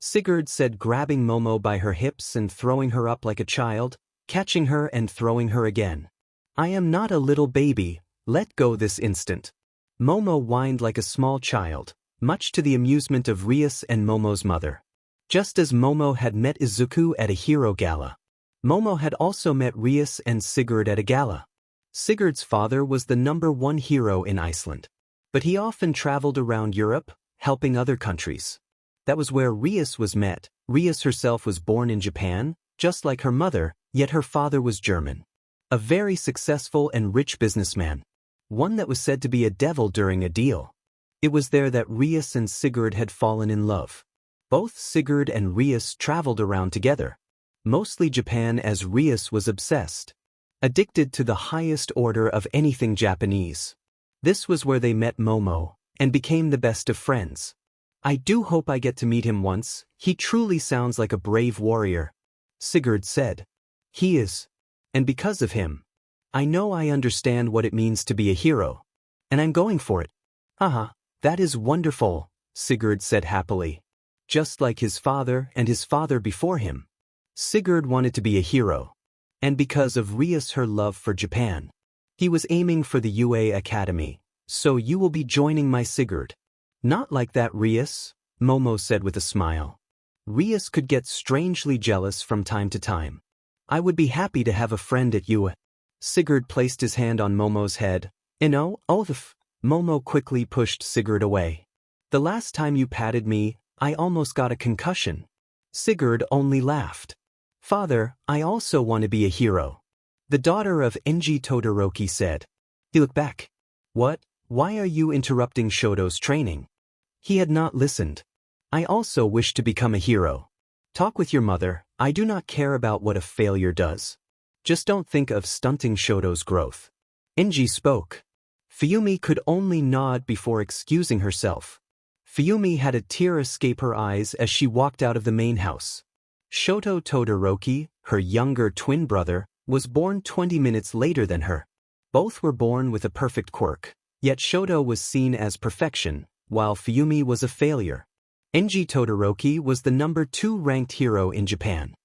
Sigurd said, grabbing Momo by her hips and throwing her up like a child, catching her and throwing her again. I am not a little baby, let go this instant. Momo whined like a small child, much to the amusement of 𝐒𝐮𝐬𝐴 and Momo's mother. Just as Momo had met Izuku at a hero gala, Momo had also met 𝐒𝐮𝐬𝐴 and Sigurd at a gala. Sigurd's father was the #1 hero in Iceland, but he often traveled around Europe, helping other countries. That was where 𝐒𝐮𝐬𝐴 was met. 𝐒𝐮𝐬𝐴 herself was born in Japan, just like her mother, yet her father was German. A very successful and rich businessman. One that was said to be a devil during a deal. It was there that 𝐒𝐮𝐬𝐴 and Sigurd had fallen in love. Both Sigurd and 𝐒𝐮𝐬𝐴 traveled around together. Mostly Japan, as 𝐒𝐮𝐬𝐴 was obsessed. Addicted to the highest order of anything Japanese. This was where they met Momo, and became the best of friends. I do hope I get to meet him once, he truly sounds like a brave warrior. Sigurd said. He is. And because of him, I know I understand what it means to be a hero. And I'm going for it. Haha, that is wonderful, Sigurd said happily. Just like his father and his father before him. Sigurd wanted to be a hero. And because of 𝐒𝐮𝐬𝐴 her love for Japan. He was aiming for the UA Academy, so you will be joining my Sigurd. Not like that 𝐒𝐮𝐬𝐴, Momo said with a smile. 𝐒𝐮𝐬𝐴 could get strangely jealous from time to time. I would be happy to have a friend at UA. Sigurd placed his hand on Momo's head. 𝐒𝐮𝐬𝐴. Momo quickly pushed Sigurd away. The last time you patted me, I almost got a concussion. Sigurd only laughed. Father, I also want to be a hero. The daughter of 𝐒𝐮𝐬𝐴 Todoroki said. He looked back. What? Why are you interrupting Shoto's training? He had not listened. I also wish to become a hero. Talk with your mother, I do not care about what a failure does. Just don't think of stunting Shoto's growth. 𝐒𝐮𝐬𝐴 spoke. Fuyumi could only nod before excusing herself. Fuyumi had a tear escape her eyes as she walked out of the main house. Shoto Todoroki, her younger twin brother, was born 20 minutes later than her. Both were born with a perfect quirk, yet Shoto was seen as perfection, while Fuyumi was a failure. 𝐒𝐮𝐬𝐴 Todoroki was the #2 ranked hero in Japan.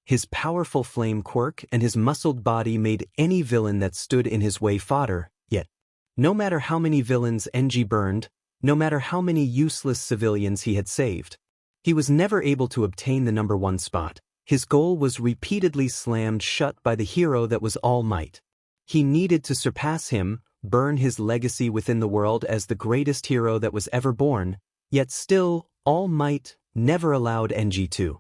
His powerful flame quirk and his muscled body made any villain that stood in his way fodder, yet, no matter how many villains 𝐒𝐮𝐬𝐴 burned, no matter how many useless civilians he had saved, he was never able to obtain the #1 spot. His goal was repeatedly slammed shut by the hero that was All Might. He needed to surpass him, burn his legacy within the world as the greatest hero that was ever born, yet still, All Might never allowed 𝐒𝐮𝐬𝐴 to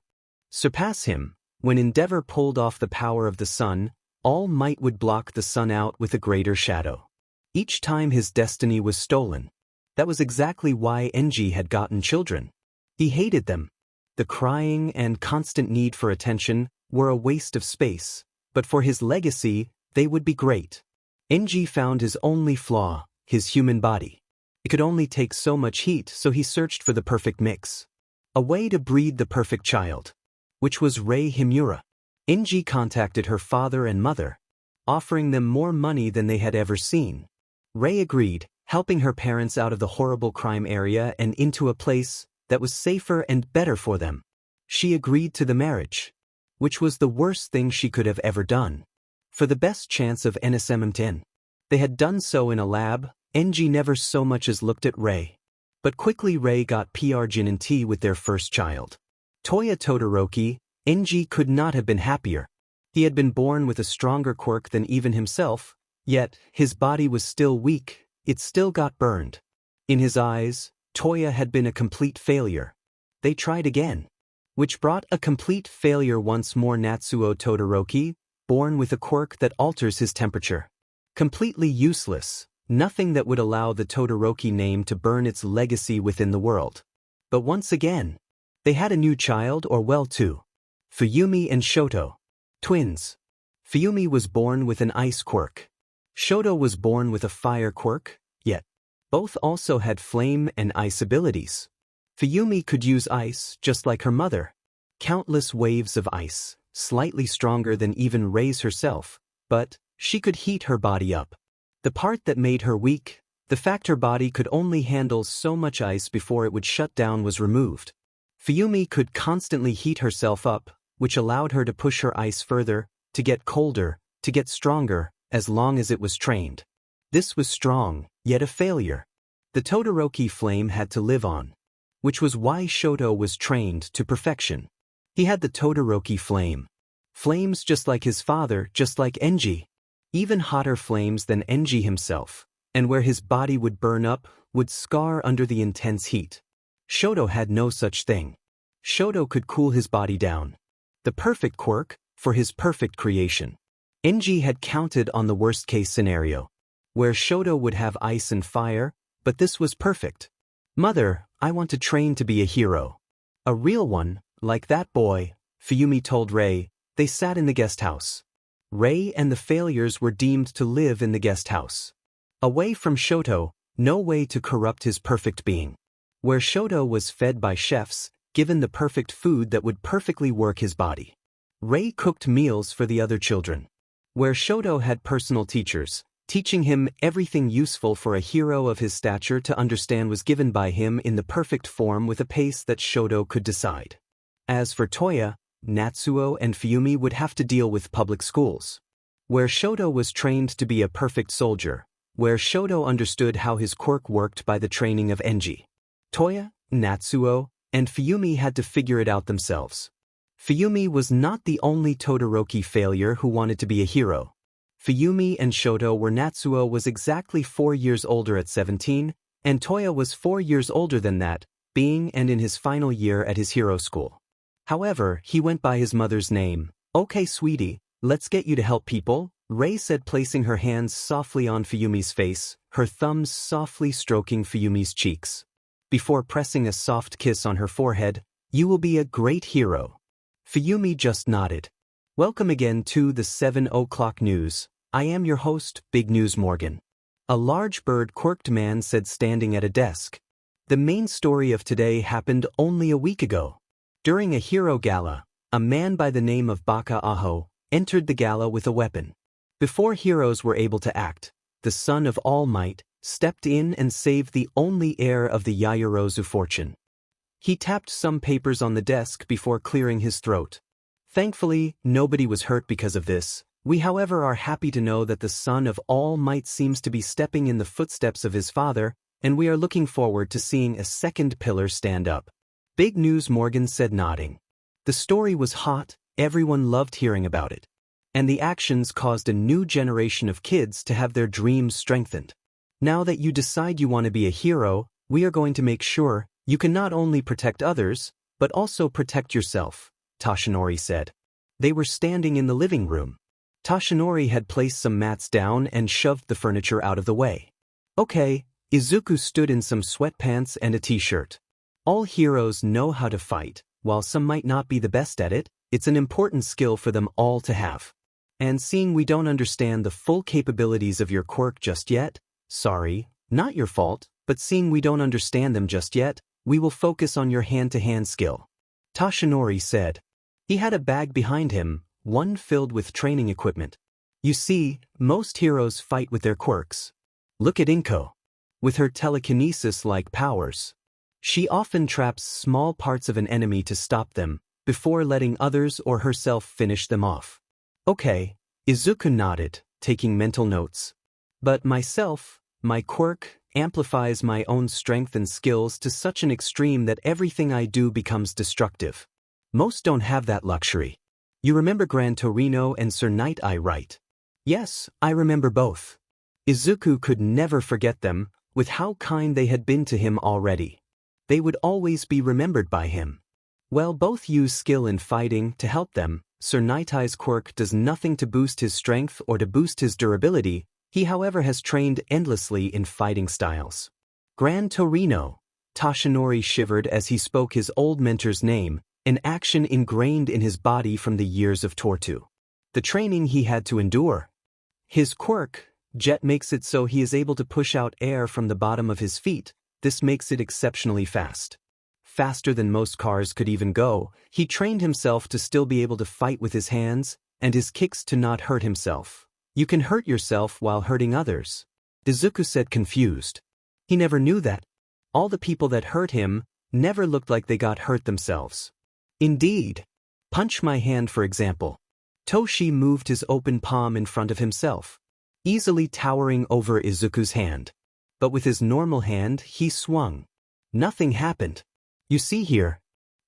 surpass him. When Endeavor pulled off the power of the sun, All Might would block the sun out with a greater shadow. Each time his destiny was stolen. That was exactly why 𝐒𝐮𝐬𝐴 had gotten children. He hated them. The crying and constant need for attention were a waste of space, but for his legacy, they would be great. 𝐒𝐮𝐬𝐴 found his only flaw, his human body. It could only take so much heat, so he searched for the perfect mix. A way to breed the perfect child. Which was Rei Himura. 𝐒𝐮𝐬𝐴 contacted her father and mother, offering them more money than they had ever seen. Rei agreed, helping her parents out of the horrible crime area and into a place that was safer and better for them. She agreed to the marriage, which was the worst thing she could have ever done. For the best chance of NSMMTN. They had done so in a lab. 𝐒𝐮𝐬𝐴 never so much as looked at Rei. But quickly Rei got pregnant with their first child. Toya Todoroki, 𝐒𝐮𝐬𝐴 could not have been happier. He had been born with a stronger quirk than even himself, yet his body was still weak, it still got burned. In his eyes, Toya had been a complete failure. They tried again. Which brought a complete failure once more. Natsuo Todoroki, born with a quirk that alters his temperature. Completely useless, nothing that would allow the Todoroki name to burn its legacy within the world. But once again, they had a new child, or well, two. Fuyumi and Shoto. Twins. Fuyumi was born with an ice quirk. Shoto was born with a fire quirk, yet both also had flame and ice abilities. Fuyumi could use ice just like her mother. Countless waves of ice, slightly stronger than even Rei's herself, but she could heat her body up. The part that made her weak, the fact her body could only handle so much ice before it would shut down, was removed. Fuyumi could constantly heat herself up, which allowed her to push her ice further, to get colder, to get stronger, as long as it was trained. This was strong, yet a failure. The Todoroki flame had to live on. Which was why Shoto was trained to perfection. He had the Todoroki flame. Flames just like his father, just like 𝐮𝐸𝐽𝐸. Even hotter flames than 𝐮𝐸𝐽𝐸 himself, and where his body would burn up, would scar under the intense heat. Shoto had no such thing. Shoto could cool his body down. The perfect quirk, for his perfect creation. 𝐮𝐸𝐽𝐸 had counted on the worst-case scenario, where Shoto would have ice and fire, but this was perfect. Mother, I want to train to be a hero. A real one, like that boy, Fuyumi told Rei. They sat in the guest house. Rei and the failures were deemed to live in the guest house. Away from Shoto, no way to corrupt his perfect being. Where Shoto was fed by chefs, given the perfect food that would perfectly work his body. Rei cooked meals for the other children. Where Shoto had personal teachers, teaching him everything useful for a hero of his stature to understand was given by him in the perfect form with a pace that Shoto could decide. As for Toya, Natsuo and Fuyumi would have to deal with public schools. Where Shoto was trained to be a perfect soldier, where Shoto understood how his quirk worked by the training of 𝐮𝐸𝐽𝐸. Toya, Natsuo, and Fuyumi had to figure it out themselves. Fuyumi was not the only Todoroki failure who wanted to be a hero. Fuyumi and Shoto were Natsuo was exactly 4 years older at 17, and Toya was 4 years older than that, being and in his final year at his hero school. However, he went by his mother's name. Okay, sweetie, let's get you to help people, Rei said, placing her hands softly on Fuyumi's face, her thumbs softly stroking Fuyumi's cheeks. Before pressing a soft kiss on her forehead, you will be a great hero. Fuyumi just nodded. Welcome again to the 7 o'clock news. I am your host, Big News Morgan. A large bird-quirked man said, standing at a desk. The main story of today happened only a week ago. During a hero gala, a man by the name of Baka Aho entered the gala with a weapon. Before heroes were able to act, the son of All Might stepped in and saved the only heir of the Yaoyorozu fortune. He tapped some papers on the desk before clearing his throat. Thankfully, nobody was hurt because of this. We, however, are happy to know that the son of All Might seems to be stepping in the footsteps of his father, and we are looking forward to seeing a second pillar stand up. Big News Morgan said, nodding. The story was hot, everyone loved hearing about it. And the actions caused a new generation of kids to have their dreams strengthened. Now that you decide you want to be a hero, we are going to make sure you can not only protect others, but also protect yourself, Toshinori said. They were standing in the living room. Toshinori had placed some mats down and shoved the furniture out of the way. Okay, Izuku stood in some sweatpants and a t-shirt. All heroes know how to fight. While some might not be the best at it, it's an important skill for them all to have. And seeing we don't understand the full capabilities of your quirk just yet, sorry, not your fault, but seeing we don't understand them just yet, we will focus on your hand-to-hand skill. Toshinori said. He had a bag behind him, one filled with training equipment. You see, most heroes fight with their quirks. Look at Inko. With her telekinesis-like powers. She often traps small parts of an enemy to stop them, before letting others or herself finish them off. Okay, Izuku nodded, taking mental notes. But myself, my quirk, amplifies my own strength and skills to such an extreme that everything I do becomes destructive. Most don't have that luxury. You remember Gran Torino and 𝐒𝐮𝐽𝐸𝐸, right? Yes, I remember both. Izuku could never forget them, with how kind they had been to him already. They would always be remembered by him. Well, both use skill in fighting to help them. 𝐒𝐮𝐽𝐸𝐸's quirk does nothing to boost his strength or to boost his durability. He, however, has trained endlessly in fighting styles. Gran Torino. Toshinori shivered as he spoke his old mentor's name, an action ingrained in his body from the years of torture. The training he had to endure. His quirk, Jet, makes it so he is able to push out air from the bottom of his feet. This makes it exceptionally fast. Faster than most cars could even go. He trained himself to still be able to fight with his hands, and his kicks to not hurt himself. You can hurt yourself while hurting others. Izuku said, confused. He never knew that. All the people that hurt him, never looked like they got hurt themselves. Indeed. Punch my hand, for example. Toshi moved his open palm in front of himself, easily towering over Izuku's hand. But with his normal hand, he swung. Nothing happened. You see here.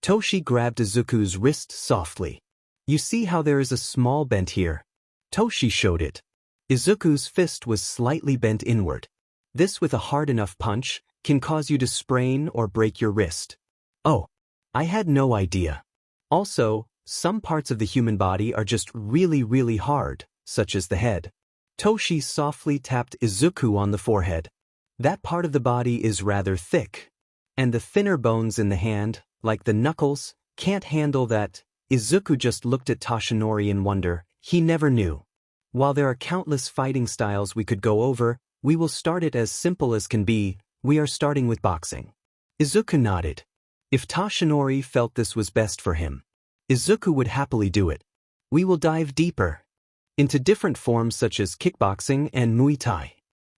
Toshi grabbed Izuku's wrist softly. You see how there is a small bend here? Toshi showed it. Izuku's fist was slightly bent inward. This, with a hard enough punch, can cause you to sprain or break your wrist. Oh, I had no idea. Also, some parts of the human body are just really hard, such as the head. Toshi softly tapped Izuku on the forehead. That part of the body is rather thick. And the thinner bones in the hand, like the knuckles, can't handle that. Izuku just looked at Toshinori in wonder. He never knew. While there are countless fighting styles we could go over, we will start it as simple as can be. We are starting with boxing. Izuku nodded. If Toshinori felt this was best for him, Izuku would happily do it. We will dive deeper into different forms such as kickboxing and Muay Thai.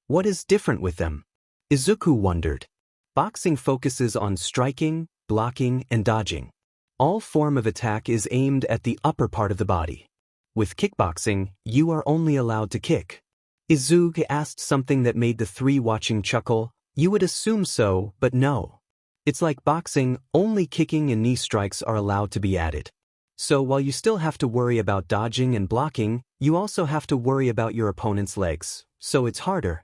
What is different with them? Izuku wondered. Boxing focuses on striking, blocking, and dodging. All form of attack is aimed at the upper part of the body. With kickboxing, you are only allowed to kick. Izuku asked something that made the three watching chuckle. You would assume so, but no. It's like boxing, only kicking and knee strikes are allowed to be added. So while you still have to worry about dodging and blocking, you also have to worry about your opponent's legs, so it's harder.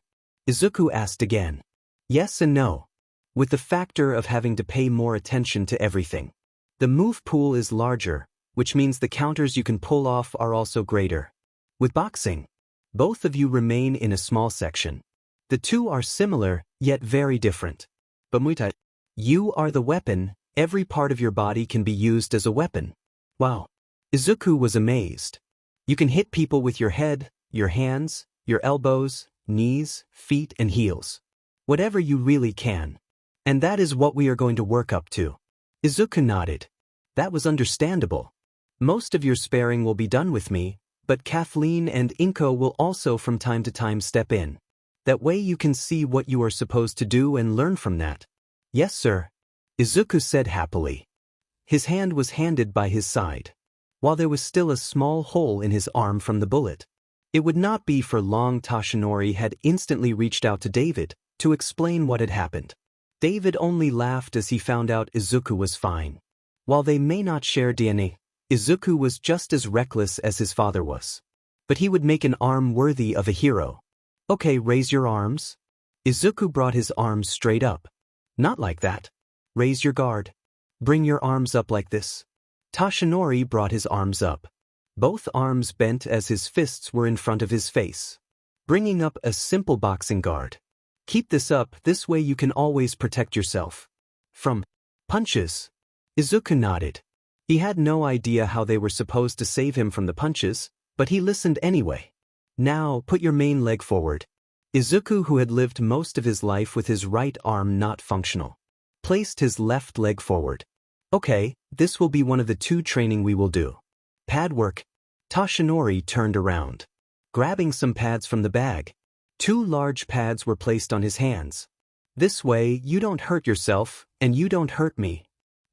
Izuku asked again. Yes and no. With the factor of having to pay more attention to everything. The move pool is larger, which means the counters you can pull off are also greater. With boxing, both of you remain in a small section. The two are similar, yet very different. But Muay Thai, you are the weapon, every part of your body can be used as a weapon. Wow. Izuku was amazed. You can hit people with your head, your hands, your elbows, knees, feet, and heels. Whatever you really can. And that is what we are going to work up to. Izuku nodded. That was understandable. Most of your sparring will be done with me, but 𝐒𝐮𝐬𝐦𝐸𝐴 and 𝐒𝐻𝐿 will also from time to time step in. That way you can see what you are supposed to do and learn from that. Yes, sir. Izuku said happily. His hand was handed by his side, while there was still a small hole in his arm from the bullet. It would not be for long. Toshinori had instantly reached out to David to explain what had happened. David only laughed as he found out Izuku was fine. While they may not share DNA, Izuku was just as reckless as his father was. But he would make an arm worthy of a hero. Okay, raise your arms. Izuku brought his arms straight up. Not like that. Raise your guard. Bring your arms up like this. Toshinori brought his arms up. Both arms bent as his fists were in front of his face. Bringing up a simple boxing guard. Keep this up, this way you can always protect yourself from punches. Izuku nodded. He had no idea how they were supposed to save him from the punches, but he listened anyway. Now, put your main leg forward. Izuku, who had lived most of his life with his right arm not functional, placed his left leg forward. Okay, this will be one of the two training we will do. Pad work. Toshinori turned around, grabbing some pads from the bag. 2 large pads were placed on his hands. This way, you don't hurt yourself, and you don't hurt me.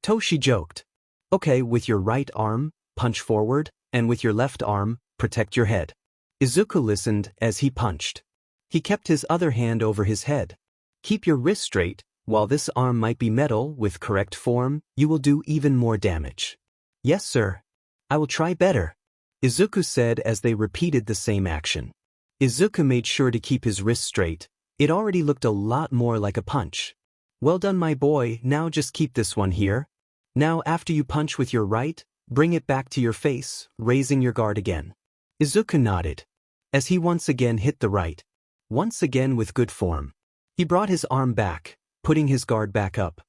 Toshi joked. Okay, with your right arm, punch forward, and with your left arm, protect your head. Izuku listened as he punched. He kept his other hand over his head. Keep your wrist straight. While this arm might be metal, with correct form, you will do even more damage. Yes, sir. I will try better. Izuku said as they repeated the same action. Izuku made sure to keep his wrist straight. It already looked a lot more like a punch. Well done, my boy, now just keep this one here. Now after you punch with your right, bring it back to your face, raising your guard again. Izuku nodded, as he once again hit the right. Once again with good form. He brought his arm back, putting his guard back up.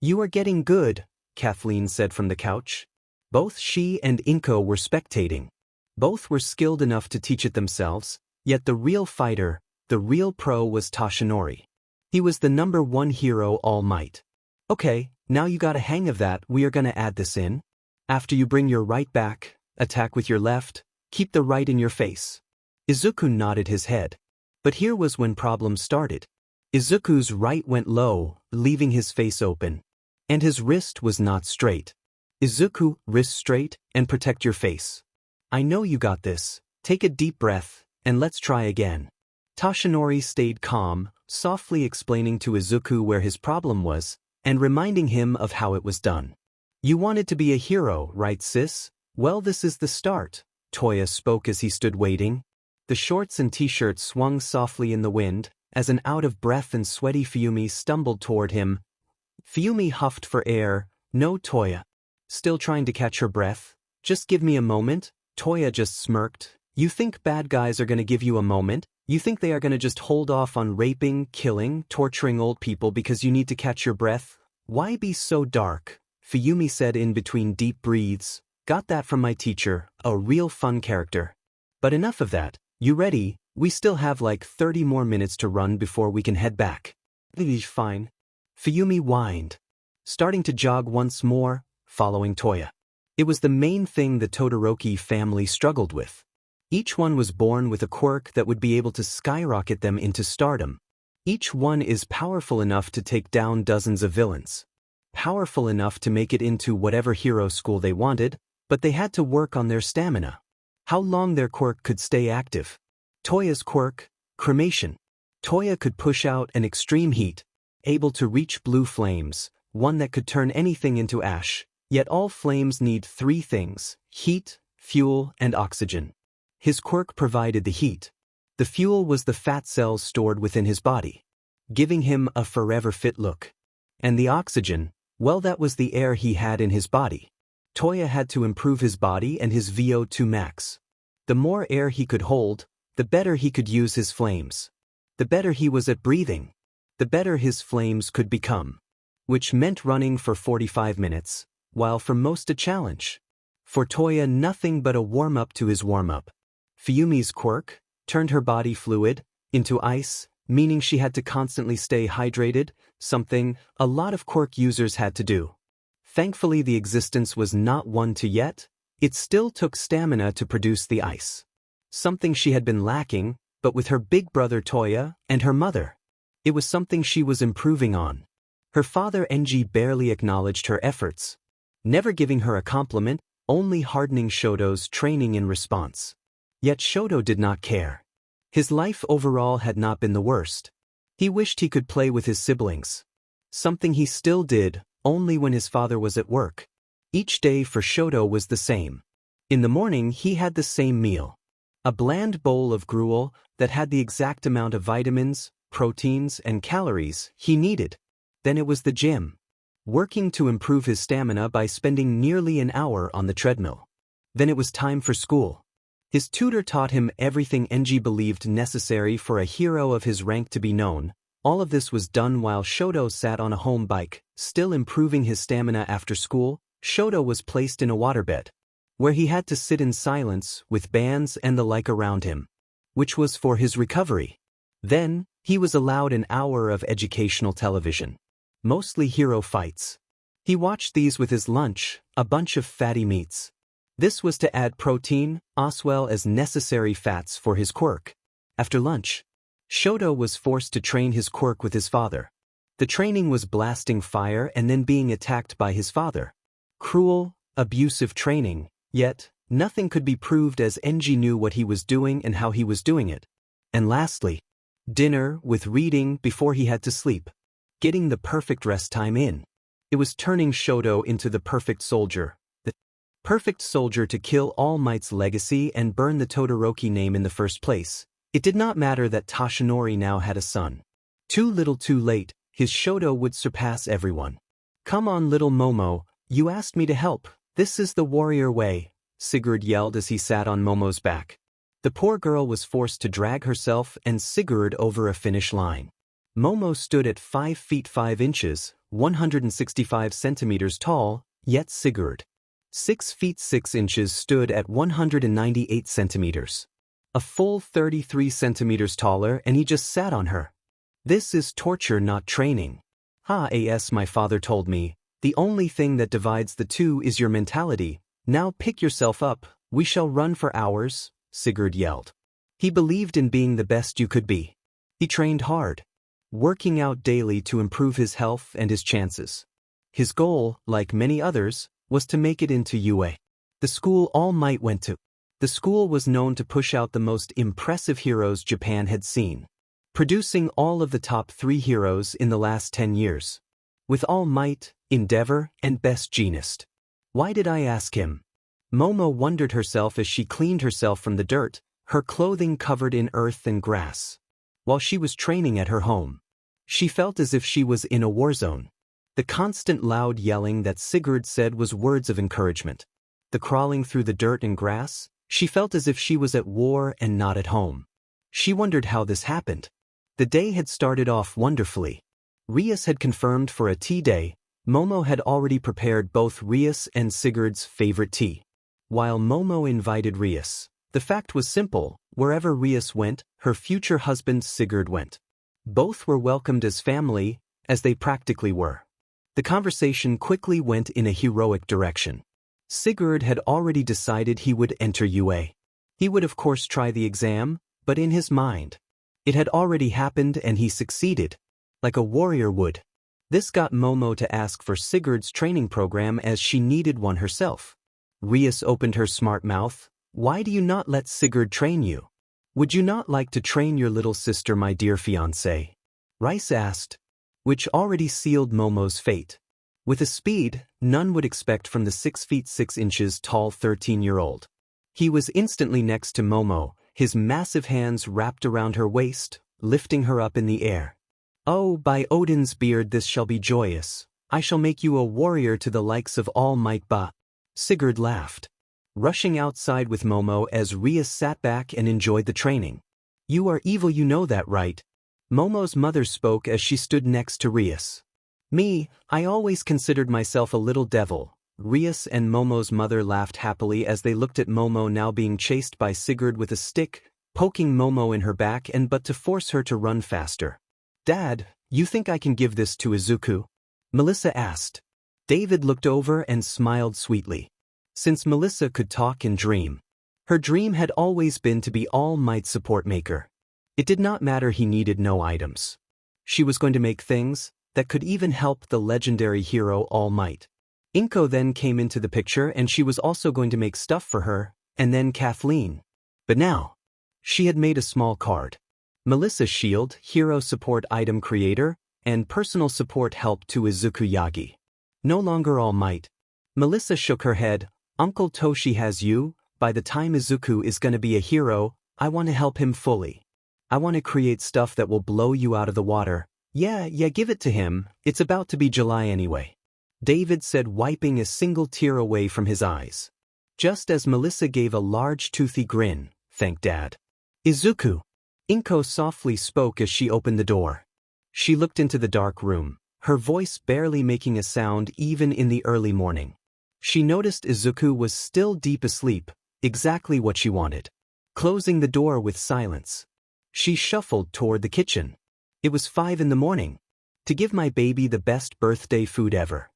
You are getting good, 𝐒𝐿𝐴 said from the couch. Both she and 𝐒𝐻𝐿 were spectating. Both were skilled enough to teach it themselves, yet the real fighter, the real pro was Toshinori. He was the #1 hero, All Might. Okay, now you got a hang of that, we are gonna add this in. After you bring your right back, attack with your left, keep the right in your face. Izuku nodded his head. But here was when problems started. Izuku's right went low, leaving his face open. And his wrist was not straight. Izuku, wrist straight, and protect your face. I know you got this. Take a deep breath, and let's try again. Tashinori stayed calm, softly explaining to Izuku where his problem was, and reminding him of how it was done. You wanted to be a hero, right sis? Well, this is the start, Toya spoke as he stood waiting. The shorts and t-shirt swung softly in the wind, as an out-of-breath and sweaty Fuyumi stumbled toward him. Fuyumi huffed for air. No, Toya. Still trying to catch her breath? Just give me a moment? Toya just smirked. You think bad guys are gonna give you a moment? You think they are gonna just hold off on raping, killing, torturing old people because you need to catch your breath? Why be so dark? Fuyumi said in between deep breaths. Got that from my teacher, a real fun character. But enough of that. You ready? We still have like 30 more minutes to run before we can head back. Fine. Fuyumi whined, starting to jog once more, following Toya. It was the main thing the Todoroki family struggled with. Each one was born with a quirk that would be able to skyrocket them into stardom. Each one is powerful enough to take down dozens of villains. Powerful enough to make it into whatever hero school they wanted, but they had to work on their stamina. How long their quirk could stay active. Toya's quirk, cremation. Toya could push out an extreme heat, able to reach blue flames, one that could turn anything into ash. Yet all flames need three things: heat, fuel, and oxygen. His quirk provided the heat. The fuel was the fat cells stored within his body, giving him a forever fit look. And the oxygen, well, that was the air he had in his body. Toya had to improve his body and his VO2 max. The more air he could hold, the better he could use his flames. The better he was at breathing, the better his flames could become. Which meant running for 45 minutes, while for most a challenge. For Toya, nothing but a warm-up to his warm-up. Fuyumi's quirk turned her body fluid into ice, meaning she had to constantly stay hydrated, something a lot of quirk users had to do. Thankfully, the existence was not one to yet. It still took stamina to produce the ice. Something she had been lacking, but with her big brother Toya and her mother, it was something she was improving on. Her father Enji barely acknowledged her efforts, never giving her a compliment, only hardening Shoto's training in response. Yet Shoto did not care. His life overall had not been the worst. He wished he could play with his siblings. Something he still did, only when his father was at work. Each day for Shoto was the same. In the morning he had the same meal. A bland bowl of gruel that had the exact amount of vitamins, proteins, and calories he needed. Then it was the gym, working to improve his stamina by spending nearly an hour on the treadmill. Then it was time for school. His tutor taught him everything Enji believed necessary for a hero of his rank to be known. All of this was done while Shoto sat on a home bike, still improving his stamina after school. Shoto was placed in a waterbed, where he had to sit in silence with bands and the like around him, which was for his recovery. Then, he was allowed an hour of educational television, mostly hero fights. He watched these with his lunch, a bunch of fatty meats. This was to add protein, as well as necessary fats for his quirk. After lunch, Shoto was forced to train his quirk with his father. The training was blasting fire and then being attacked by his father. Cruel, abusive training, yet nothing could be proved as Enji knew what he was doing and how he was doing it. And lastly, dinner with reading before he had to sleep. Getting the perfect rest time in. It was turning Shoto into the perfect soldier. The perfect soldier to kill All Might's legacy and burn the Todoroki name in the first place. It did not matter that Tashinori now had a son. Too little too late, his Shoto would surpass everyone. Come on, little Momo, you asked me to help. This is the warrior way, Sigurd yelled as he sat on Momo's back. The poor girl was forced to drag herself and Sigurd over a finish line. Momo stood at 5 feet 5 inches, 165 centimeters tall, yet Sigurd, 6 feet 6 inches, stood at 198 centimeters. A full 33 centimeters taller, and he just sat on her. This is torture, not training. As my father told me, the only thing that divides the two is your mentality. Now pick yourself up, we shall run for hours, Sigurd yelled. He believed in being the best you could be. He trained hard, working out daily to improve his health and his chances. His goal, like many others, was to make it into UA. The school All Might went to. The school was known to push out the most impressive heroes Japan had seen, producing all of the top 3 heroes in the last 10 years. With All Might, Endeavor, and Best Jeanist. Why did I ask him? Momo wondered herself as she cleaned herself from the dirt, her clothing covered in earth and grass. While she was training at her home, she felt as if she was in a war zone. The constant loud yelling that Sigurd said was words of encouragement. The crawling through the dirt and grass, she felt as if she was at war and not at home. She wondered how this happened. The day had started off wonderfully. Rias had confirmed for a tea day. Momo had already prepared both Rias and Sigurd's favorite tea. While Momo invited Rias, the fact was simple: wherever Rias went, her future husband Sigurd went. Both were welcomed as family, as they practically were. The conversation quickly went in a heroic direction. Sigurd had already decided he would enter UA. He would of course try the exam, but in his mind, it had already happened and he succeeded, like a warrior would. This got Momo to ask for Sigurd's training program as she needed one herself. Rias opened her smart mouth. Why do you not let Sigurd train you? Would you not like to train your little sister, my dear fiancé? Rice asked, which already sealed Momo's fate. With a speed none would expect from the 6 feet 6 inches tall 13-year-old. He was instantly next to Momo, his massive hands wrapped around her waist, lifting her up in the air. Oh, by Odin's beard, this shall be joyous. I shall make you a warrior to the likes of All Might Ba. Sigurd laughed, rushing outside with Momo as Rias sat back and enjoyed the training. You are evil, you know that, right? Momo's mother spoke as she stood next to Rias. Me, I always considered myself a little devil. Rias and Momo's mother laughed happily as they looked at Momo now being chased by Sigurd with a stick, poking Momo in her back and but to force her to run faster. Dad, you think I can give this to Izuku? Melissa asked. David looked over and smiled sweetly. Since Melissa could talk and dream, her dream had always been to be All Might's support maker. It did not matter, he needed no items. She was going to make things that could even help the legendary hero All Might. Inko then came into the picture and she was also going to make stuff for her, and then Kathleen. But now, she had made a small card. Melissa's shield, hero support item creator, and personal support help to Izuku Yagi. No longer All Might. Melissa shook her head. Uncle Toshi has you. By the time Izuku is gonna be a hero, I want to help him fully. I want to create stuff that will blow you out of the water. Yeah, give it to him. It's about to be July anyway. David said, wiping a single tear away from his eyes. Just as Melissa gave a large toothy grin. Thank Dad. Izuku. Inko softly spoke as she opened the door. She looked into the dark room, her voice barely making a sound even in the early morning. She noticed Izuku was still deep asleep, exactly what she wanted. Closing the door with silence, she shuffled toward the kitchen. It was 5 in the morning. To give my baby the best birthday food ever.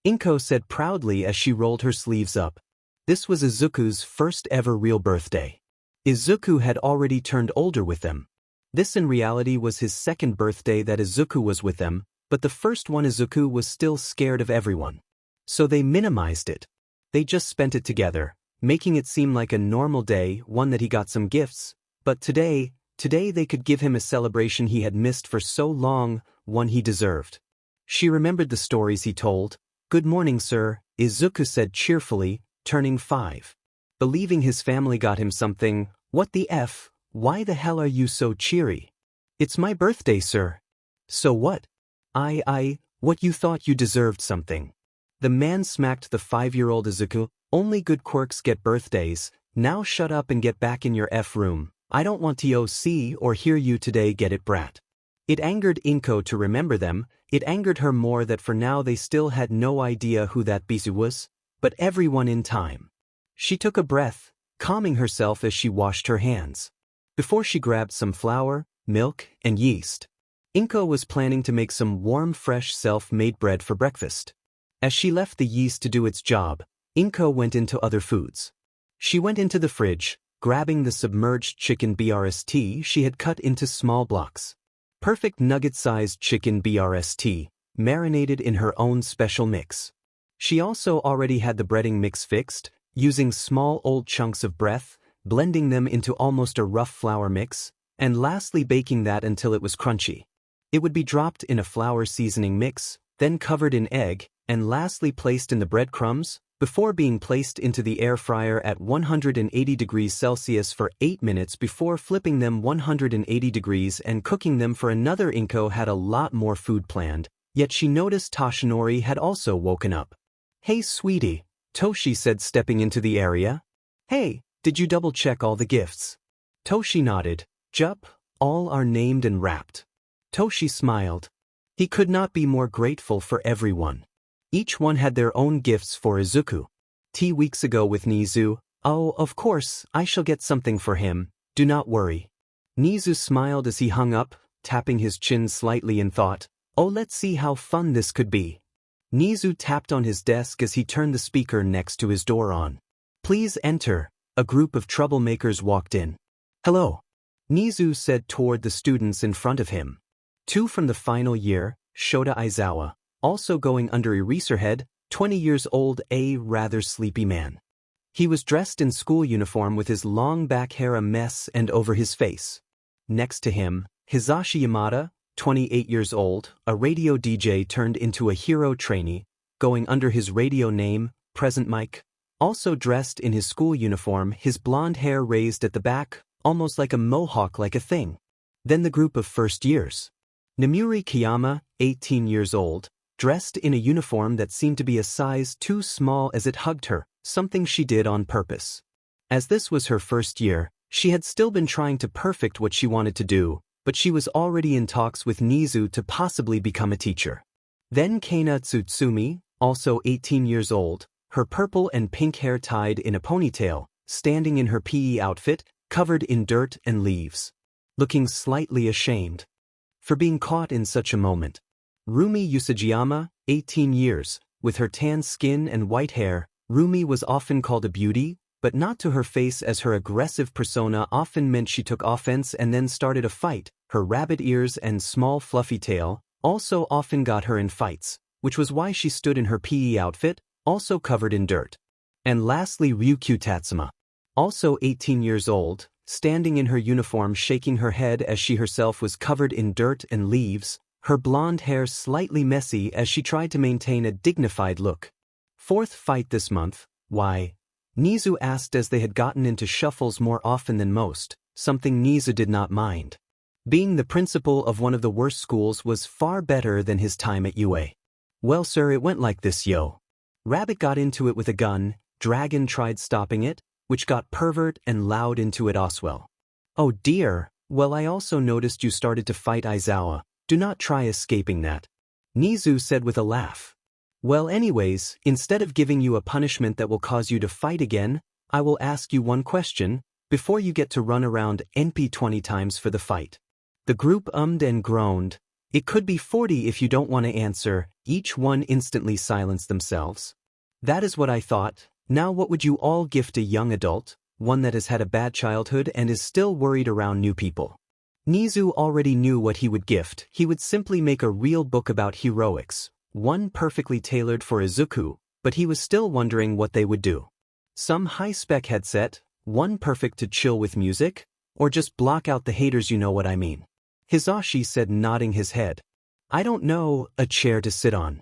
Inko said proudly as she rolled her sleeves up. This was Izuku's first ever real birthday. Izuku had already turned older with them. This in reality was his second birthday that Izuku was with them, but the first one Izuku was still scared of everyone. So they minimized it. They just spent it together, making it seem like a normal day, one that he got some gifts, but today they could give him a celebration he had missed for so long, one he deserved. She remembered the stories he told. Good morning, sir, Izuku said cheerfully, turning 5. Believing his family got him something. What the F? Why the hell are you so cheery? It's my birthday, sir. So what? What, you thought you deserved something. The man smacked the 5-year-old Izuku. Only good quirks get birthdays. Now shut up and get back in your F room. I don't want to see or hear you today, get it, brat. It angered Inko to remember them. It angered her more that for now they still had no idea who that Bisu was, but everyone in time. She took a breath, calming herself as she washed her hands. Before she grabbed some flour, milk, and yeast. Inko was planning to make some warm, fresh, self-made bread for breakfast. As she left the yeast to do its job, Inko went into other foods. She went into the fridge, grabbing the submerged chicken BRST she had cut into small blocks. Perfect nugget-sized chicken BRST, marinated in her own special mix. She also already had the breading mix fixed, using small old chunks of breath, blending them into almost a rough flour mix, and lastly baking that until it was crunchy. It would be dropped in a flour seasoning mix, then covered in egg, and lastly placed in the breadcrumbs, before being placed into the air fryer at 180 degrees Celsius for 8 minutes before flipping them 180 degrees and cooking them for another. Inko had a lot more food planned, yet she noticed Toshinori had also woken up. "Hey sweetie," Toshi said stepping into the area. "Hey, did you double-check all the gifts?" Toshi nodded. "Jup, all are named and wrapped." Toshi smiled. He could not be more grateful for everyone. Each one had their own gifts for Izuku. 2 weeks ago with Nezu. "Oh, of course, I shall get something for him, do not worry." Nezu smiled as he hung up, tapping his chin slightly in thought. "Oh, let's see how fun this could be." Nezu tapped on his desk as he turned the speaker next to his door on. "Please enter." A group of troublemakers walked in. "Hello," Nezu said toward the students in front of him. 2 from the final year, Shota Aizawa, also going under Eraserhead, 20 years old, a rather sleepy man. He was dressed in school uniform with his long back hair a mess and over his face. Next to him, Hisashi Yamada, 28 years old, a radio DJ turned into a hero trainee, going under his radio name, Present Mike, also dressed in his school uniform, his blonde hair raised at the back, almost like a mohawk like a thing. Then the group of first years. Namuri Kiyama, 18 years old, dressed in a uniform that seemed to be a size too small as it hugged her, something she did on purpose. As this was her first year, she had still been trying to perfect what she wanted to do, but she was already in talks with Nezu to possibly become a teacher. Then Kana Tsutsumi, also 18 years old, her purple and pink hair tied in a ponytail, standing in her PE outfit, covered in dirt and leaves. Looking slightly ashamed for being caught in such a moment. Rumi Usajiyama, 18 years, with her tan skin and white hair. Rumi was often called a beauty, but not to her face, as her aggressive persona often meant she took offense and then started a fight. Her rabbit ears and small fluffy tail also often got her in fights, which was why she stood in her PE outfit, also covered in dirt. And lastly Ryukyu Tatsuma, also 18 years old, standing in her uniform shaking her head as she herself was covered in dirt and leaves, her blonde hair slightly messy as she tried to maintain a dignified look. "Fourth fight this month, why?" Nezu asked as they had gotten into shuffles more often than most, something Nezu did not mind. Being the principal of one of the worst schools was far better than his time at UA. "Well sir, it went like this yo. Rabbit got into it with a gun, Dragon tried stopping it, which got Pervert and Loud into it as well. Oh dear, well I also noticed you started to fight Aizawa, do not try escaping that," Nezu said with a laugh. "Well anyways, instead of giving you a punishment that will cause you to fight again, I will ask you one question, before you get to run around NP 20 times for the fight." The group ummed and groaned. "It could be 40 if you don't want to answer." Each one instantly silenced themselves. "That is what I thought. Now what would you all gift a young adult, one that has had a bad childhood and is still worried around new people?" Nezu already knew what he would gift. He would simply make a real book about heroics, one perfectly tailored for Izuku, but he was still wondering what they would do. Some high-spec headset, one perfect to chill with music, or just block out the haters, you know what I mean. Hisashi said, nodding his head. "I don't know, a chair to sit on."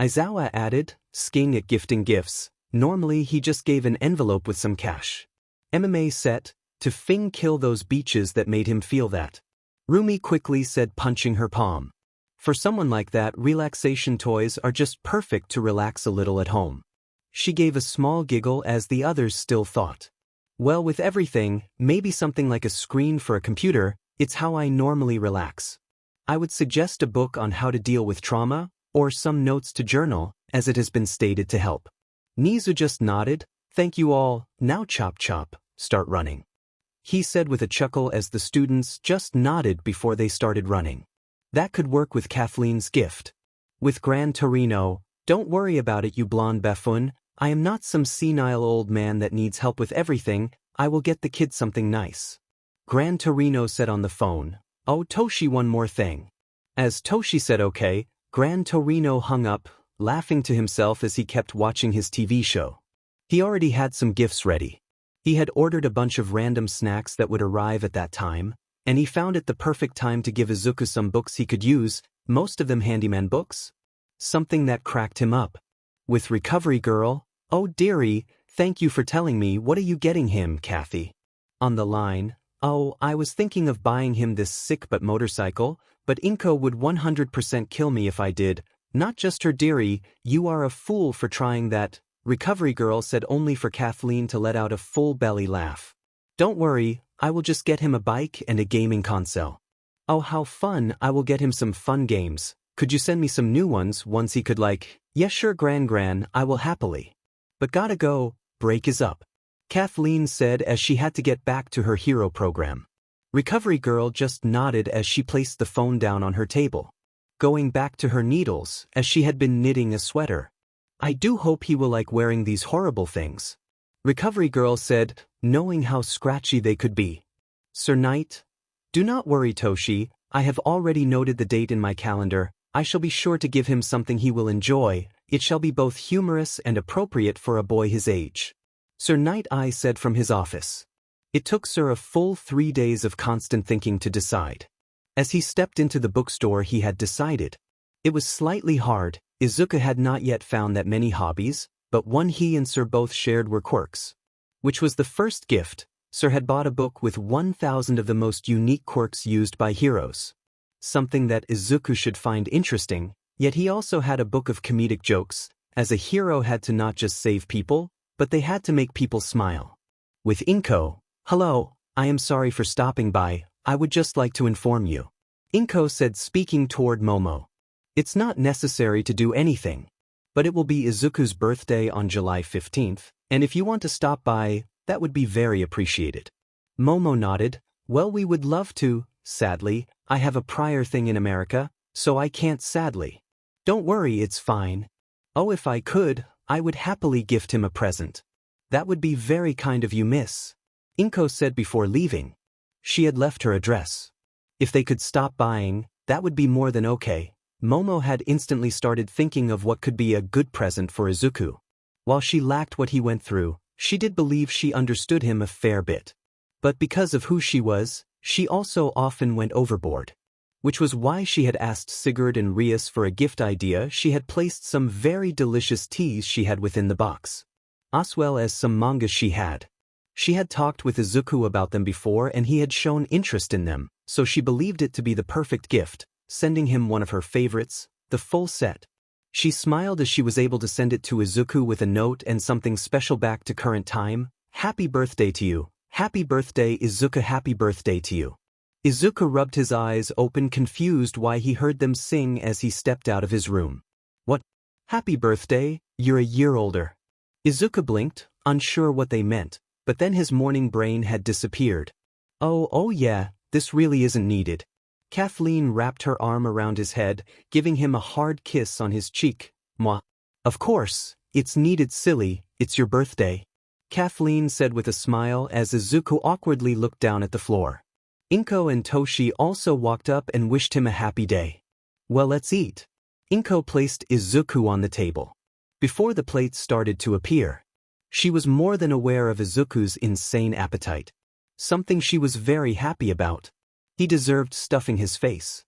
Aizawa added, skiing at gifting gifts. Normally he just gave an envelope with some cash. MMA set, to kill those beaches that made him feel that. Rumi quickly said, punching her palm. For someone like that, relaxation toys are just perfect to relax a little at home. She gave a small giggle as the others still thought. "Well, with everything, maybe something like a screen for a computer, it's how I normally relax. I would suggest a book on how to deal with trauma, or some notes to journal, as it has been stated to help." Nezu just nodded. "Thank you all, now chop chop, start running," he said with a chuckle as the students just nodded before they started running. That could work with Kathleen's gift. With Gran Torino, "Don't worry about it, you blonde buffoon. I am not some senile old man that needs help with everything. I will get the kid something nice." Gran Torino said on the phone, "Oh Toshi, one more thing." As Toshi said okay, Gran Torino hung up, laughing to himself as he kept watching his TV show. He already had some gifts ready. He had ordered a bunch of random snacks that would arrive at that time, and he found it the perfect time to give Izuku some books he could use, most of them handyman books. Something that cracked him up. With Recovery Girl, "Oh dearie, thank you for telling me, what are you getting him, Kathy?" On the line, "Oh, I was thinking of buying him this sick but motorcycle, but 𝐒𝐮𝐬𝐽𝐸 would 100% kill me if I did." "Not just her, dearie, you are a fool for trying that," Recovery Girl said, only for Kathleen to let out a full belly laugh. "Don't worry, I will just get him a bike and a gaming console." "Oh how fun, I will get him some fun games. Could you send me some new ones he could like?" "Yes sure Gran, I will happily. But gotta go, break is up," Kathleen said as she had to get back to her hero program. Recovery Girl just nodded as she placed the phone down on her table, going back to her needles as she had been knitting a sweater. "I do hope he will like wearing these horrible things," Recovery Girl said, knowing how scratchy they could be. "Sir Knight? Do not worry, Toshi, I have already noted the date in my calendar. I shall be sure to give him something he will enjoy. It shall be both humorous and appropriate for a boy his age," Sir Knight I said from his office. It took Sir a full 3 days of constant thinking to decide. As he stepped into the bookstore he had decided. It was slightly hard. Izuku had not yet found that many hobbies, but one he and Sir both shared were quirks. Which was the first gift. Sir had bought a book with 1,000 of the most unique quirks used by heroes. Something that Izuku should find interesting, yet he also had a book of comedic jokes, as a hero had to not just save people, but they had to make people smile. With 𝐒𝐮𝐬𝐽𝐸, "Hello, I am sorry for stopping by, I would just like to inform you," 𝐒𝐮𝐬𝐽𝐸 said, speaking toward Momo. "It's not necessary to do anything. But it will be Izuku's birthday on July 15th, and if you want to stop by, that would be very appreciated." Momo nodded. "Well, we would love to. Sadly, I have a prior thing in America, so I can't sadly." "Don't worry, it's fine. Oh, if I could, I would happily gift him a present." "That would be very kind of you, miss," 𝐒𝐮𝐬𝐽𝐸 said before leaving. She had left her address. If they could stop buying, that would be more than okay. Momo had instantly started thinking of what could be a good present for Izuku. While she lacked what he went through, she did believe she understood him a fair bit. But because of who she was, she also often went overboard. Which was why she had asked Sigurd and Rias for a gift idea. She had placed some very delicious teas she had within the box, as well as some mangas she had. She had talked with Izuku about them before and he had shown interest in them, so she believed it to be the perfect gift, sending him one of her favorites, the full set. She smiled as she was able to send it to Izuku with a note and something special back to current time. "Happy birthday to you. Happy birthday, Izuku, happy birthday to you." Izuku rubbed his eyes open, confused why he heard them sing as he stepped out of his room. "What? Happy birthday, you're a year older." Izuku blinked, unsure what they meant, but then his morning brain had disappeared. Oh yeah, this really isn't needed." Kathleen wrapped her arm around his head, giving him a hard kiss on his cheek. "Mwah. Of course, it's needed, silly, it's your birthday," Kathleen said with a smile as Izuku awkwardly looked down at the floor. 𝐒𝐮𝐬𝐽𝐸 and Toshi also walked up and wished him a happy day. "Well, let's eat." 𝐒𝐮𝐬𝐽𝐸 placed Izuku on the table. Before the plates started to appear, she was more than aware of Izuku's insane appetite. Something she was very happy about. He deserved stuffing his face.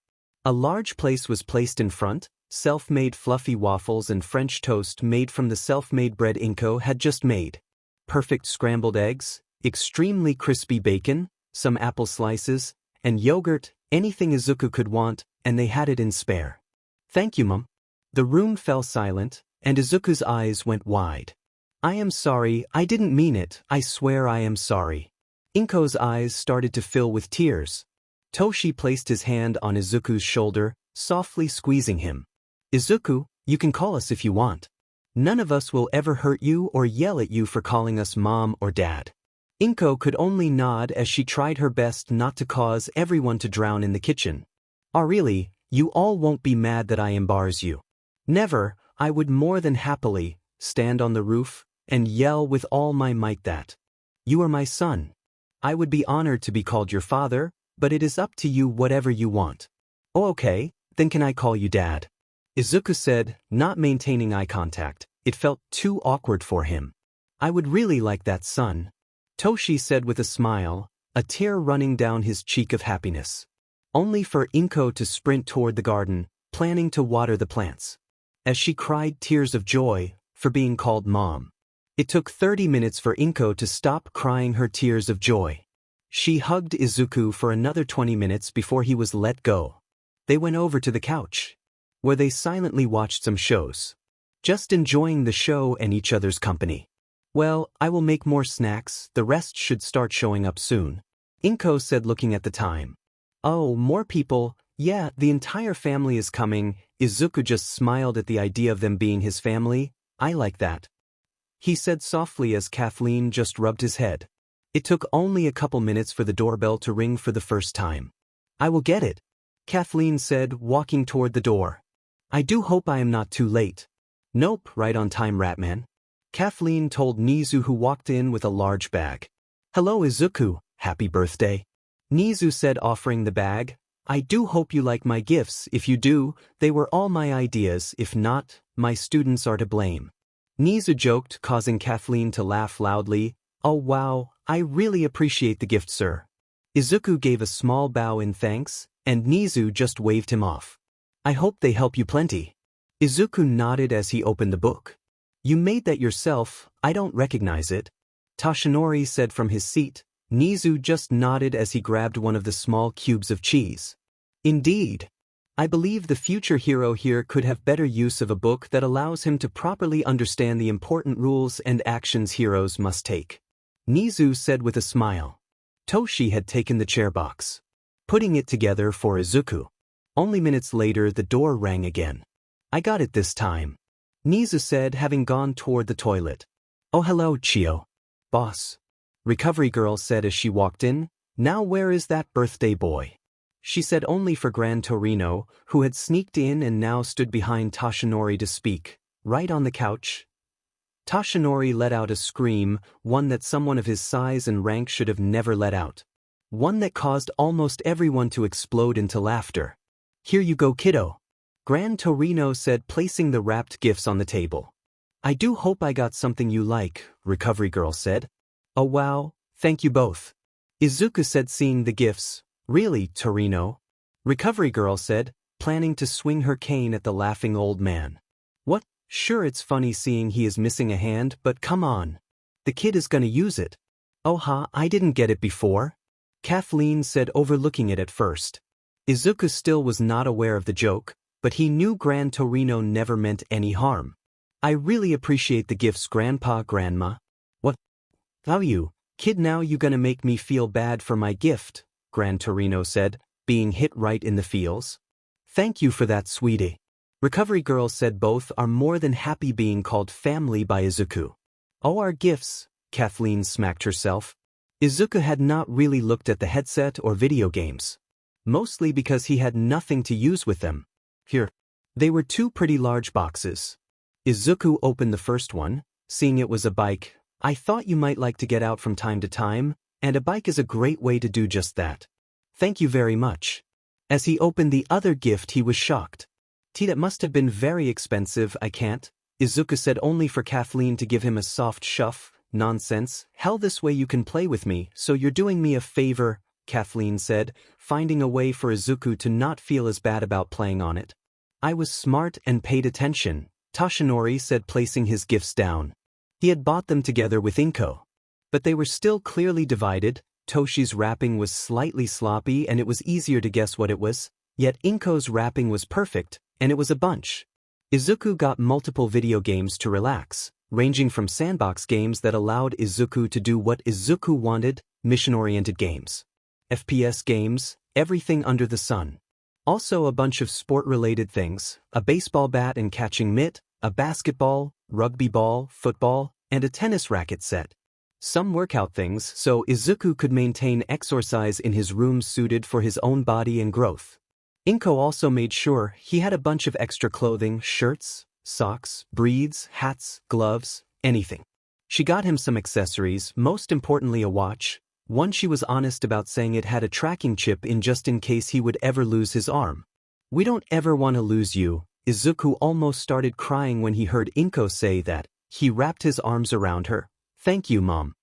A large place was placed in front, self-made fluffy waffles and French toast made from the self-made bread 𝐒𝐮𝐽𝐸 had just made. Perfect scrambled eggs, extremely crispy bacon, some apple slices, and yogurt, anything Izuku could want, and they had it in spare. "Thank you, Mum." The room fell silent, and Izuku's eyes went wide. "I am sorry, I didn't mean it, I swear I am sorry." 𝐒𝐮𝐽𝐸's eyes started to fill with tears. Toshi placed his hand on Izuku's shoulder, softly squeezing him. "Izuku, you can call us if you want. None of us will ever hurt you or yell at you for calling us mom or dad." 𝐒𝐮𝐽𝐸 could only nod as she tried her best not to cause everyone to drown in the kitchen. "Oh really, you all won't be mad that I embarrass you?" "Never, I would more than happily stand on the roof and yell with all my might that you are my son. I would be honored to be called your father, but it is up to you whatever you want." "Oh okay, then can I call you Dad?" Izuku said, not maintaining eye contact. It felt too awkward for him. I would really like that, son. Toshi said with a smile, a tear running down his cheek of happiness. Only for 𝐒𝐮𝐽𝐽 to sprint toward the garden, planning to water the plants. As she cried tears of joy for being called mom. It took 30 minutes for 𝐒𝐮𝐽𝐽 to stop crying her tears of joy. She hugged Izuku for another 20 minutes before he was let go. They went over to the couch, where they silently watched some shows. Just enjoying the show and each other's company. Well, I will make more snacks, the rest should start showing up soon. 𝐒𝐮𝐽𝐽 said looking at the time. Oh, more people, yeah, the entire family is coming. Izuku just smiled at the idea of them being his family. I like that. He said softly as Kathleen just rubbed his head. It took only a couple minutes for the doorbell to ring for the first time. I will get it, Kathleen said, walking toward the door. I do hope I am not too late. Nope, right on time, Ratman. Kathleen told Nezu, who walked in with a large bag. Hello Izuku, happy birthday. Nezu said, offering the bag. I do hope you like my gifts. If you do, they were all my ideas. If not, my students are to blame. Nezu joked, causing Kathleen to laugh loudly. Oh wow, I really appreciate the gift, sir. Izuku gave a small bow in thanks, and Nezu just waved him off. I hope they help you plenty. Izuku nodded as he opened the book. You made that yourself, I don't recognize it. Toshinori said from his seat. Nezu just nodded as he grabbed one of the small cubes of cheese. Indeed. I believe the future hero here could have better use of a book that allows him to properly understand the important rules and actions heroes must take. Nezu said with a smile. Toshi had taken the chair box, putting it together for Izuku. Only minutes later the door rang again. I got it this time, Nezu said, having gone toward the toilet. Oh hello, Chio. Boss. Recovery girl said as she walked in. Now where is that birthday boy? She said only for Gran Torino, who had sneaked in and now stood behind Toshinori to speak, right on the couch. Toshinori let out a scream, one that someone of his size and rank should have never let out. One that caused almost everyone to explode into laughter. Here you go, kiddo. Gran Torino said, placing the wrapped gifts on the table. I do hope I got something you like, Recovery girl said. Oh wow, thank you both. Izuku said, seeing the gifts. Really, Torino? Recovery girl said, planning to swing her cane at the laughing old man. What? Sure, it's funny seeing he is missing a hand, but come on. The kid is gonna use it. Oh ha, I didn't get it before. Kathleen said, overlooking it at first. Izuku still was not aware of the joke, but he knew Gran Torino never meant any harm. I really appreciate the gifts, Grandpa, Grandma. What? How you, kid, now you gonna make me feel bad for my gift, Gran Torino said, being hit right in the feels. Thank you for that, sweetie. Recovery girl said both are more than happy being called family by Izuku. Oh, our gifts, Kathleen smacked herself. Izuku had not really looked at the headset or video games. Mostly because he had nothing to use with them. Here. They were two pretty large boxes. Izuku opened the first one, seeing it was a bike. I thought you might like to get out from time to time, and a bike is a great way to do just that. Thank you very much. As he opened the other gift, he was shocked. That must have been very expensive. I can't. Izuku said, only for Kathleen to give him a soft shove. Nonsense. Hell, this way you can play with me, so you're doing me a favor, Kathleen said, finding a way for Izuku to not feel as bad about playing on it. I was smart and paid attention, Toshinori said, placing his gifts down. He had bought them together with 𝐒𝐮𝐽𝐽. But they were still clearly divided. Toshi's wrapping was slightly sloppy and it was easier to guess what it was, yet 𝐒𝐮𝐽𝐽's wrapping was perfect, and it was a bunch. Izuku got multiple video games to relax, ranging from sandbox games that allowed Izuku to do what Izuku wanted, mission-oriented games, FPS games, everything under the sun. Also a bunch of sport-related things, a baseball bat and catching mitt, a basketball, rugby ball, football, and a tennis racket set. Some workout things so Izuku could maintain exercise in his room suited for his own body and growth. 𝐒𝐮𝐽𝐽 also made sure he had a bunch of extra clothing, shirts, socks, briefs, hats, gloves, anything. She got him some accessories, most importantly a watch, one she was honest about, saying it had a tracking chip in just in case he would ever lose his arm. We don't ever want to lose you, Izuku almost started crying when he heard 𝐒𝐮𝐬𝐽 say that. He wrapped his arms around her. "Thank you, Mom,"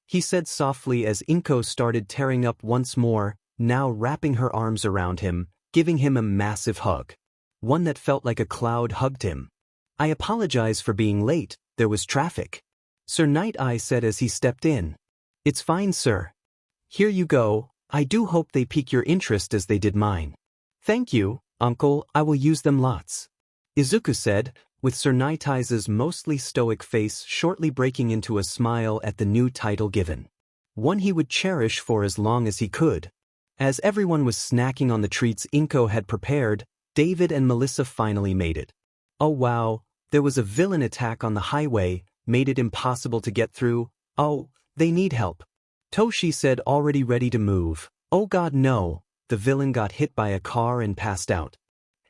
he said softly as 𝐒𝐮𝐽𝐽 started tearing up once more, now wrapping her arms around him, giving him a massive hug. One that felt like a cloud hugged him. "I apologize for being late, there was traffic," Sir Night-Eye said as he stepped in. "It's fine, sir. Here you go, I do hope they pique your interest as they did mine." "Thank you, uncle, I will use them lots," Izuku said, with Sir Night-Eye's mostly stoic face shortly breaking into a smile at the new title given. One he would cherish for as long as he could. As everyone was snacking on the treats 𝐒𝐮𝐽𝐽 had prepared, David and Melissa finally made it. Oh wow, there was a villain attack on the highway, made it impossible to get through. "Oh, they need help," Toshi said, already ready to move. "Oh god no," the villain got hit by a car and passed out.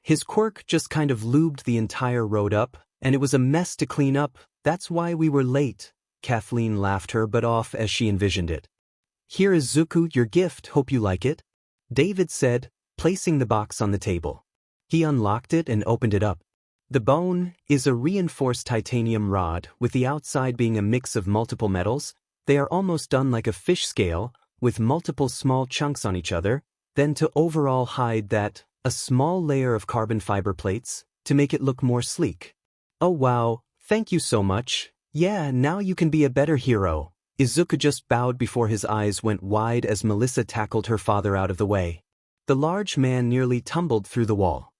His quirk just kind of lubed the entire road up, and it was a mess to clean up. "That's why we were late," Kathleen laughed her butt off as she envisioned it. "Here is Izuku, your gift, hope you like it," David said, placing the box on the table. He unlocked it and opened it up. The bone is a reinforced titanium rod, with the outside being a mix of multiple metals. They are almost done like a fish scale, with multiple small chunks on each other, then to overall hide that, a small layer of carbon fiber plates, to make it look more sleek. "Oh wow, thank you so much. Yeah, now you can be a better hero." Izuku just bowed before his eyes went wide as Melissa tackled her father out of the way. The large man nearly tumbled through the wall.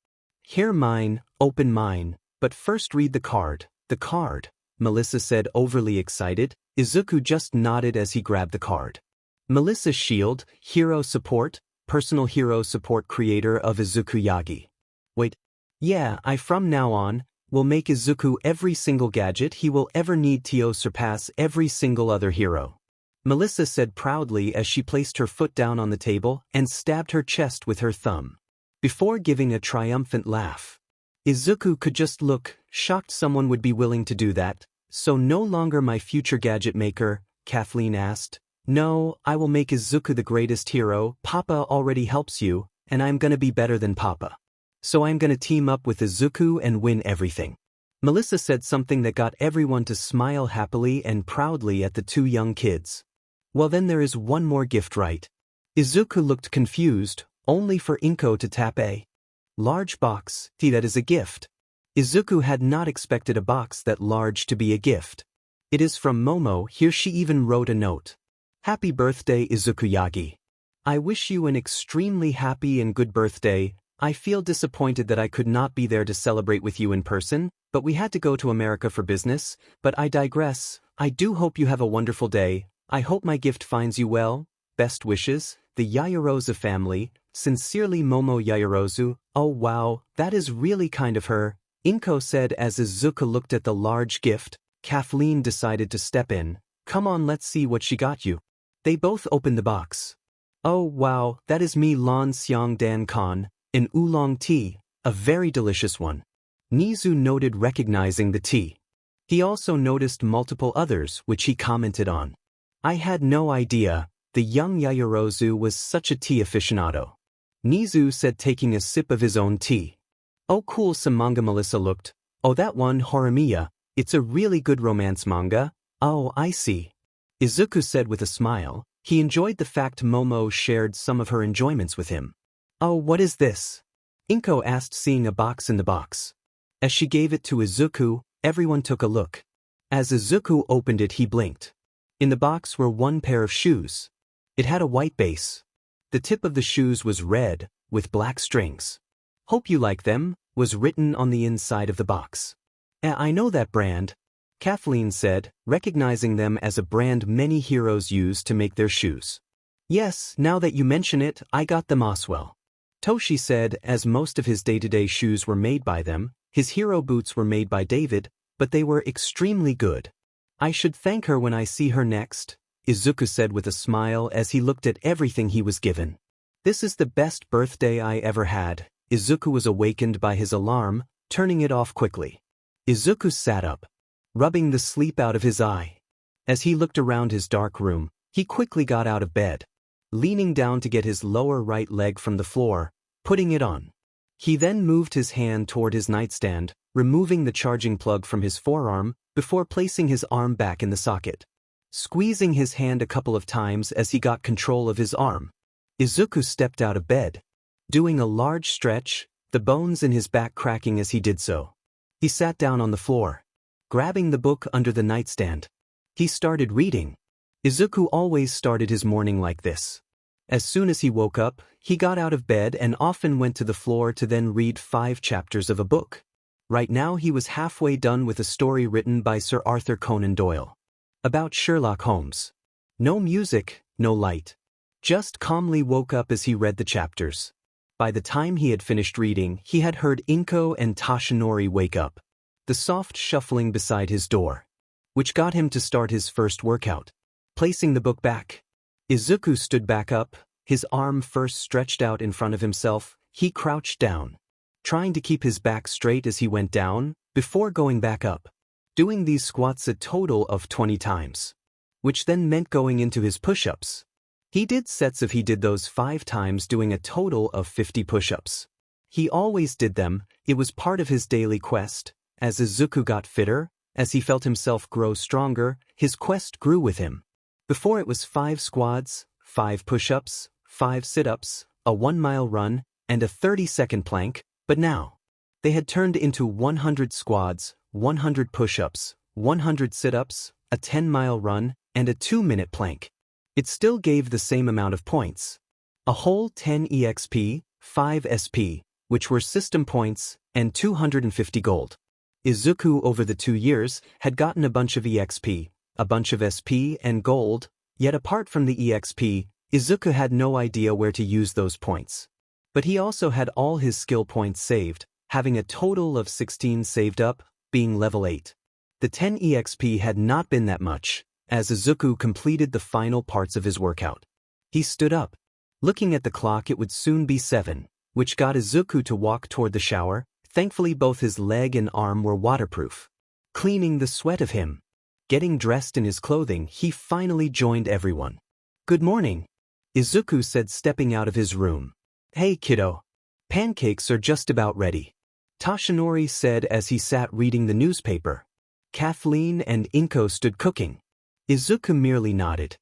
"Here mine, open mine, but first read the card." "The card," Melissa said, overly excited. Izuku just nodded as he grabbed the card. Melissa's shield, hero support, personal hero support creator of Izuku Yagi. "Wait. Yeah, from now on, will make Izuku every single gadget he will ever need to surpass every single other hero," Melissa said proudly as she placed her foot down on the table and stabbed her chest with her thumb, before giving a triumphant laugh. Izuku could just look, shocked someone would be willing to do that. "So no longer my future gadget maker?" Kathleen asked. "No, I will make Izuku the greatest hero. Papa already helps you, and I'm gonna be better than Papa. So I'm gonna team up with Izuku and win everything." Melissa said something that got everyone to smile happily and proudly at the two young kids. "Well then there is one more gift, right?" Izuku looked confused, only for 𝐒𝐮𝐽𝐽 to tap a large box. That is a gift. Izuku had not expected a box that large to be a gift. "It is from Momo." Here she even wrote a note. "Happy birthday, Izuku Yagi. I wish you an extremely happy and good birthday. I feel disappointed that I could not be there to celebrate with you in person, but we had to go to America for business. But I digress. I do hope you have a wonderful day. I hope my gift finds you well. Best wishes, the Yaoyorozu family. Sincerely, Momo Yaoyorozu." "Oh wow, that is really kind of her," 𝐒𝐮𝐽𝐽 said as Izuku looked at the large gift. Kathleen decided to step in. "Come on, let's see what she got you." They both opened the box. "Oh wow, that is me Lan Xiang Dan Kan, an oolong tea, a very delicious one," Nezu noted, recognizing the tea. He also noticed multiple others which he commented on. "I had no idea the young Yaoyorozu was such a tea aficionado," Nezu said, taking a sip of his own tea. "Oh cool, some manga." Melissa looked. "Oh, that one, Horimiya, it's a really good romance manga." "Oh, I see," Izuku said with a smile. He enjoyed the fact Momo shared some of her enjoyments with him. "Oh, what is this?" 𝐒𝐮𝐽𝐽 asked, seeing a box in the box. As she gave it to Izuku, everyone took a look. As Izuku opened it, he blinked. In the box were one pair of shoes. It had a white base. The tip of the shoes was red, with black strings. "Hope you like them," was written on the inside of the box. "I know that brand," Kathleen said, recognizing them as a brand many heroes use to make their shoes. "Yes, now that you mention it, I got them as well," Toshi said, as most of his day-to-day shoes were made by them. His hero boots were made by David, but they were extremely good. "I should thank her when I see her next," Izuku said with a smile as he looked at everything he was given. "This is the best birthday I ever had." Izuku was awakened by his alarm, turning it off quickly. Izuku sat up, rubbing the sleep out of his eye. As he looked around his dark room, he quickly got out of bed, leaning down to get his lower right leg from the floor, putting it on. He then moved his hand toward his nightstand, removing the charging plug from his forearm before placing his arm back in the socket. Squeezing his hand a couple of times as he got control of his arm, Izuku stepped out of bed. Doing a large stretch, the bones in his back cracking as he did so. He sat down on the floor, grabbing the book under the nightstand. He started reading. Izuku always started his morning like this. As soon as he woke up, he got out of bed and often went to the floor to then read 5 chapters of a book. Right now he was halfway done with a story written by Sir Arthur Conan Doyle. About Sherlock Holmes. No music, no light. Just calmly woke up as he read the chapters. By the time he had finished reading, he had heard Inko and Toshinori wake up. The soft shuffling beside his door, which got him to start his first workout. Placing the book back, Izuku stood back up, his arm first stretched out in front of himself. He crouched down, trying to keep his back straight as he went down, before going back up. Doing these squats a total of 20 times, which then meant going into his push-ups. He did sets if he did those 5 times, doing a total of 50 push-ups. He always did them. It was part of his daily quest. As Izuku got fitter, as he felt himself grow stronger, his quest grew with him. Before it was 5 squats, 5 push-ups, 5 sit-ups, a 1-mile run, and a 30-second plank, but now they had turned into 100 squats, 100 push-ups, 100 sit-ups, a 10-mile run, and a 2-minute plank. It still gave the same amount of points. A whole 10 EXP, 5 SP, which were system points, and 250 gold. Izuku over the 2 years had gotten a bunch of EXP, a bunch of SP and gold, yet apart from the EXP, Izuku had no idea where to use those points. But he also had all his skill points saved, having a total of 16 saved up, being level 8. The 10 EXP had not been that much, as Izuku completed the final parts of his workout. He stood up. Looking at the clock, it would soon be 7, which got Izuku to walk toward the shower. Thankfully both his leg and arm were waterproof, cleaning the sweat of him. Getting dressed in his clothing, he finally joined everyone. "Good morning," Izuku said, stepping out of his room. "Hey kiddo. Pancakes are just about ready," Toshinori said as he sat reading the newspaper. Kathleen and Inko stood cooking. Izuku merely nodded.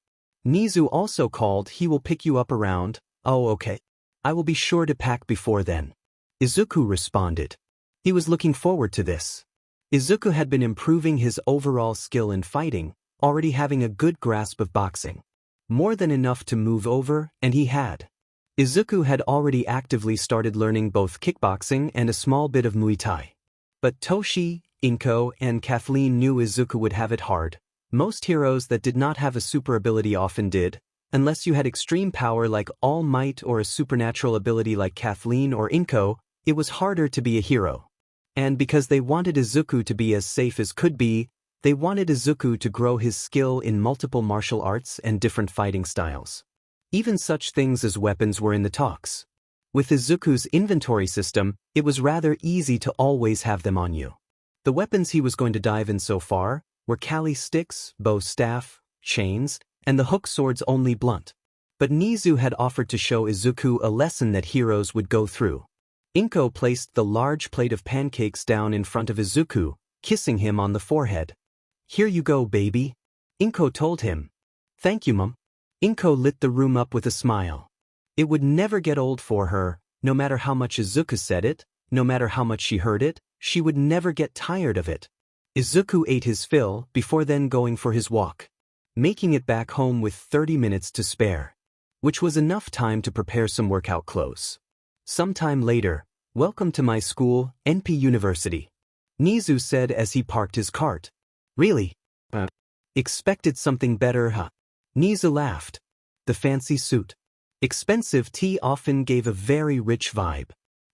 "Nezu also called. He will pick you up around." "Oh, okay. I will be sure to pack before then," Izuku responded. He was looking forward to this. Izuku had been improving his overall skill in fighting, already having a good grasp of boxing. More than enough to move over, and he had. Izuku had already actively started learning both kickboxing and a small bit of Muay Thai. But Toshi, Inko, and Kathleen knew Izuku would have it hard. Most heroes that did not have a super ability often did, unless you had extreme power like All Might or a supernatural ability like Kathleen or Inko. It was harder to be a hero. And because they wanted Izuku to be as safe as could be, they wanted Izuku to grow his skill in multiple martial arts and different fighting styles. Even such things as weapons were in the talks. With Izuku's inventory system, it was rather easy to always have them on you. The weapons he was going to dive in so far were Kali sticks, bow staff, chains, and the hook swords only blunt. But Nezu had offered to show Izuku a lesson that heroes would go through. Inko placed the large plate of pancakes down in front of Izuku, kissing him on the forehead. "Here you go, baby," Inko told him. "Thank you, Mum." Inko lit the room up with a smile. It would never get old for her, no matter how much Izuku said it, no matter how much she heard it, she would never get tired of it. Izuku ate his fill before then going for his walk, making it back home with 30 minutes to spare, which was enough time to prepare some workout clothes. Sometime later, "Welcome to my school, NP University," Nezu said as he parked his cart. "Really? Expected something better, huh?" Nezu laughed. The fancy suit, expensive tea often gave a very rich vibe.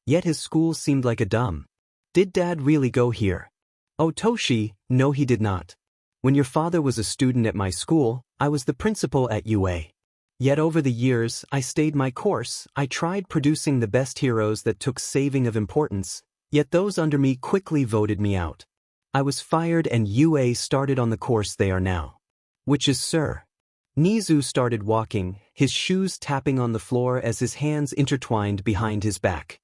Yet his school seemed like a dumb. "Did Dad really go here?" "Oh Toshi, no he did not. When your father was a student at my school, I was the principal at UA. Yet over the years, I stayed my course. I tried producing the best heroes that took saving of importance, yet those under me quickly voted me out. I was fired and UA started on the course they are now." "Which is Sir?" Nezu started walking, his shoes tapping on the floor as his hands intertwined behind his back.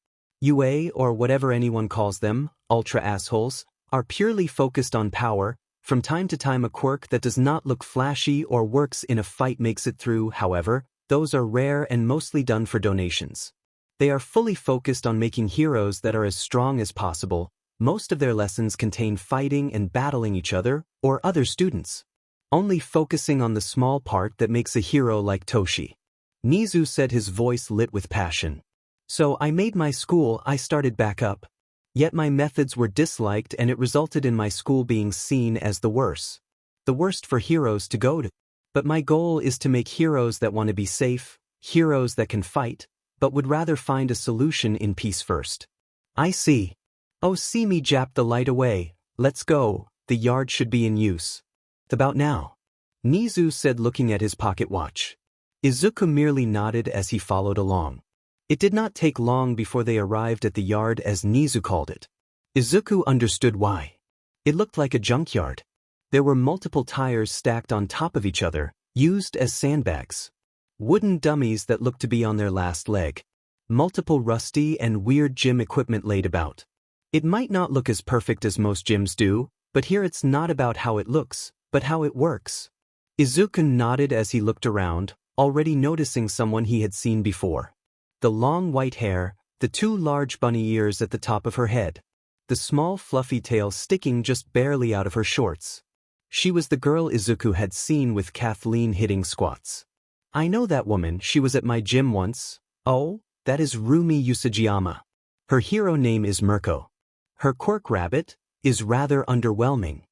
UA or whatever anyone calls them, ultra assholes, are purely focused on power. From time to time a quirk that does not look flashy or works in a fight makes it through, however, those are rare and mostly done for donations. They are fully focused on making heroes that are as strong as possible. Most of their lessons contain fighting and battling each other or other students, only focusing on the small part that makes a hero like Toshi. Nezu said, his voice lit with passion. So I made my school, I started back up. Yet my methods were disliked and it resulted in my school being seen as the worst. The worst for heroes to go to. But my goal is to make heroes that want to be safe, heroes that can fight, but would rather find a solution in peace first. I see. Oh, see me jap the light away, let's go, the yard should be in use. About now. Nezu said, looking at his pocket watch. Izuku merely nodded as he followed along. It did not take long before they arrived at the yard as Nezu called it. Izuku understood why. It looked like a junkyard. There were multiple tires stacked on top of each other, used as sandbags. Wooden dummies that looked to be on their last leg. Multiple rusty and weird gym equipment laid about. It might not look as perfect as most gyms do, but here it's not about how it looks, but how it works. Izuku nodded as he looked around, already noticing someone he had seen before. The long white hair, the two large bunny ears at the top of her head. The small fluffy tail sticking just barely out of her shorts. She was the girl Izuku had seen with Kathleen hitting squats. I know that woman, she was at my gym once. Oh, that is 𝐒𝐮𝐦𝐦𝐚𝐫𝐲. Her hero name is Mirko. Her quirk rabbit is rather underwhelming.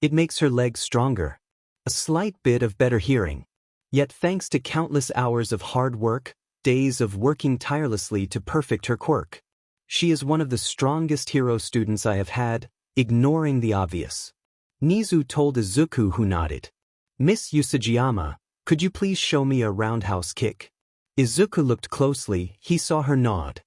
It makes her legs stronger. A slight bit of better hearing. Yet thanks to countless hours of hard work, days of working tirelessly to perfect her quirk. She is one of the strongest hero students I have had, ignoring the obvious. Nezu told Izuku, who nodded. Miss 𝐒𝐮𝐦𝐦𝐚𝐫𝐲, could you please show me a roundhouse kick? Izuku looked closely, he saw her nod.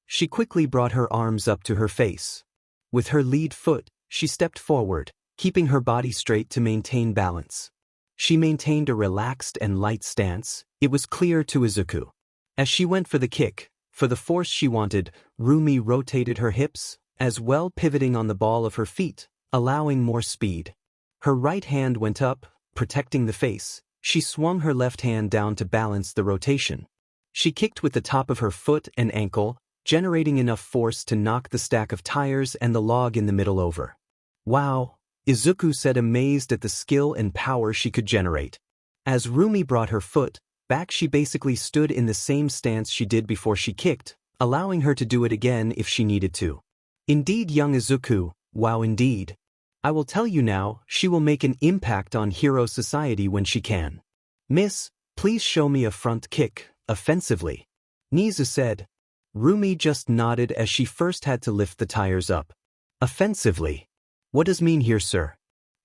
She quickly brought her arms up to her face. With her lead foot, she stepped forward, keeping her body straight to maintain balance. She maintained a relaxed and light stance, it was clear to Izuku. As she went for the kick, for the force she wanted, 𝐒𝐮𝐦𝐴 rotated her hips, as well pivoting on the ball of her feet, allowing more speed. Her right hand went up, protecting the face. She swung her left hand down to balance the rotation. She kicked with the top of her foot and ankle, generating enough force to knock the stack of tires and the log in the middle over. Wow, Izuku said, amazed at the skill and power she could generate. As 𝐒𝐮𝐴 brought her foot back, she basically stood in the same stance she did before she kicked, allowing her to do it again if she needed to. Indeed, young Izuku, wow indeed. I will tell you now, she will make an impact on hero society when she can. Miss, please show me a front kick, offensively. Nezu said. 𝐒𝐮𝐴 just nodded as she first had to lift the tires up. Offensively. What does mean here, sir?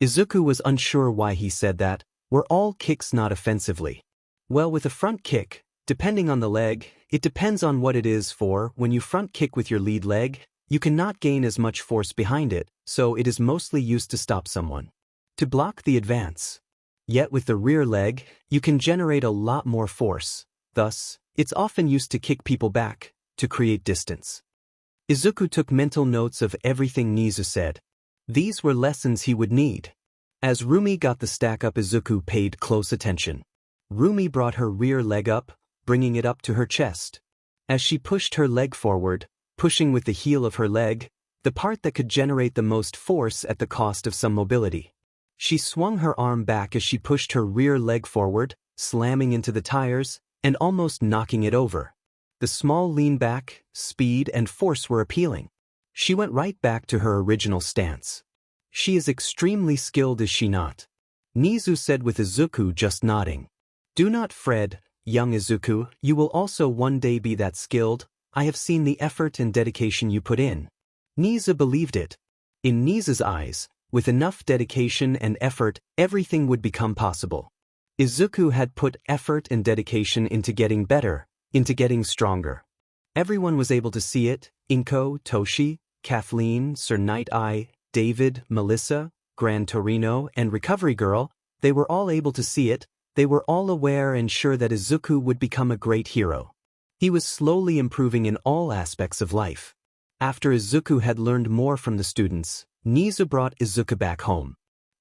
Izuku was unsure why he said that. Were all kicks not offensively? Well, with a front kick, depending on the leg, it depends on what it is for. When you front kick with your lead leg, you cannot gain as much force behind it, so it is mostly used to stop someone. To block the advance. Yet with the rear leg, you can generate a lot more force. Thus, it's often used to kick people back, to create distance. Izuku took mental notes of everything Nezu said. These were lessons he would need. As 𝐒𝐮𝐴 got the stack up, Izuku paid close attention. 𝐒𝐮𝐴 brought her rear leg up, bringing it up to her chest. As she pushed her leg forward, pushing with the heel of her leg, the part that could generate the most force at the cost of some mobility. She swung her arm back as she pushed her rear leg forward, slamming into the tires, and almost knocking it over. The small lean back, speed and force were appealing. She went right back to her original stance. She is extremely skilled, is she not? Nezu said with Izuku just nodding. Do not fret, young Izuku, you will also one day be that skilled. I have seen the effort and dedication you put in. Nezu believed it. In Nezu's eyes, with enough dedication and effort, everything would become possible. Izuku had put effort and dedication into getting better, into getting stronger. Everyone was able to see it, Inko, Toshi, Kathleen, 𝐒𝐮𝐽𝐴, David, Melissa, Gran Torino, and Recovery Girl, they were all able to see it. They were all aware and sure that Izuku would become a great hero. He was slowly improving in all aspects of life. After Izuku had learned more from the students, Nezu brought Izuku back home.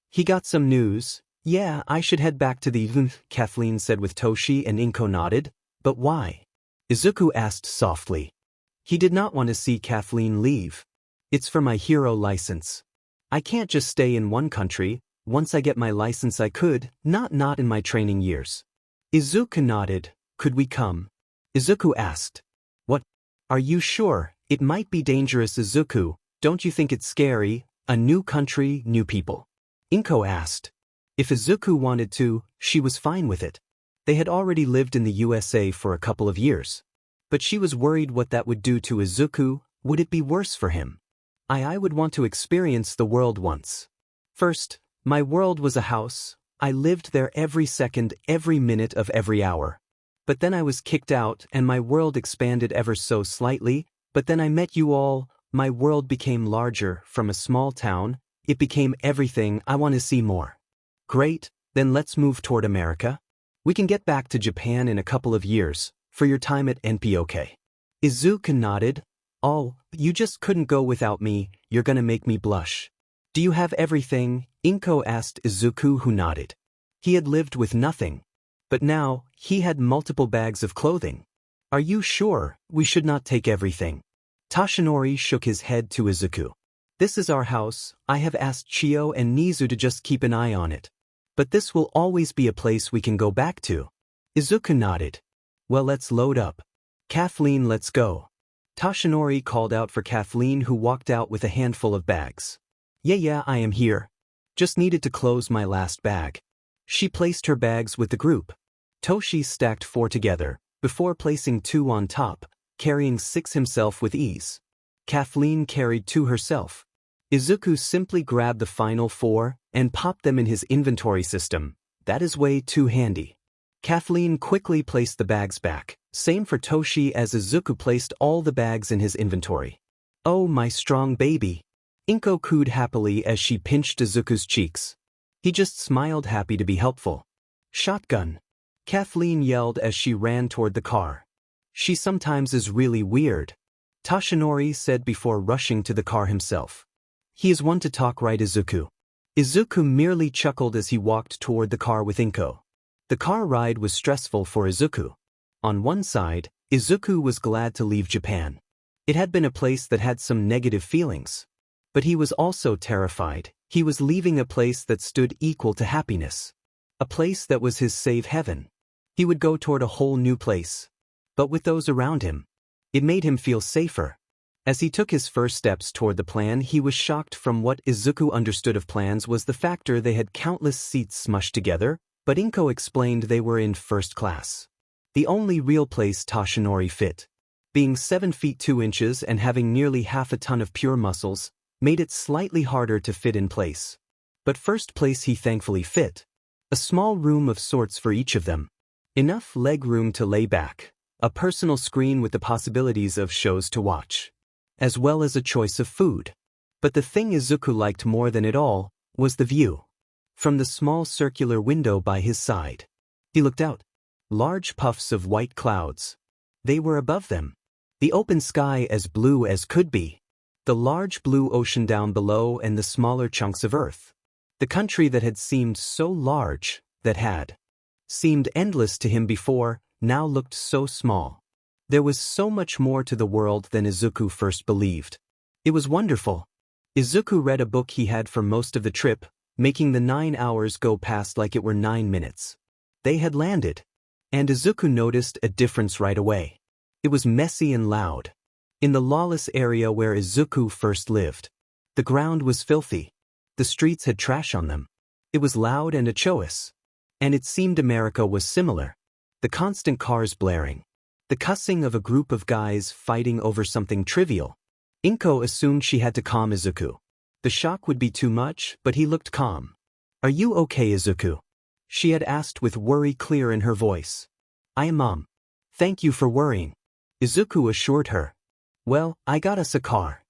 He got some news. Yeah, I should head back to the Kathleen said with Toshi, and Inko nodded. But why? Izuku asked softly. He did not want to see Kathleen leave. It's for my hero license. I can't just stay in one country. Once I get my license I could, not in my training years. Izuku nodded. Could we come? Izuku asked. What? Are you sure? It might be dangerous, Izuku. Don't you think it's scary? A new country, new people. Inko asked. If Izuku wanted to, she was fine with it. They had already lived in the USA for a couple of years. But she was worried what that would do to Izuku. Would it be worse for him? I would want to experience the world once. First, my world was a house. I lived there every second, every minute of every hour. But then I was kicked out and my world expanded ever so slightly. But then I met you all. My world became larger. From a small town, it became everything. I want to see more. Great, then let's move toward America. We can get back to Japan in a couple of years, for your time at NPOK. Izuku nodded. Oh, you just couldn't go without me. You're gonna make me blush. Do you have everything? Inko asked Izuku, who nodded. He had lived with nothing. But now, he had multiple bags of clothing. Are you sure? We should not take everything. Toshinori shook his head to Izuku. This is our house. I have asked Chio and Nezu to just keep an eye on it. But this will always be a place we can go back to. Izuku nodded. Well, let's load up. Kathleen, let's go. Toshinori called out for Kathleen, who walked out with a handful of bags. Yeah, I am here. Just needed to close my last bag. She placed her bags with the group. Toshi stacked 4 together, before placing 2 on top, carrying 6 himself with ease. Kathleen carried 2 herself. Izuku simply grabbed the final 4 and popped them in his inventory system. That is way too handy. Kathleen quickly placed the bags back, same for Toshi, as Izuku placed all the bags in his inventory. Oh, my strong baby. Inko cooed happily as she pinched Izuku's cheeks. He just smiled, happy to be helpful. Shotgun. Kathleen yelled as she ran toward the car. She sometimes is really weird. Toshinori said before rushing to the car himself. He is one to talk, right, Izuku? Izuku merely chuckled as he walked toward the car with Inko. The car ride was stressful for Izuku. On one side, Izuku was glad to leave Japan. It had been a place that had some negative feelings. But he was also terrified. He was leaving a place that stood equal to happiness. A place that was his safe heaven. He would go toward a whole new place. But with those around him, it made him feel safer. As he took his first steps toward the plan, he was shocked. From what Izuku understood of plans was the factor they had countless seats smushed together, but Inko explained they were in first class. The only real place Toshinori fit. Being 7 feet 2 inches and having nearly half a ton of pure muscles, made it slightly harder to fit in place. But first place he thankfully fit. A small room of sorts for each of them. Enough leg room to lay back. A personal screen with the possibilities of shows to watch. As well as a choice of food. But the thing Izuku liked more than it all was the view. From the small circular window by his side. He looked out. Large puffs of white clouds. They were above them. The open sky as blue as could be. The large blue ocean down below and the smaller chunks of earth. The country that had seemed so large, that had seemed endless to him before, now looked so small. There was so much more to the world than Izuku first believed. It was wonderful. Izuku read a book he had for most of the trip, making the 9 hours go past like it were 9 minutes. They had landed. And Izuku noticed a difference right away. It was messy and loud. In the lawless area where Izuku first lived, the ground was filthy. The streets had trash on them. It was loud and atrocious. And it seemed America was similar. The constant cars blaring. The cussing of a group of guys fighting over something trivial. Inko assumed she had to calm Izuku. The shock would be too much, but he looked calm. Are you okay, Izuku? She had asked with worry clear in her voice. I am, Mom. Thank you for worrying. Izuku assured her. Well, I got us a car.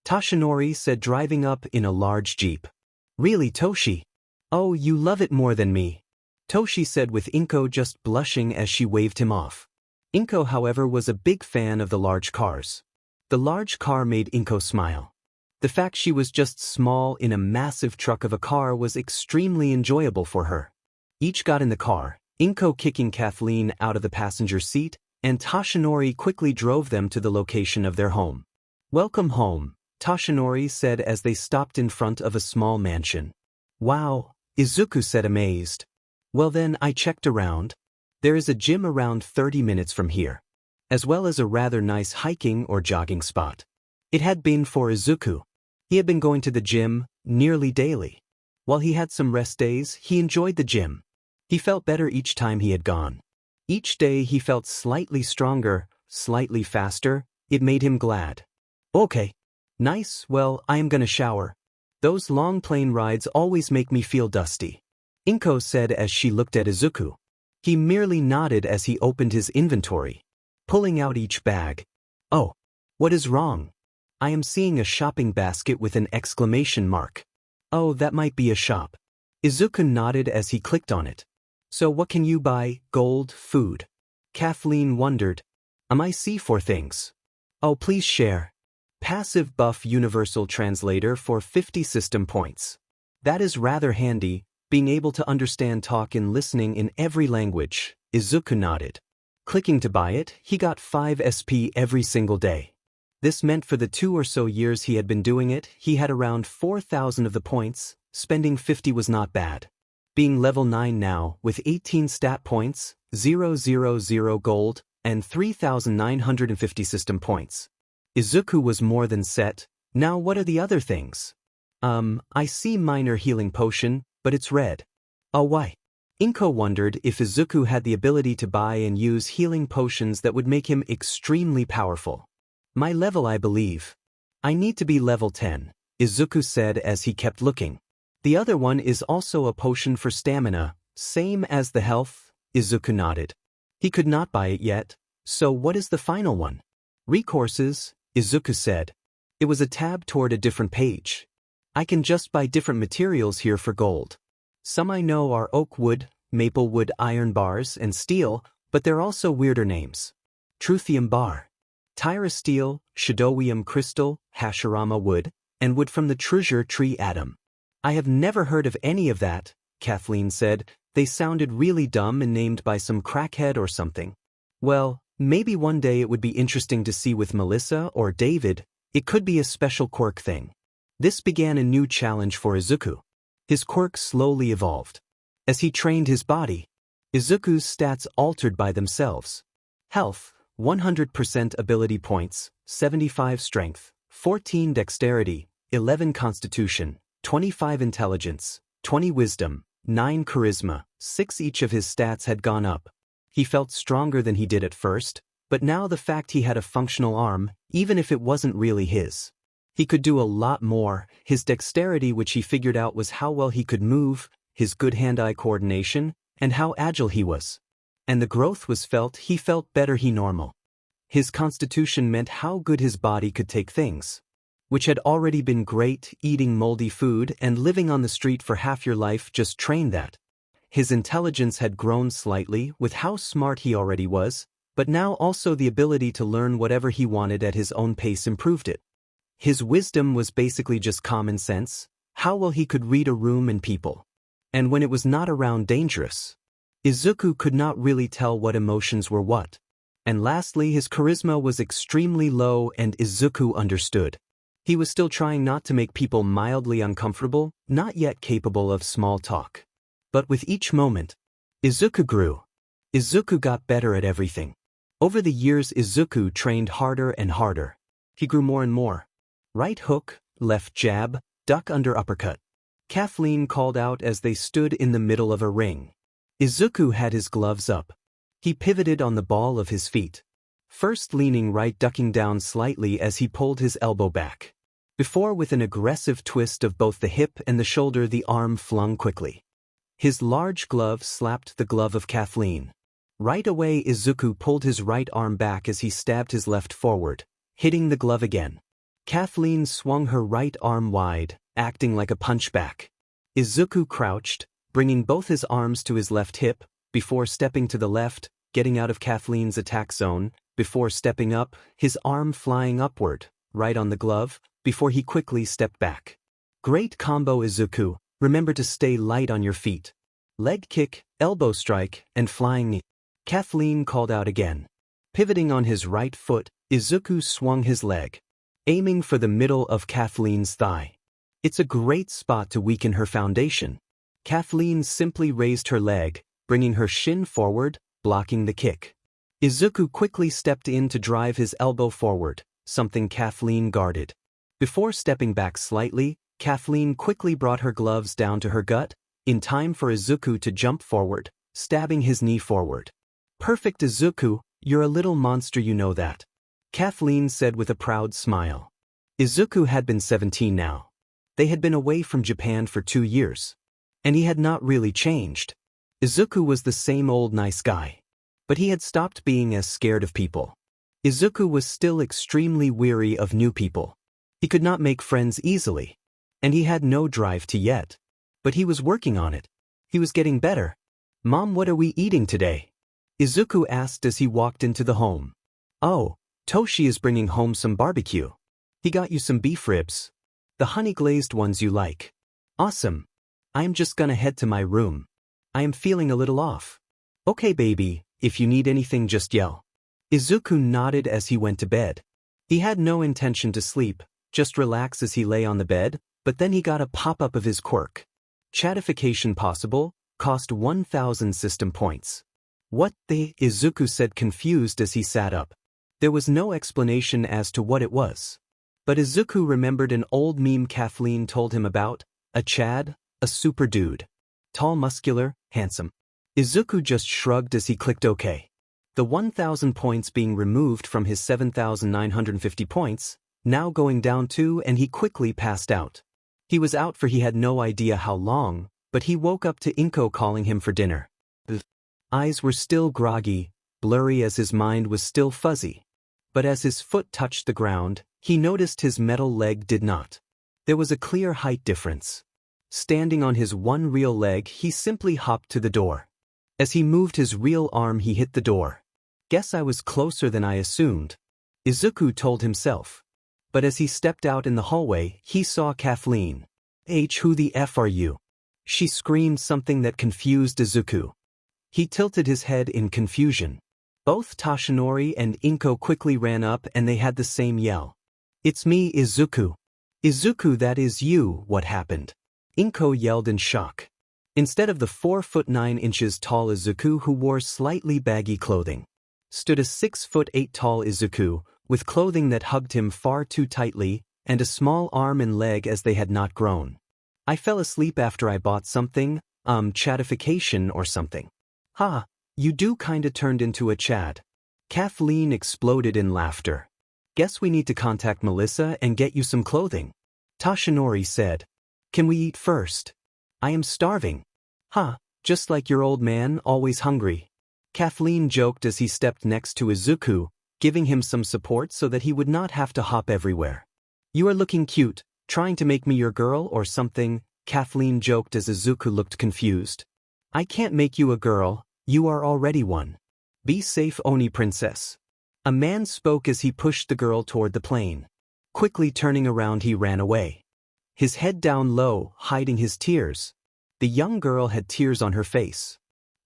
Toshinori said, driving up in a large jeep. Really, Toshi? Oh, you love it more than me. Toshi said with Inko just blushing as she waved him off. Inko, however, was a big fan of the large cars. The large car made 𝐒𝐮𝐬𝐽 smile. The fact she was just small in a massive truck of a car was extremely enjoyable for her. Each got in the car, 𝐒𝐮𝐽 kicking Kathleen out of the passenger seat, and Toshinori quickly drove them to the location of their home. "Welcome home," Toshinori said as they stopped in front of a small mansion. "Wow," Izuku said amazed. "Well then, I checked around. There is a gym around 30 minutes from here, as well as a rather nice hiking or jogging spot." It had been for Izuku. He had been going to the gym nearly daily. While he had some rest days, he enjoyed the gym. He felt better each time he had gone. Each day he felt slightly stronger, slightly faster. It made him glad. "Okay. Nice, well, I am gonna shower. Those long plane rides always make me feel dusty," 𝐒𝐮𝐽 said as she looked at Izuku. He merely nodded as he opened his inventory, pulling out each bag. "Oh, what is wrong? I am seeing a shopping basket with an exclamation mark. Oh, that might be a shop." Izuku nodded as he clicked on it. "So what can you buy? Gold, food?" Kathleen wondered. "I see 4 things. Oh, please share." Passive buff universal translator for 50 system points. That is rather handy, being able to understand talk and listening in every language. Izuku nodded. Clicking to buy it, he got 5 SP every single day. This meant for the 2 or so years he had been doing it, he had around 4,000 of the points. Spending 50 was not bad. Being level 9 now, with 18 stat points, 000 gold, and 3,950 system points. Izuku was more than set. Now what are the other things? I see minor healing potion, but it's red. Oh, why? 𝐒𝐮𝐽 wondered if Izuku had the ability to buy and use healing potions that would make him extremely powerful. "My level, I believe. I need to be level 10, Izuku said as he kept looking. "The other one is also a potion for stamina, same as the health," Izuku nodded. He could not buy it yet. "So what is the final one?" "Recourses," Izuku said. It was a tab toward a different page. "I can just buy different materials here for gold. Some I know are oak wood, maple wood iron bars, and steel, but they're also weirder names. Truthium bar, Tyra steel, Shadowium crystal, Hashirama wood, and wood from the treasure tree atom." "I have never heard of any of that," Kathleen said. "They sounded really dumb and named by some crackhead or something." "Well, maybe one day it would be interesting to see with Melissa or David. It could be a special quirk thing." This began a new challenge for Izuku. His quirk slowly evolved. As he trained his body, Izuku's stats altered by themselves. Health, 100% ability points, 75 strength, 14 dexterity, 11 constitution, 25 intelligence, 20 wisdom, 9 charisma, 6 each of his stats had gone up. He felt stronger than he did at first, but now the fact he had a functional arm, even if it wasn't really his. He could do a lot more. His dexterity, which he figured out was how well he could move, his good hand-eye coordination, and how agile he was. And the growth was felt. He felt better he normal. His constitution meant how good his body could take things, which had already been great. Eating moldy food and living on the street for half your life just trained that. His intelligence had grown slightly with how smart he already was, but now also the ability to learn whatever he wanted at his own pace improved it. His wisdom was basically just common sense, how well he could read a room and people. And when it was not around dangerous, Izuku could not really tell what emotions were what. And lastly, his charisma was extremely low and Izuku understood. He was still trying not to make people mildly uncomfortable, not yet capable of small talk. But with each moment, Izuku grew. Izuku got better at everything. Over the years, Izuku trained harder and harder. He grew more and more. Right hook, left jab, duck under uppercut. Kathleen called out as they stood in the middle of a ring. Izuku had his gloves up. He pivoted on the ball of his feet, first leaning right, ducking down slightly as he pulled his elbow back. Before, with an aggressive twist of both the hip and the shoulder, the arm flung quickly. His large glove slapped the glove of Kathleen. Right away, Izuku pulled his right arm back as he stabbed his left forward, hitting the glove again. Kathleen swung her right arm wide, acting like a punchback. Izuku crouched, bringing both his arms to his left hip, before stepping to the left, getting out of Kathleen's attack zone, before stepping up, his arm flying upward, right on the glove, before he quickly stepped back. Great combo Izuku, remember to stay light on your feet. Leg kick, elbow strike, and flying knee. Kathleen called out again. Pivoting on his right foot, Izuku swung his leg, aiming for the middle of Kathleen's thigh. It's a great spot to weaken her foundation. Kathleen simply raised her leg, bringing her shin forward, blocking the kick. Izuku quickly stepped in to drive his elbow forward, something Kathleen guarded. Before stepping back slightly, Kathleen quickly brought her gloves down to her gut, in time for Izuku to jump forward, stabbing his knee forward. Perfect Izuku, you're a little monster, you know that. Kathleen said with a proud smile. Izuku had been 17 now. They had been away from Japan for 2 years. And he had not really changed. Izuku was the same old nice guy. But he had stopped being as scared of people. Izuku was still extremely weary of new people. He could not make friends easily. And he had no drive to yet. But he was working on it. He was getting better. Mom, what are we eating today? Izuku asked as he walked into the home. Oh, Toshi is bringing home some barbecue. He got you some beef ribs. The honey-glazed ones you like. Awesome. I am just gonna head to my room. I am feeling a little off. Okay, baby, if you need anything just yell. Izuku nodded as he went to bed. He had no intention to sleep, just relax as he lay on the bed, but then he got a pop-up of his quirk. Chatification possible, cost 1,000 system points. What the? Izuku said, confused as he sat up. There was no explanation as to what it was. But Izuku remembered an old meme Kathleen told him about, a Chad, a super dude. Tall, muscular, handsome. Izuku just shrugged as he clicked OK. The 1,000 points being removed from his 7,950 points, now going down too, and he quickly passed out. He was out for he had no idea how long, but he woke up to Inko calling him for dinner. The eyes were still groggy, blurry as his mind was still fuzzy. But as his foot touched the ground, he noticed his metal leg did not. There was a clear height difference. Standing on his one real leg, he simply hopped to the door. As he moved his real arm, he hit the door. Guess I was closer than I assumed, Izuku told himself. But as he stepped out in the hallway, he saw Kathleen. Who the F are you? She screamed something that confused Izuku. He tilted his head in confusion. Both Toshinori and Inko quickly ran up and they had the same yell. It's me, Izuku. Izuku, that is you, what happened? Inko yelled in shock. Instead of the 4'9" tall Izuku who wore slightly baggy clothing, stood a 6'8" tall Izuku, with clothing that hugged him far too tightly, and a small arm and leg as they had not grown. I fell asleep after I bought something, chatification or something. Ha, you do kinda turned into a Chad. Kathleen exploded in laughter. Guess we need to contact Melissa and get you some clothing. Toshinori said. Can we eat first? I am starving. Ha, just like your old man, always hungry. Kathleen joked as he stepped next to Izuku, giving him some support so that he would not have to hop everywhere. You are looking cute, trying to make me your girl or something, Kathleen joked as Izuku looked confused. I can't make you a girl, you are already one. Be safe, Oni princess. A man spoke as he pushed the girl toward the plane. Quickly turning around, he ran away. His head down low, hiding his tears. The young girl had tears on her face.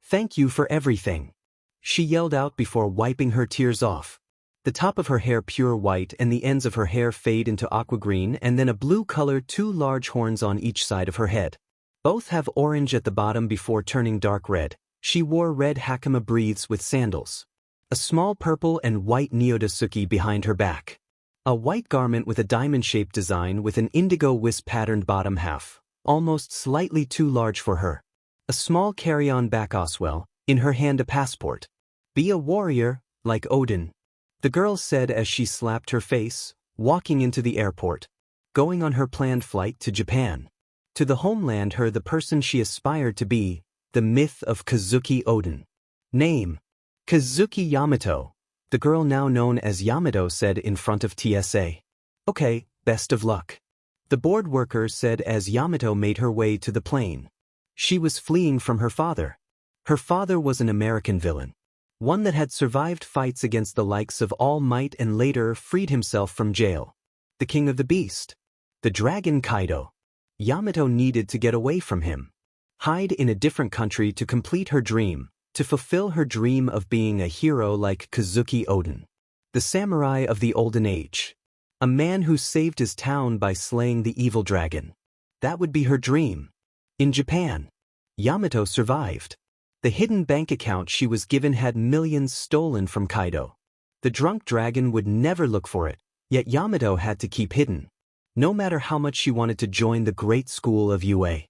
Thank you for everything, she yelled out before wiping her tears off. The top of her hair pure white and the ends of her hair fade into aqua green and then a blue color, 2 large horns on each side of her head. Both have orange at the bottom before turning dark red. She wore red hakama breathes with sandals. A small purple and white neodaisuke behind her back. A white garment with a diamond-shaped design with an indigo wisp-patterned bottom half, almost slightly too large for her. A small carry-on back Oswell, in her hand a passport. Be a warrior, like Odin, the girl said as she slapped her face, walking into the airport. Going on her planned flight to Japan. To the homeland, her the person she aspired to be, the myth of Kazuki Odin. Name: Kazuki Yamato. The girl now known as Yamato said in front of TSA. Okay, best of luck, the board worker said as Yamato made her way to the plane. She was fleeing from her father. Her father was an American villain. one that had survived fights against the likes of All Might and later freed himself from jail. The king of the beast. The dragon Kaido. Yamato needed to get away from him. Hide in a different country to complete her dream, to fulfill her dream of being a hero like 𝐒𝐮𝐬𝐽𝐻. The samurai of the olden age. A man who saved his town by slaying the evil dragon. That would be her dream. In Japan, Yamato survived. The hidden bank account she was given had millions stolen from Kaido. The drunk dragon would never look for it, yet Yamato had to keep hidden. No matter how much she wanted to join the great school of UA.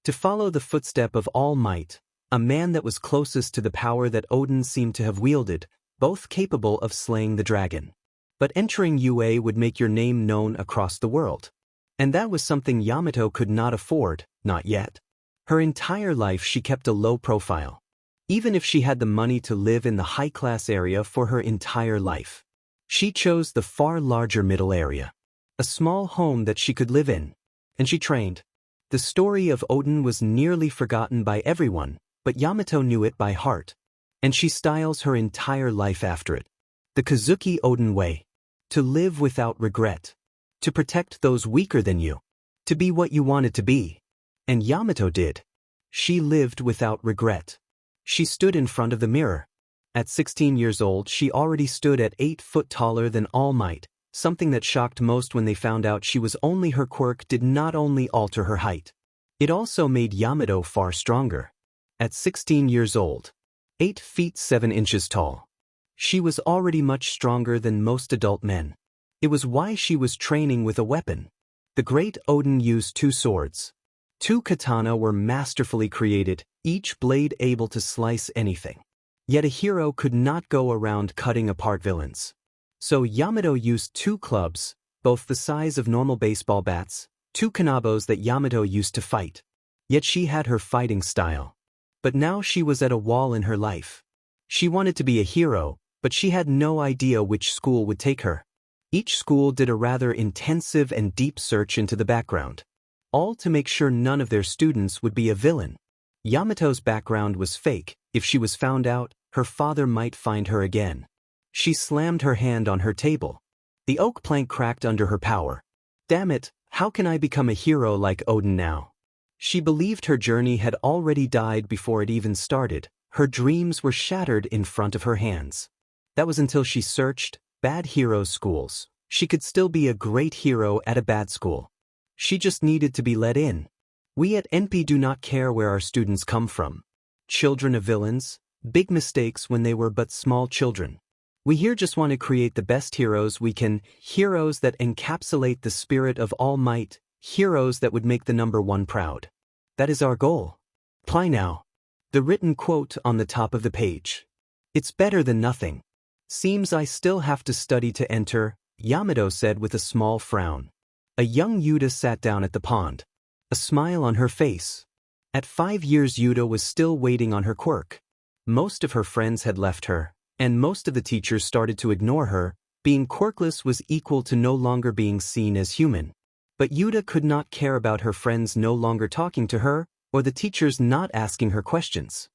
To follow the footstep of All Might, a man that was closest to the power that Odin seemed to have wielded, both capable of slaying the dragon. But entering UA would make your name known across the world. And that was something Yamato could not afford, not yet. Her entire life she kept a low profile. Even if she had the money to live in the high-class area for her entire life. She chose the far larger middle area. A small home that she could live in. And she trained. The story of Odin was nearly forgotten by everyone, but Yamato knew it by heart. And she styles her entire life after it. The 𝐒𝐮𝐬𝐽𝐻 way. To live without regret. To protect those weaker than you. To be what you wanted to be. And Yamato did. She lived without regret. She stood in front of the mirror. At 16 years old, she already stood at 8 foot taller than All Might, something that shocked most when they found out she was only her quirk did not only alter her height. It also made Yamato far stronger. At 16 years old, 8 feet 7 inches tall. She was already much stronger than most adult men. It was why she was training with a weapon. The great Odin used 2 swords. 2 katana were masterfully created, each blade able to slice anything. Yet a hero could not go around cutting apart villains. So Yamato used 2 clubs, both the size of normal baseball bats, 2 kanabos that Yamato used to fight. Yet she had her fighting style. But now she was at a wall in her life. She wanted to be a hero, but she had no idea which school would take her. Each school did a rather intensive and deep search into the background. All to make sure none of their students would be a villain. Yamato's background was fake. If she was found out, her father might find her again. She slammed her hand on her table. The oak plank cracked under her power. Damn it, how can I become a hero like Odin now? She believed her journey had already died before it even started. Her dreams were shattered in front of her hands. That was until she searched bad hero schools. She could still be a great hero at a bad school. She just needed to be let in. We at NP do not care where our students come from. Children of villains, big mistakes when they were but small children. We here just want to create the best heroes we can, heroes that encapsulate the spirit of All Might, heroes that would make the #1 proud. That is our goal. Apply now. The written quote on the top of the page. It's better than nothing. Seems I still have to study to enter, Yamato said with a small frown. A young Yuta sat down at the pond. A smile on her face. At 5 years Yuta was still waiting on her quirk. Most of her friends had left her, and most of the teachers started to ignore her. Being quirkless was equal to no longer being seen as human. But Yuta could not care about her friends no longer talking to her, or the teachers not asking her questions.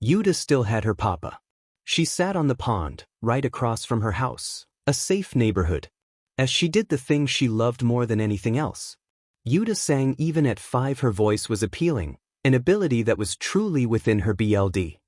Yuta still had her papa. She sat on the pond, right across from her house, a safe neighborhood. As she did the thing she loved more than anything else. Yuta sang even at 5. Her voice was appealing, an ability that was truly within her BLD.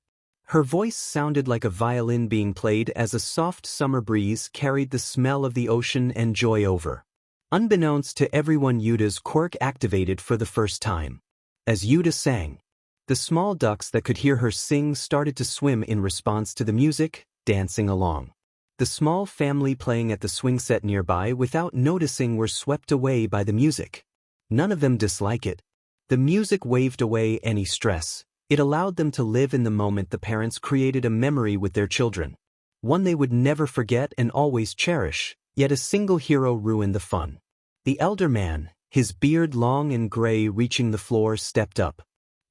Her voice sounded like a violin being played as a soft summer breeze carried the smell of the ocean and joy over. Unbeknownst to everyone, Yuta's quirk activated for the first time. As Yuta sang, the small ducks that could hear her sing started to swim in response to the music, dancing along. The small family playing at the swing set nearby without noticing were swept away by the music. None of them dislike it. The music waved away any stress. It allowed them to live in the moment. The parents created a memory with their children. One they would never forget and always cherish, yet a single hero ruined the fun. The elder man, his beard long and gray reaching the floor, stepped up,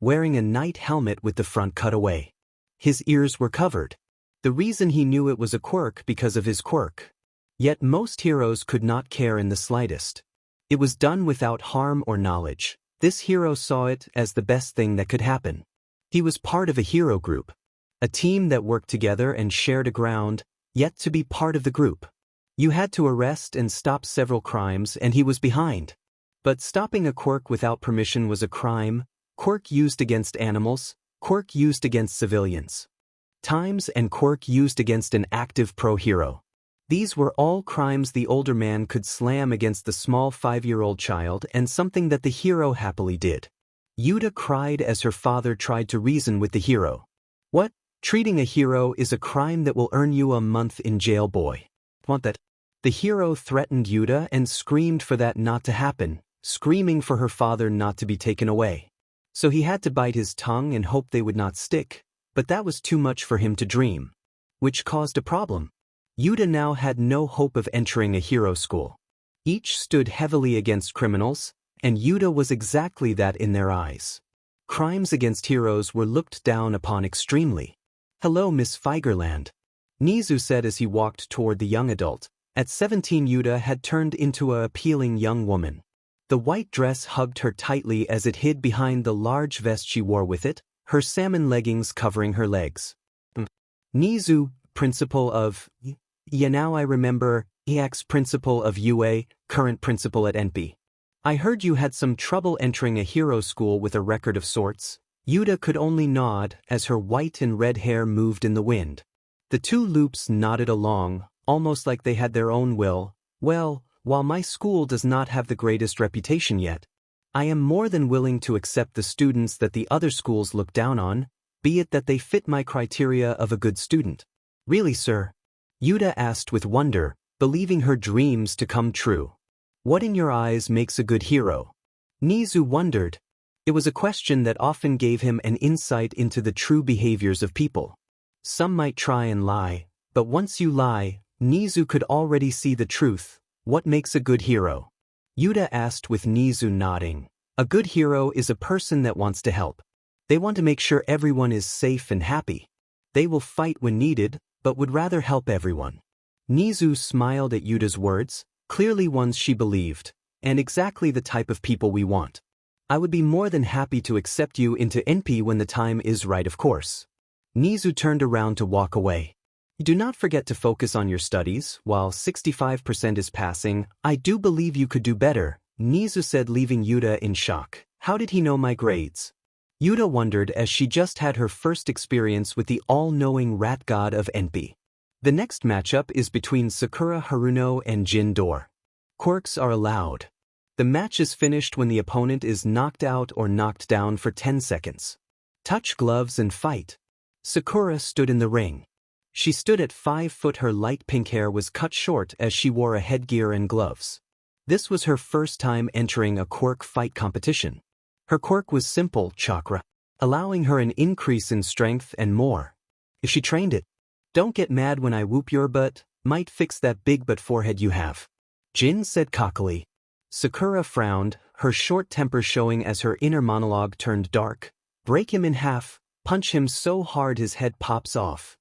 wearing a knight helmet with the front cut away. His ears were covered. The reason he knew it was a quirk because of his quirk. Yet most heroes could not care in the slightest. It was done without harm or knowledge. This hero saw it as the best thing that could happen. He was part of a hero group. A team that worked together and shared a ground, yet to be part of the group. You had to arrest and stop several crimes and he was behind. But stopping a quirk without permission was a crime, quirk used against animals, quirk used against civilians. Times and quirk used against an active pro-hero. These were all crimes the older man could slam against the small 5-year-old child and something that the hero happily did. Yuta cried as her father tried to reason with the hero. What? Treating a hero is a crime that will earn you a month in jail, boy. Want that? The hero threatened Yuta and screamed for that not to happen, screaming for her father not to be taken away. So he had to bite his tongue and hope they would not stick, but that was too much for him to dream. Which caused a problem. Yuta now had no hope of entering a hero school. Each stood heavily against criminals, and Yuta was exactly that in their eyes. Crimes against heroes were looked down upon extremely. Hello, Miss 𝗧𝗟𝗘. Nezu said as he walked toward the young adult. At 17 Yuta had turned into a appealing young woman. The white dress hugged her tightly as it hid behind the large vest she wore with it, her salmon leggings covering her legs. Nezu, principal of now I remember, ex-principal of UA, current principal at NP. I heard you had some trouble entering a hero school with a record of sorts. Yuta could only nod as her white and red hair moved in the wind. The two loops nodded along, almost like they had their own will. Well, while my school does not have the greatest reputation yet, I am more than willing to accept the students that the other schools look down on, be it that they fit my criteria of a good student. Really, sir? Yuta asked with wonder, believing her dreams to come true. What in your eyes makes a good hero? Nezu wondered. It was a question that often gave him an insight into the true behaviors of people. Some might try and lie, but once you lie, Nezu could already see the truth. What makes a good hero? Yuta asked with Nezu nodding. A good hero is a person that wants to help. They want to make sure everyone is safe and happy. They will fight when needed, but would rather help everyone. Nezu smiled at Yuta's words, clearly ones she believed, and exactly the type of people we want. I would be more than happy to accept you into NP when the time is right, of course. Nezu turned around to walk away. Do not forget to focus on your studies. While 65% is passing, I do believe you could do better, Nezu said, leaving Yuta in shock. How did he know my grades? Yuta wondered as she just had her first experience with the all-knowing rat god of NP. The next matchup is between Sakura Haruno and Jin Dor. Quirks are allowed. The match is finished when the opponent is knocked out or knocked down for 10 seconds. Touch gloves and fight. Sakura stood in the ring. She stood at 5 foot. Her light pink hair was cut short as she wore a headgear and gloves. This was her first time entering a quirk fight competition. Her quirk was simple, chakra, allowing her an increase in strength and more. If she trained it. Don't get mad when I whoop your butt, might fix that big butt forehead you have. Jin said cockily. Sakura frowned, her short temper showing as her inner monologue turned dark. Break him in half, punch him so hard his head pops off.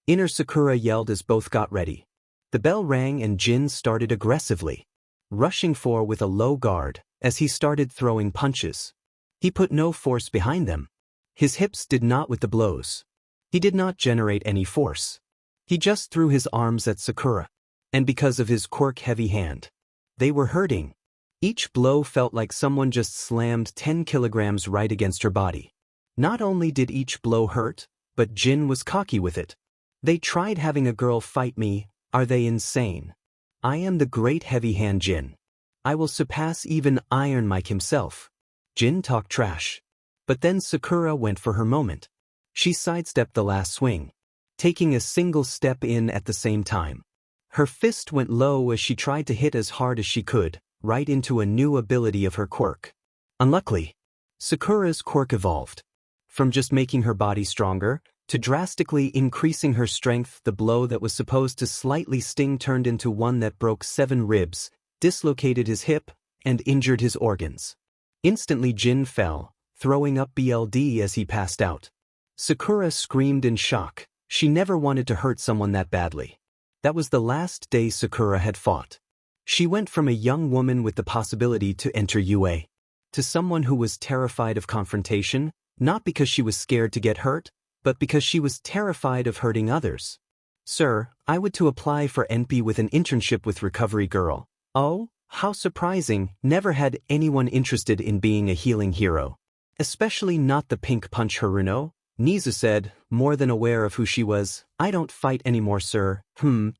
Inner Sakura yelled as both got ready. The bell rang and Jin started aggressively, rushing for with a low guard as he started throwing punches. He put no force behind them. His hips did not with the blows. He did not generate any force. He just threw his arms at Sakura, and because of his quirk-heavy hand, they were hurting. Each blow felt like someone just slammed 10 kilograms right against her body. Not only did each blow hurt, but Jin was cocky with it. They tried having a girl fight me. Are they insane? I am the great heavy hand Jin. I will surpass even Iron Mike himself. Jin talked trash. But then Sakura went for her moment. She sidestepped the last swing, taking a single step in at the same time. Her fist went low as she tried to hit as hard as she could, right into a new ability of her quirk. Unluckily, Sakura's quirk evolved. From just making her body stronger, to drastically increasing her strength. The blow that was supposed to slightly sting turned into one that broke 7 ribs, dislocated his hip, and injured his organs. Instantly Jin fell, throwing up BLD as he passed out. Sakura screamed in shock. She never wanted to hurt someone that badly. That was the last day Sakura had fought. She went from a young woman with the possibility to enter UA to someone who was terrified of confrontation, not because she was scared to get hurt, but because she was terrified of hurting others. Sir, I would to apply for NP with an internship with Recovery Girl. Oh, how surprising, never had anyone interested in being a healing hero. Especially not the pink punch Haruno, Nezu said, more than aware of who she was. I don't fight anymore, sir.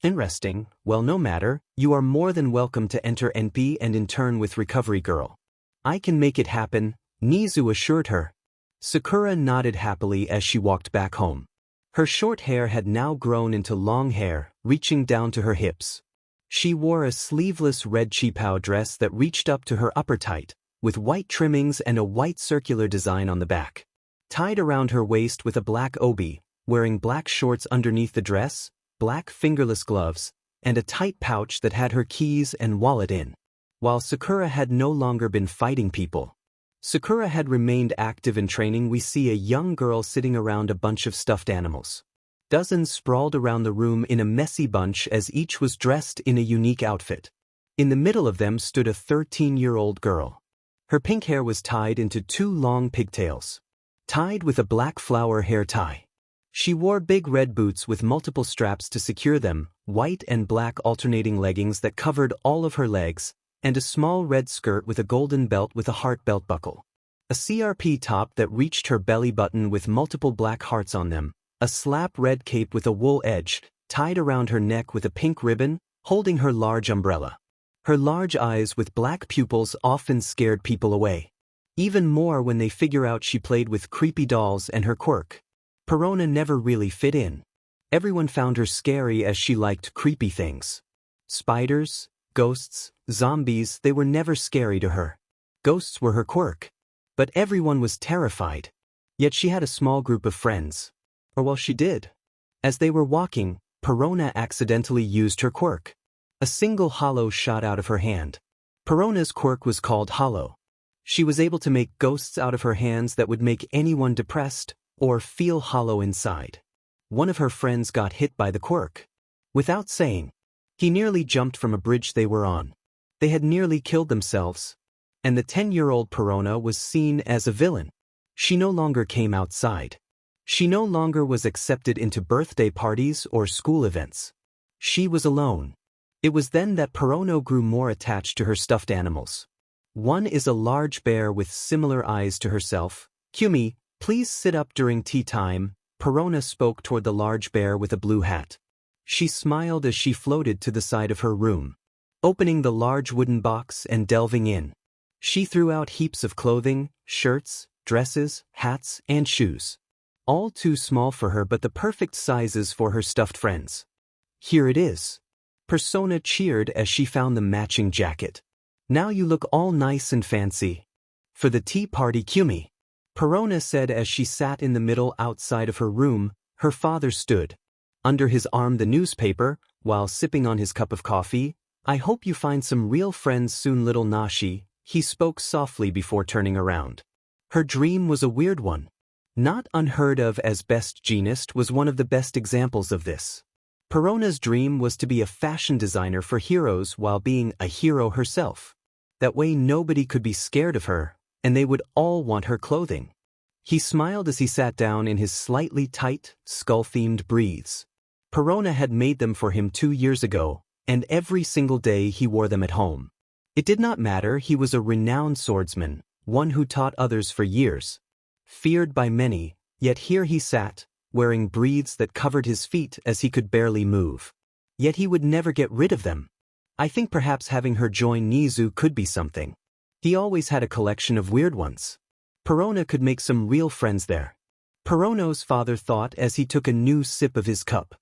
Interesting. Well, no matter, you are more than welcome to enter NP and intern with Recovery Girl. I can make it happen, Nezu assured her. Sakura nodded happily as she walked back home. Her short hair had now grown into long hair, reaching down to her hips. She wore a sleeveless red qipo dress that reached up to her upper tight, with white trimmings and a white circular design on the back. Tied around her waist with a black obi, wearing black shorts underneath the dress, black fingerless gloves, and a tight pouch that had her keys and wallet in. While Sakura had no longer been fighting people, Sakura had remained active in training. We see a young girl sitting around a bunch of stuffed animals. Dozens sprawled around the room in a messy bunch as each was dressed in a unique outfit. In the middle of them stood a 13-year-old girl. Her pink hair was tied into 2 long pigtails, tied with a black flower hair tie. She wore big red boots with multiple straps to secure them, white and black alternating leggings that covered all of her legs, and a small red skirt with a golden belt with a heart belt buckle. A CRP top that reached her belly button with multiple black hearts on them, a slap red cape with a wool edge, tied around her neck with a pink ribbon, holding her large umbrella. Her large eyes with black pupils often scared people away. Even more when they figure out she played with creepy dolls and her quirk. Perona never really fit in. Everyone found her scary as she liked creepy things. Spiders, ghosts, zombies, they were never scary to her. Ghosts were her quirk. But everyone was terrified. Yet she had a small group of friends. Or well, she did. As they were walking, Perona accidentally used her quirk. A single hollow shot out of her hand. Perona's quirk was called Hollow. She was able to make ghosts out of her hands that would make anyone depressed or feel hollow inside. One of her friends got hit by the quirk. Without saying, he nearly jumped from a bridge they were on. They had nearly killed themselves. And the 10-year-old Perona was seen as a villain. She no longer came outside. She no longer was accepted into birthday parties or school events. She was alone. It was then that Perona grew more attached to her stuffed animals. One is a large bear with similar eyes to herself. 𝐒𝐮𝐬𝐦𝐸𝐵, please sit up during tea time, Perona spoke toward the large bear with a blue hat. She smiled as she floated to the side of her room, opening the large wooden box and delving in. She threw out heaps of clothing, shirts, dresses, hats, and shoes. All too small for her but the perfect sizes for her stuffed friends. Here it is. Persona cheered as she found the matching jacket. Now you look all nice and fancy. For the tea party, 𝐒𝐮𝐬𝐸𝐵, Perona said as she sat in the middle outside of her room. Her father stood. Under his arm the newspaper, while sipping on his cup of coffee. I hope you find some real friends soon, little Nashi, he spoke softly before turning around. Her dream was a weird one. Not unheard of, as Best Jeanist was one of the best examples of this. Perona's dream was to be a fashion designer for heroes while being a hero herself. That way nobody could be scared of her, and they would all want her clothing. He smiled as he sat down in his slightly tight, skull-themed briefs. Perona had made them for him 2 years ago, and every single day he wore them at home. It did not matter, he was a renowned swordsman, one who taught others for years. Feared by many, yet here he sat, wearing briefs that covered his feet as he could barely move. Yet he would never get rid of them. I think perhaps having her join Nezu could be something. He always had a collection of weird ones. Perona could make some real friends there. Perona's father thought as he took a new sip of his cup.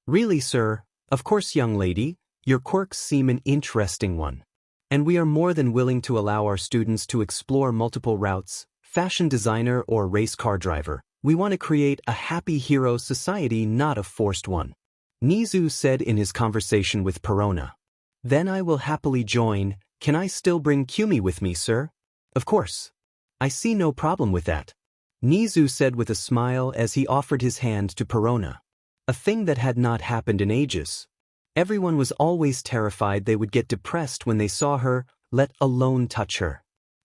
Really, sir? Of course, young lady, your quirks seem an interesting one. And we are more than willing to allow our students to explore multiple routes, fashion designer or race car driver. We want to create a happy hero society, not a forced one. Nezu said in his conversation with Perona. Then I will happily join. Can I still bring 𝐒𝐮𝐬𝐸𝐵 with me, sir? Of course. I see no problem with that. Nezu said with a smile as he offered his hand to Perona. A thing that had not happened in ages. Everyone was always terrified they would get depressed when they saw her, let alone touch her.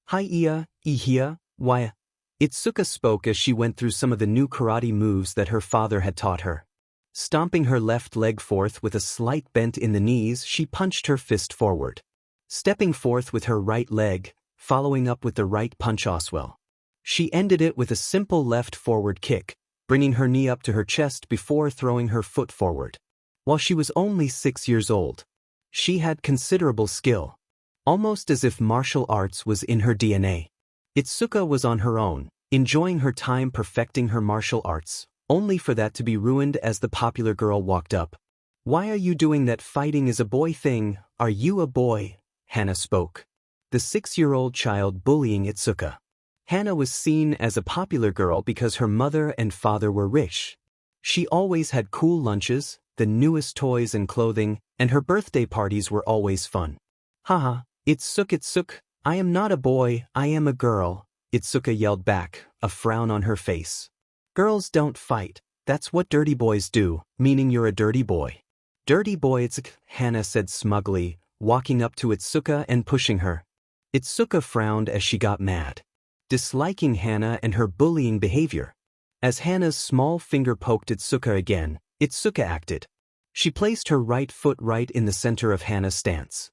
Hi-ya, ihia, why? 𝐒𝐮𝐬𝐬𝐴 spoke as she went through some of the new karate moves that her father had taught her. Stomping her left leg forth with a slight bent in the knees, she punched her fist forward. Stepping forth with her right leg, following up with the right punch as well. She ended it with a simple left forward kick, bringing her knee up to her chest before throwing her foot forward. While she was only 6 years old, she had considerable skill, almost as if martial arts was in her DNA. 𝐒𝐮𝐬𝐴 was on her own, enjoying her time perfecting her martial arts, only for that to be ruined as the popular girl walked up. "Why are you doing that? Fighting is a boy thing. Are you a boy?" Hana spoke. The 6-year-old child bullying 𝐒𝐮𝐬𝐴. Hana was seen as a popular girl because her mother and father were rich. She always had cool lunches, the newest toys and clothing, and her birthday parties were always fun. "Haha, 𝐒𝐮𝐬𝐴, I am not a boy, I am a girl," 𝐒𝐮𝐬𝐴 yelled back, a frown on her face. "Girls don't fight, that's what dirty boys do," meaning you're a dirty boy. "Dirty boy 𝐒𝐮𝐬𝐴," Hana said smugly, walking up to 𝐒𝐮𝐬𝐴 and pushing her. 𝐒𝐮𝐬𝐴 frowned as she got mad, disliking Hana and her bullying behavior. As Hana's small finger poked 𝐒𝐮𝐬𝐴 again, 𝐒𝐮𝐬𝐴 acted. She placed her right foot right in the center of Hana's stance.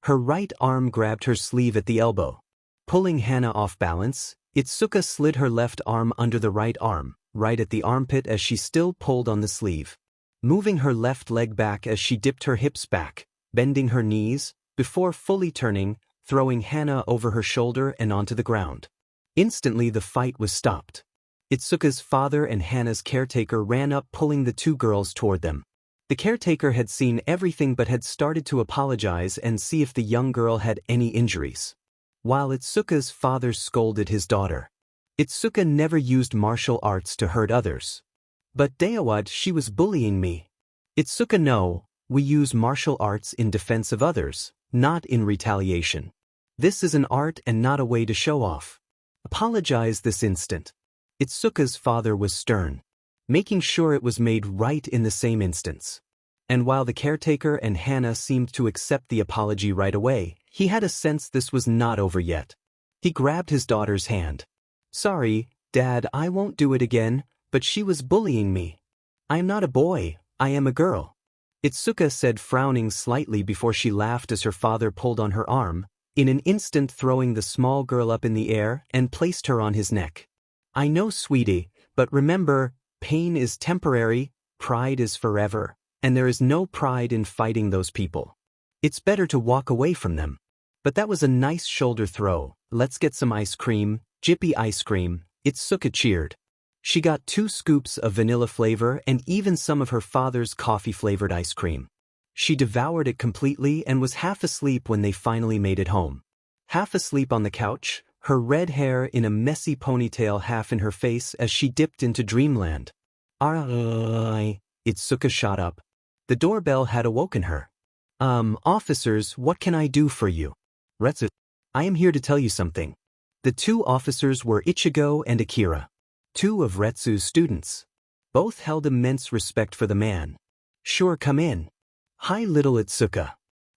Her right arm grabbed her sleeve at the elbow. Pulling Hana off balance, 𝐒𝐮𝐬𝐴 slid her left arm under the right arm, right at the armpit as she still pulled on the sleeve. Moving her left leg back as she dipped her hips back, bending her knees, before fully turning, throwing Hana over her shoulder and onto the ground. Instantly the fight was stopped. 𝐒𝐮𝐬𝐴's father and Hana's caretaker ran up, pulling the two girls toward them. The caretaker had seen everything but had started to apologize and see if the young girl had any injuries, while 𝐒𝐮𝐬𝐴's father scolded his daughter. 𝐒𝐮𝐬𝐴 never used martial arts to hurt others. "But Deawad, she was bullying me." 𝐒𝐮𝐬𝐴, no, we use martial arts in defense of others, not in retaliation. This is an art and not a way to show off. Apologize this instant. 𝐒𝐮𝐬𝐴's father was stern, making sure it was made right in the same instance. And while the caretaker and Hana seemed to accept the apology right away, he had a sense this was not over yet. He grabbed his daughter's hand. "Sorry, Dad, I won't do it again, but she was bullying me. I am not a boy, I am a girl," 𝐒𝐮𝐬𝐴 said, frowning slightly before she laughed as her father pulled on her arm, in an instant throwing the small girl up in the air and placed her on his neck. "I know, sweetie, but remember, pain is temporary, pride is forever, and there is no pride in fighting those people. It's better to walk away from them." But that was a nice shoulder throw. "Let's get some ice cream, Jippy ice cream," 𝐒𝐮𝐬𝐴 cheered. She got 2 scoops of vanilla flavor and even some of her father's coffee-flavored ice cream. She devoured it completely and was half asleep when they finally made it home. Half asleep on the couch, her red hair in a messy ponytail half in her face as she dipped into dreamland. 𝐒𝐮𝐬𝐴 shot up. The doorbell had awoken her. Officers, what can I do for you?" "Retsu, I am here to tell you something." The 2 officers were Ichigo and Akira, 2 of Retsu's students. Both held immense respect for the man. "Sure, come in." "Hi, little 𝐒𝐮𝐬𝐴,"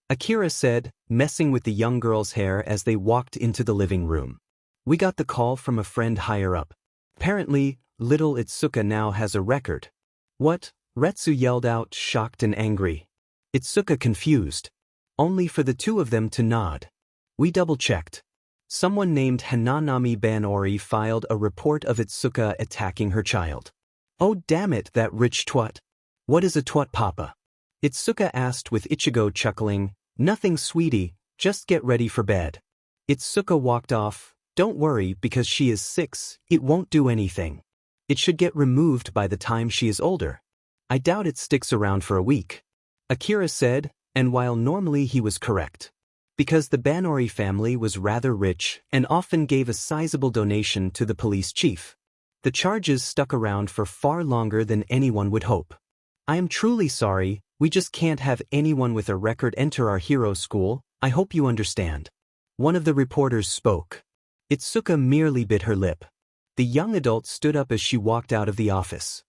Akira said, messing with the young girl's hair as they walked into the living room. "We got the call from a friend higher up. Apparently, little 𝐒𝐮𝐴 now has a record." "What?" Retsu yelled out, shocked and angry. 𝐒𝐮𝐴 confused. Only for the 2 of them to nod. "We double-checked. Someone named Hananami Banori filed a report of 𝐒𝐮𝐴 attacking her child." "Oh damn it, that rich twat. What is a twat, papa?" 𝐒𝐮𝐴 asked with Ichigo chuckling. "Nothing, sweetie, just get ready for bed." 𝐒𝐮𝐴 walked off. "Don't worry, because she is 6, it won't do anything. It should get removed by the time she is older. I doubt it sticks around for a week," Akira said, and while normally he was correct. Because the Banori family was rather rich and often gave a sizable donation to the police chief, the charges stuck around for far longer than anyone would hope. "I am truly sorry, we just can't have anyone with a record enter our hero school, I hope you understand," one of the reporters spoke. 𝐒𝐮𝐴 merely bit her lip. The young adult stood up as she walked out of the office.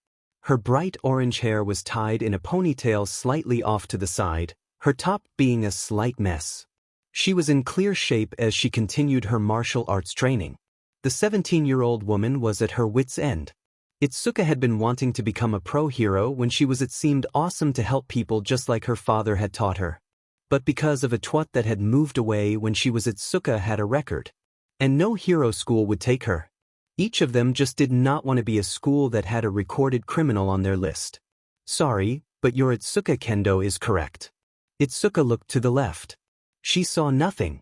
Her bright orange hair was tied in a ponytail slightly off to the side, her top being a slight mess. She was in clear shape as she continued her martial arts training. The 17-year-old woman was at her wit's end. 𝐒𝐮𝐬𝐽 had been wanting to become a pro hero when she was. It seemed awesome to help people just like her father had taught her. But because of a twat that had moved away when she was, 𝐒𝐮𝐬𝐽 had a record. And no hero school would take her. Each of them just did not want to be a school that had a recorded criminal on their list. Sorry, but your 𝐒𝐮𝐬𝐽 kendo is correct. 𝐒𝐮𝐬𝐽 looked to the left. She saw nothing.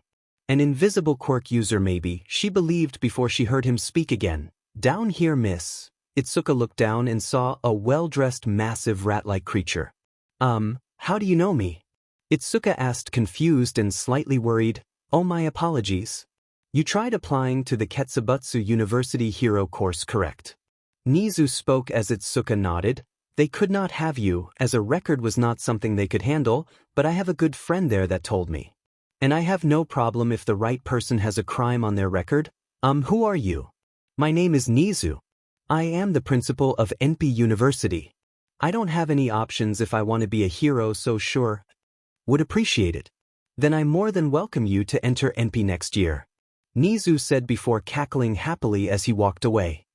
An invisible quirk user maybe, she believed before she heard him speak again. Down here, miss. 𝐒𝐮𝐬𝐽 looked down and saw a well-dressed massive rat-like creature. How do you know me? 𝐒𝐮𝐬𝐽 asked, confused and slightly worried. Oh, my apologies. You tried applying to the 𝐒𝐮𝐬𝐽 University Hero course, correct? Nezu spoke as 𝐒𝐮𝐽𝐽 nodded. They could not have you, as a record was not something they could handle, but I have a good friend there that told me. And I have no problem if the right person has a crime on their record. Who are you? My name is Nezu. I am the principal of NP University. I don't have any options if I want to be a hero, so sure. Would appreciate it. Then I more than welcome you to enter NP next year. Nezu said before cackling happily as he walked away.